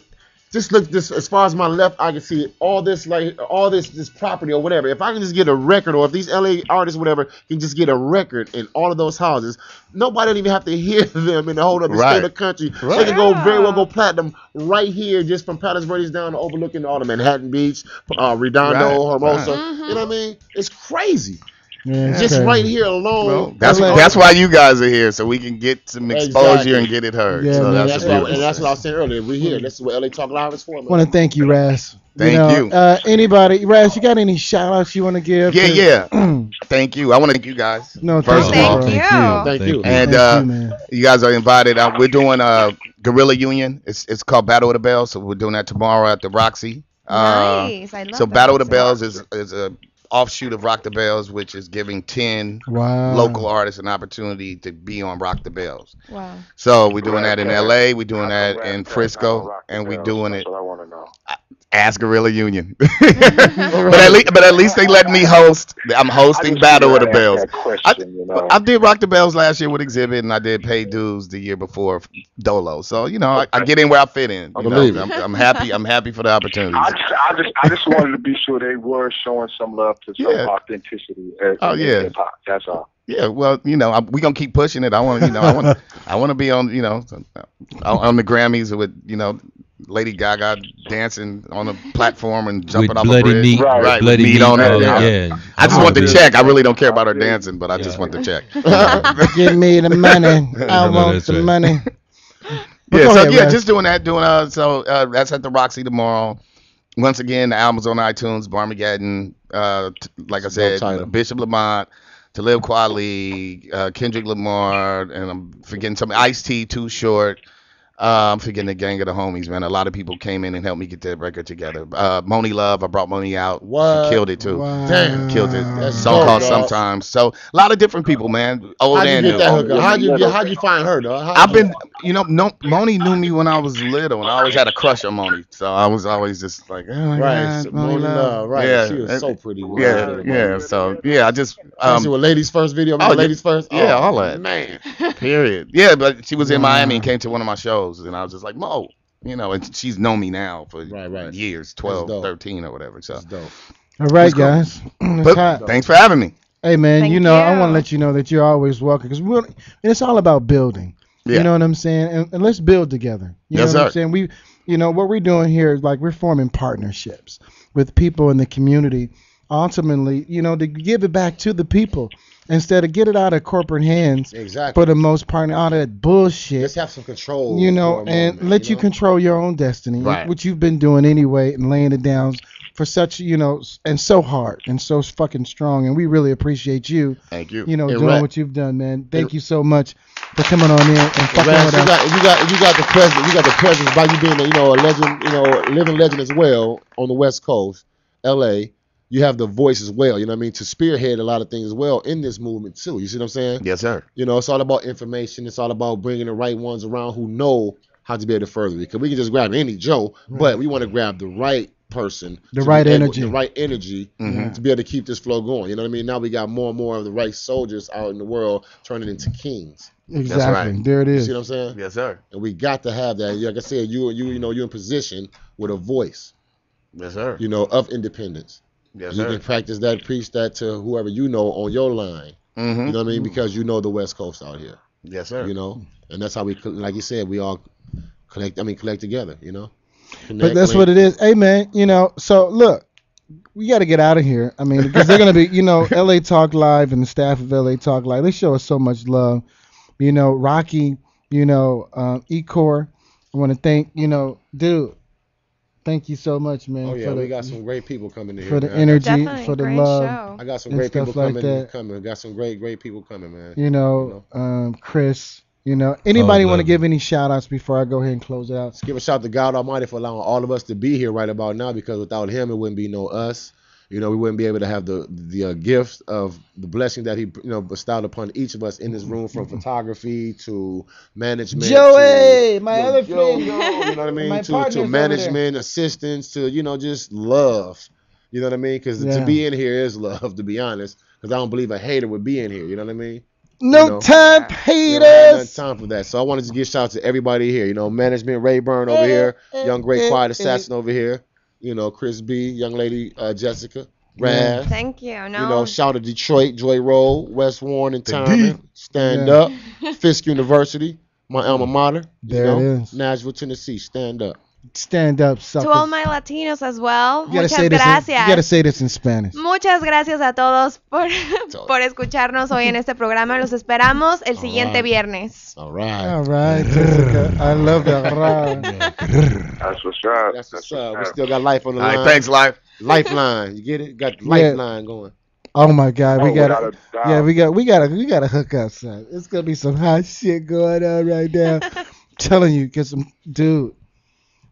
just look this as far as my left eye can see all this this property or whatever. If I can just get a record, or if these LA artists whatever can just get a record in all of those houses, nobody don't even have to hear them in the whole other Right. state of country. Right. They can go very well go platinum right here, just from Palos Verdes down to overlooking all the Manhattan Beach, Redondo, Right. Hermosa. Right. You know what I mean? It's crazy. Yeah, it's Just crazy. right here alone. Well, that's LA. that's why you guys are here, so we can get some exposure Exactly. and get it heard. Yeah, so man, And that's that's, the what, beautiful and that's thing. what I was saying earlier. We're here. That's what LA Talk Live is for, man. Want to thank you, Raz. Thank you. Anybody, Raz? You got any shout outs you want to give? Yeah. Thank you. I want to thank you guys. No, First thank of all. you. Thank you. And Thank you, man. you guys are invited. We're doing a guerrilla union. It's called Battle of the Bells. So we're doing that tomorrow at the Roxy. Nice. I love So that. Battle of the Bells is a offshoot of Rock the Bells, which is giving 10 Wow. local artists an opportunity to be on Rock the Bells. Wow. So we're doing that in LA, we're doing How that come in Rat Pack not on Frisco, Rock the and we're Bells? doing That's it. what I want to know. Ask Gorilla Union. but at least they let me host. I'm hosting Battle of the Bells. That question, you know. I did Rock the Bells last year with Exhibit, and I did Pay Dues the year before Dolo. So I get in where I fit in. You know, I'm happy. I'm happy for the opportunities. I just wanted to be sure they were showing some love to some authenticity in hip hop. That's all. Yeah, well, we're gonna keep pushing it. I want to be on, on the Grammys with, Lady Gaga dancing on a platform and jumping With off a bloody bridge. meat, Right, bloody with meat on meat, it. yeah. I just want the check. I really don't care about her dancing, but I just want the check. Give me the money. I want the money. Just doing that. That's at the Roxy tomorrow. Once again, the album's on iTunes. Barmageddon, like I said, Bishop Lamont, Talib Kweli, Kendrick Lamar, and I'm forgetting some Ice-T, Too Short. I'm forgetting the gang of the homies, man. A lot of people came in and helped me get that record together. Moni Love, I brought Moni out. What? She killed it too. Wow. Damn, killed it. That's Song dope, called dog. Sometimes. So a lot of different people, man. Old How'd you and get new. that hookup? How'd you find her, dog? I've been, Moni knew me when I was little, and I always had a crush on Moni. So I was always just like, oh my God, Moni Love, right? Yeah, She was so pretty. Yeah. So I just. See what Ladies First video? Ladies First? Yeah, Oh, all that. Man. Period. Yeah, but she was in Miami and came to one of my shows, and I was just like, Mo, and she's known me now for years, 12, 13 or whatever. So. All right, guys. Thanks for having me. Hey, man, Thank I want to you. let you know that you're always welcome because it's all about building. Yeah. You know what I'm saying? And let's build together. You know what I'm saying? What we're doing here is like we're forming partnerships with people in the community. Ultimately, to give it back to the people instead of get it out of corporate hands. Exactly. For the most part, all that bullshit. Let's have some control. And let you control your own destiny, Right. which you've been doing anyway, and laying it down for such, and so hard and so fucking strong. And we really appreciate you. Thank you. Doing what you've done, man. Thank you so much for coming on in and fucking with us. You got the presence. You got the presence by you being a legend, living legend as well on the West Coast, L.A. You have the voice as well, to spearhead a lot of things as well in this movement too. You see what I'm saying? Yes, sir. It's all about information. It's all about bringing the right ones around who know how to be able to further it. Because we can just grab any Joe, but we want to grab the right person, the right energy to be able to keep this flow going. You know what I mean? Now we got more and more of the right soldiers out in the world turning into kings. Exactly. That's right. There it You is. see what I'm saying? Yes, sir. And we got to have that. Like I said, you're in position with a voice. Yes, sir. Of independence. Yes, you sir. can practice that, preach that to whoever on your line. Mm-hmm. You know what I mean? Because the West Coast out here. Yes, sir. And that's how we, like you said, we all collect together, But that's what it is. Hey, man, so look, we got to get out of here. I mean, because they're going to be, LA Talk Live and the staff of LA Talk Live, they show us so much love. Rocky, Ecor, I want to thank, dude. Thank you so much, man. Oh yeah, we got some great people coming in here. For the man. energy, Definitely for the great love. show. I got some and great people stuff like coming. that. Got some great people coming, man. Chris. Anybody want to lovely. give any shout outs before I go ahead and close it out? Let's give a shout to God Almighty for allowing all of us to be here right about now, because without Him, it wouldn't be no us. We wouldn't be able to have the gift of the blessing that He bestowed upon each of us in this room, from photography to management. Joey, my other friend. you know what I mean? My To partner's over management, assistance, to just love. You know what I mean? Because to be in here is love, to be honest. Because I don't believe a hater would be in here. You know what I mean? No time, We don't have haters. time for that. So I wanted to give shout out to everybody here. Management, Rayburn over here, Young Great Quiet Assassin over here. Chris B, young lady Jessica, Raz. Thank you. No. Shout out to Detroit, Joy Road, West Warren and Tyman. Stand up. Fisk University, my alma mater. There it is. Nashville, Tennessee. Stand up. Stand up, sucker. To all my Latinos as well, You gotta muchas say this. gracias. You gotta say this in Spanish. Muchas gracias a todos por escucharnos hoy en este programa. Los esperamos el siguiente viernes. All right. All right, Jessica. I love that. Right. That's what's up. That's what's up. We still got life on the All line. right, thanks, Life. Lifeline. You get it? Got the Yeah. lifeline going. Oh my God, we without gotta, a doubt. yeah, we gotta hook up, son. It's gonna be some hot shit going on right now. Telling you, get some, dude.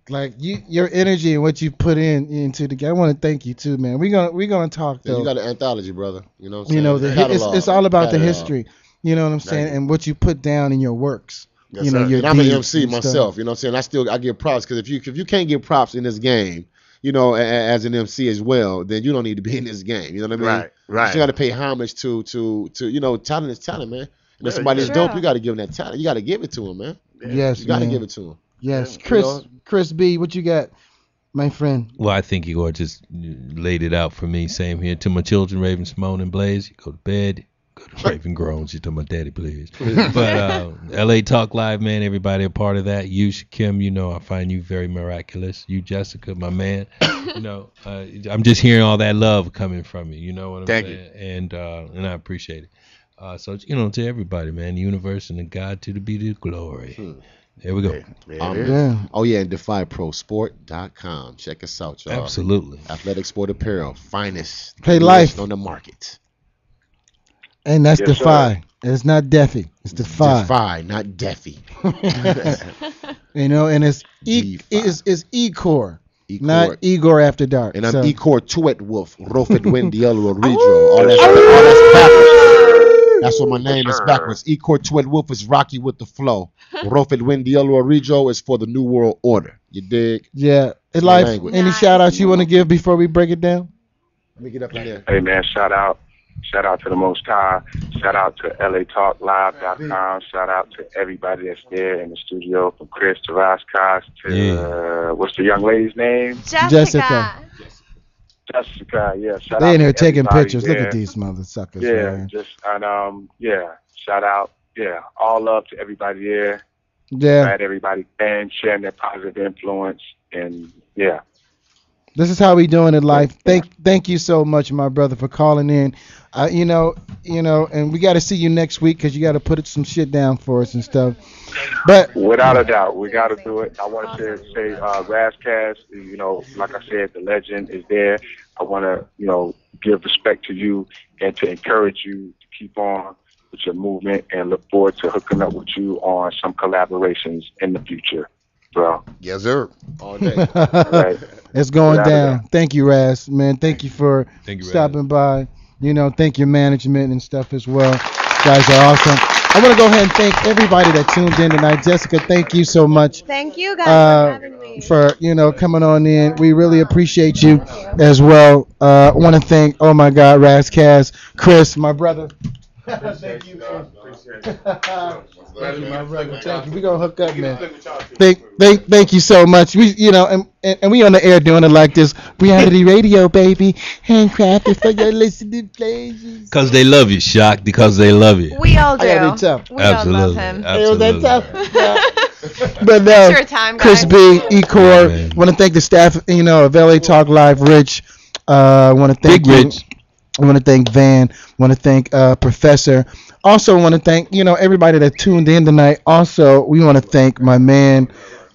Like your energy and what you put into the game. I want to thank you too, man. We're gonna talk though. You got an anthology, brother. You know what I'm You know, saying? it's all about the history. You know what I'm saying, and what you put down in your works. Yes, you know, sir. your And I'm an deeds MC and myself. stuff. You know what I'm saying? I give props because if you can't give props in this game, you know, as an MC as well, then you don't need to be in this game. You know what I mean? Right. You got to pay homage to you know, talent is talent, man. And if somebody is dope, you got to give them that talent. You got to give it to them, man. Yes, you got to man. give it to them. Yes, You Chris. know? Chris B, what you got, my friend? Well, I think Igor just laid it out for me. Same here. To my children, Raven, Simone, and Blaze, you go to bed. Go to Raven groans. You tell my daddy, please. But LA Talk Live, man, everybody a part of that. You, Shakim, you know, I find you very miraculous. You, Jessica, my man. You know, I'm just hearing all that love coming from you. You know what I'm Thank saying? And I appreciate it. So, you know, to everybody, man, the universe and the God to be the glory. There we go. Oh, yeah, and DefyProSport.com. Check us out, y'all. Absolutely. Athletic sport apparel, finest. Hey, life. On the market. And that's Yes, Defy. sir. It's not Defy. It's Defy. Defy, not Defy. You know, and it's E-Core. Not Igor After Dark. And I'm so. Igor Twetwolf, Rofed Wendielo Ridro. All that's backwards. That's what my name is backwards. Igor Twetwolf is Rocky with the flow. Rofed Wendielo Ridro is for the New World Order. You dig? Yeah. Hey, my life. language. Any shout outs you want to give before we break it down? Let me get up in there. Hey man, shout out to the Most High. Shout out to LATalkLive.com. Shout out to everybody that's there in the studio, from Chris to Roscos to what's the young lady's name? Jessica. Yeah. Shout They out in here to taking everybody pictures. there. Look at these mother suckers. Yeah, Man. shout out. Yeah, all love to everybody there. Yeah. Glad everybody can sharing their positive influence, and yeah. This is how we doing in life. Thank you so much, my brother, for calling in. You know, and we got to see you next week because you got to put some shit down for us and stuff. But without a doubt, we got to do it. I want to say, Razcast, you know, like I said, the legend is there. I want to, you know, give respect to you and to encourage you to keep on with your movement, and look forward to hooking up with you on some collaborations in the future, bro. Yes, sir. All day. Right. it's going Without a down. doubt. Thank you, Raz, man. Thank you for stopping by. You know, thank your management and stuff as well. You guys are awesome. I want to go ahead and thank everybody that tuned in tonight. Jessica, thank you so much. Thank you guys for having me. For coming on in. We really appreciate you as well. I want to thank, oh my God, Razcast, Chris, my brother. Thank you, man. My brother, thank you. We gonna hook up, man. Thank you so much. We, and we on the air doing it like this. Reality radio, baby. Handcrafted for your listening pleasures. Because they love you, Shock. Because they love you. We all do. I gotta be tough. We all love him. Absolutely. But no, It's your time, Chris guys. B, E-Core, want to thank the staff, of LA Talk Live, Rich. Want to thank Big you. Rich. I want to thank Van. Want to thank Professor. Also want to thank everybody that tuned in tonight. Also, we want to thank my man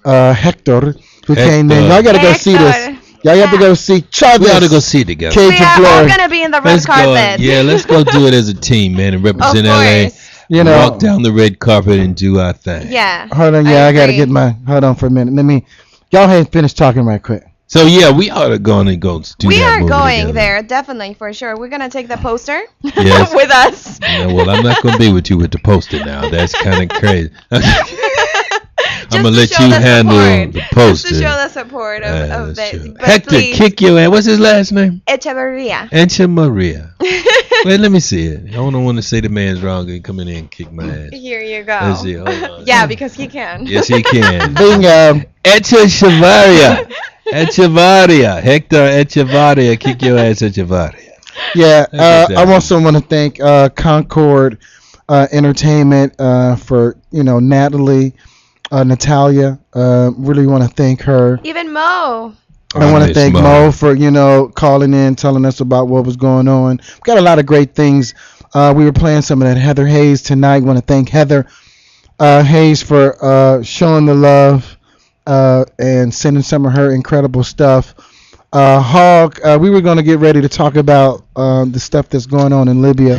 Hector who came in. Y'all gotta go see this. Y'all have to go see Chavez. We ought to go see it together. Cage We of are all Glory. gonna be in the red Let's carpet. go. Yeah, let's go do it as a team, man, and represent LA. Walk down the red carpet and do our thing. Yeah. Hold on, I gotta get hold on for a minute. Y'all had finished talking right quick. So yeah, we ought to go and go do We that are movie going together. there, definitely, for sure. We're gonna take the poster Yes. with us. Yeah, well, I'm not gonna be with you with the poster now. That's kind of crazy. I'm gonna let you handle the poster. Just to show the support of that's this. true. But Hector, please, kick your ass. What's his last name? Echeverria. Encha Maria. Wait, let me see it. I don't want to say the man's wrong and come in and kick my ass. Here you go. Let's see. Hold on. Yeah, because he can. Yes, he can. Bingo. Echeverria. Echeverria. Hector Echeverria. Kick your ass, Echeverria. Yeah, That's I also want to thank Concord Entertainment for Natalie, Natalia. Really want to thank her. Even Mo. I want to thank Mo for calling in, telling us about what was going on. We got a lot of great things. We were playing some of that Heather Hayes tonight. Want to thank Heather Hayes for showing the love and sending some of her incredible stuff Hog, we were going to get ready to talk about the stuff that's going on in Libya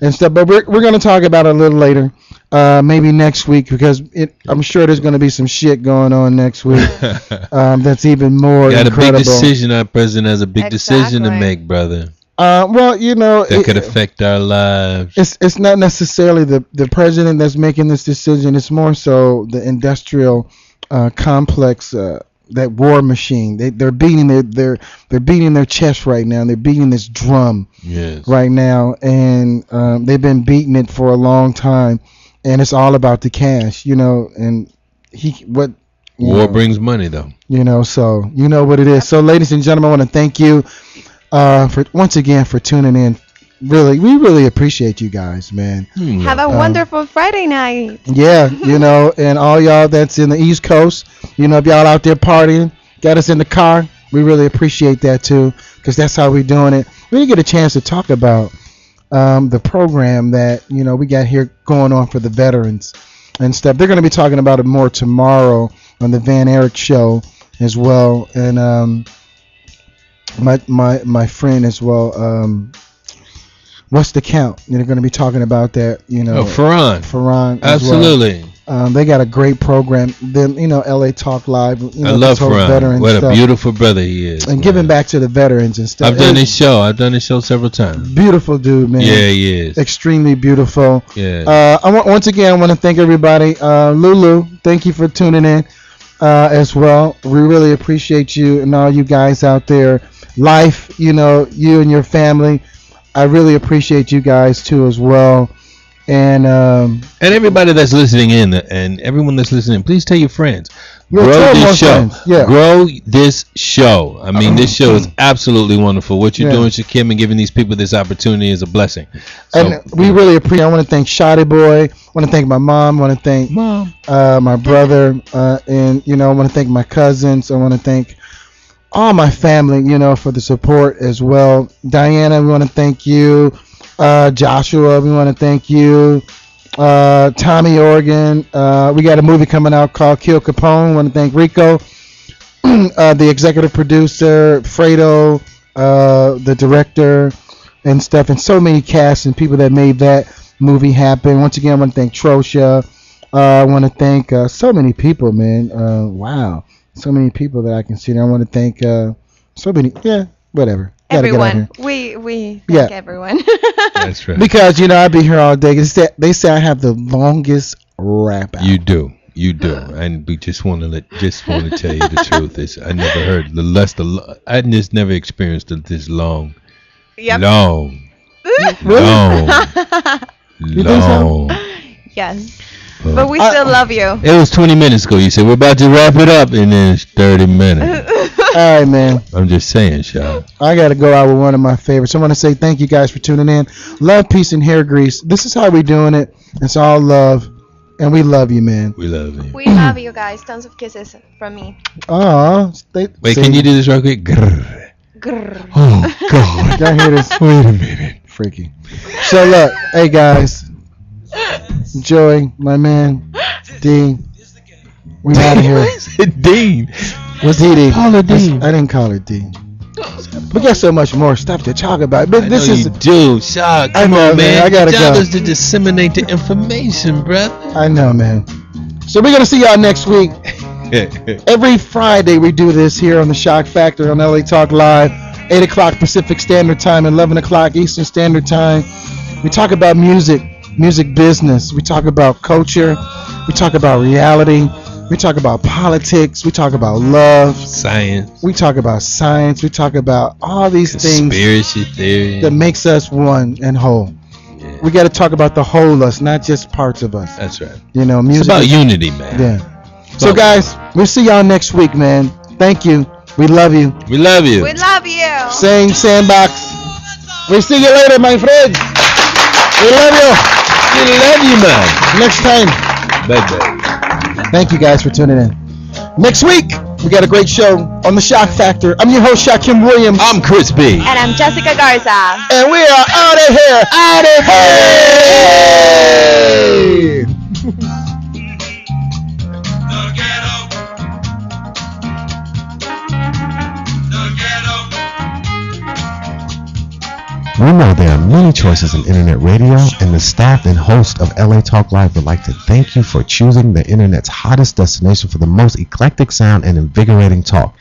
and stuff, but we're going to talk about it a little later, maybe next week, because I'm sure there's going to be some shit going on next week that's even more Got incredible. a big decision. Our president has a big decision to make, brother. Well, you know, That could affect our lives. it's not necessarily the president that's making this decision. It's more so the industrial complex, that war machine. They're beating they're beating their chest right now. They're beating this drum right now, and they've been beating it for a long time. And it's all about the cash, you know. And war brings money, though. You know, so you know what it is. So, ladies and gentlemen, I want to thank you for once again for tuning in. Really, we really appreciate you guys, man. Have a wonderful Friday night. Yeah, you know, and all y'all that's in the East Coast, you know, if y'all out there partying, got us in the car, we really appreciate that too, because that's how we're doing it. We didn't get a chance to talk about the program that, you know, we got here going on for the veterans and stuff. They're going to be talking about it more tomorrow on the Van Erich show as well, and my friend as well. What's the count? They're going to be talking about that, you know. Farhan. as Absolutely. Well. They got a great program. Then, you know, LA Talk Live. You know, I love this whole veteran Farhan. What stuff. a beautiful brother he is. And giving back to the veterans and stuff. I've done his show several times. Beautiful dude, man. Yeah, he is. Extremely beautiful. Yeah. Once again, I want to thank everybody. Lulu, thank you for tuning in as well. We really appreciate you and all you guys out there. Life, you know, you and your family. I really appreciate you guys too as well, and everybody that's listening in, and everyone that's listening, please tell your friends. Yeah, Grow this show. Friends. Yeah. Grow this show. I mean, this show is absolutely wonderful. What you're doing, Shakim, and giving these people this opportunity is a blessing. So, and we really appreciate. I want to thank Shotty Boy. I want to thank my mom. I want to thank my brother, and you know, I want to thank my cousins. I want to thank all my family, you know, for the support as well. Diana, we want to thank you. Joshua, we want to thank you. Tommy Organ. We got a movie coming out called Kill Capone. We want to thank Rico, the executive producer, Fredo, the director, and stuff, and so many casts and people that made that movie happen. Once again, I want to thank Trosha. I want to thank so many people, man. Wow. So many people that I can see. I want to thank so many. Yeah, whatever. Everyone. We thank everyone. That's right. Because, you know, I'd be here all day. They say I have the longest rap out. You do. And we just want to tell you the truth. I never heard I just never experienced this long. Yep. Long. You think so? Yes. But we still love you. It was 20 minutes ago. You said we're about to wrap it up, and then it's 30 minutes. All right, man. I'm just saying, Sean. I got to go out with one of my favorites. I want to say thank you guys for tuning in. Love, peace, and hair grease. This is how we doing it. It's all love, and we love you, man. We love you. We love you guys. Tons of kisses from me. Aw. Wait, can you do this real quick? Grrr. Grrr. Oh, God. Y'all hear this? Wait a minute. Freaky. So, look. Hey, guys. Joey, my man, Dean, we out of here. Dean. What's Dean? Call her Dean. I didn't call her Dean. We got so much more stuff to talk about. But this is you do, Shock. Come on, man. I gotta Your job go. is to disseminate the information, brother. I know, man. So we're gonna see y'all next week. Every Friday we do this here on the Shock Factor on LA Talk Live, 8 o'clock Pacific Standard Time, 11 o'clock Eastern Standard Time. We talk about music business. We talk about culture. We talk about reality. We talk about politics. We talk about love. Science. We talk about science. We talk about all these things. Conspiracy theory. That makes us one and whole. Yeah. We got to talk about the whole us, not just parts of us. That's right. You know, music. It's about unity, man. Yeah. So, guys, we'll see y'all next week, man. Thank you. We love you. We love you. We love you. Same sandbox. We'll see you later, my friends. We love you. We love you, man. Next time. Bye-bye. Thank you guys for tuning in. Next week, we got a great show on the Shock Factor. I'm your host, Shakim Williams. I'm Chris B. And I'm Jessica Garza. And we are out of here. Out of here. The ghetto. We know there are many choices in internet radio, and the staff and host of LA Talk Live would like to thank you for choosing the internet's hottest destination for the most eclectic sound and invigorating talk.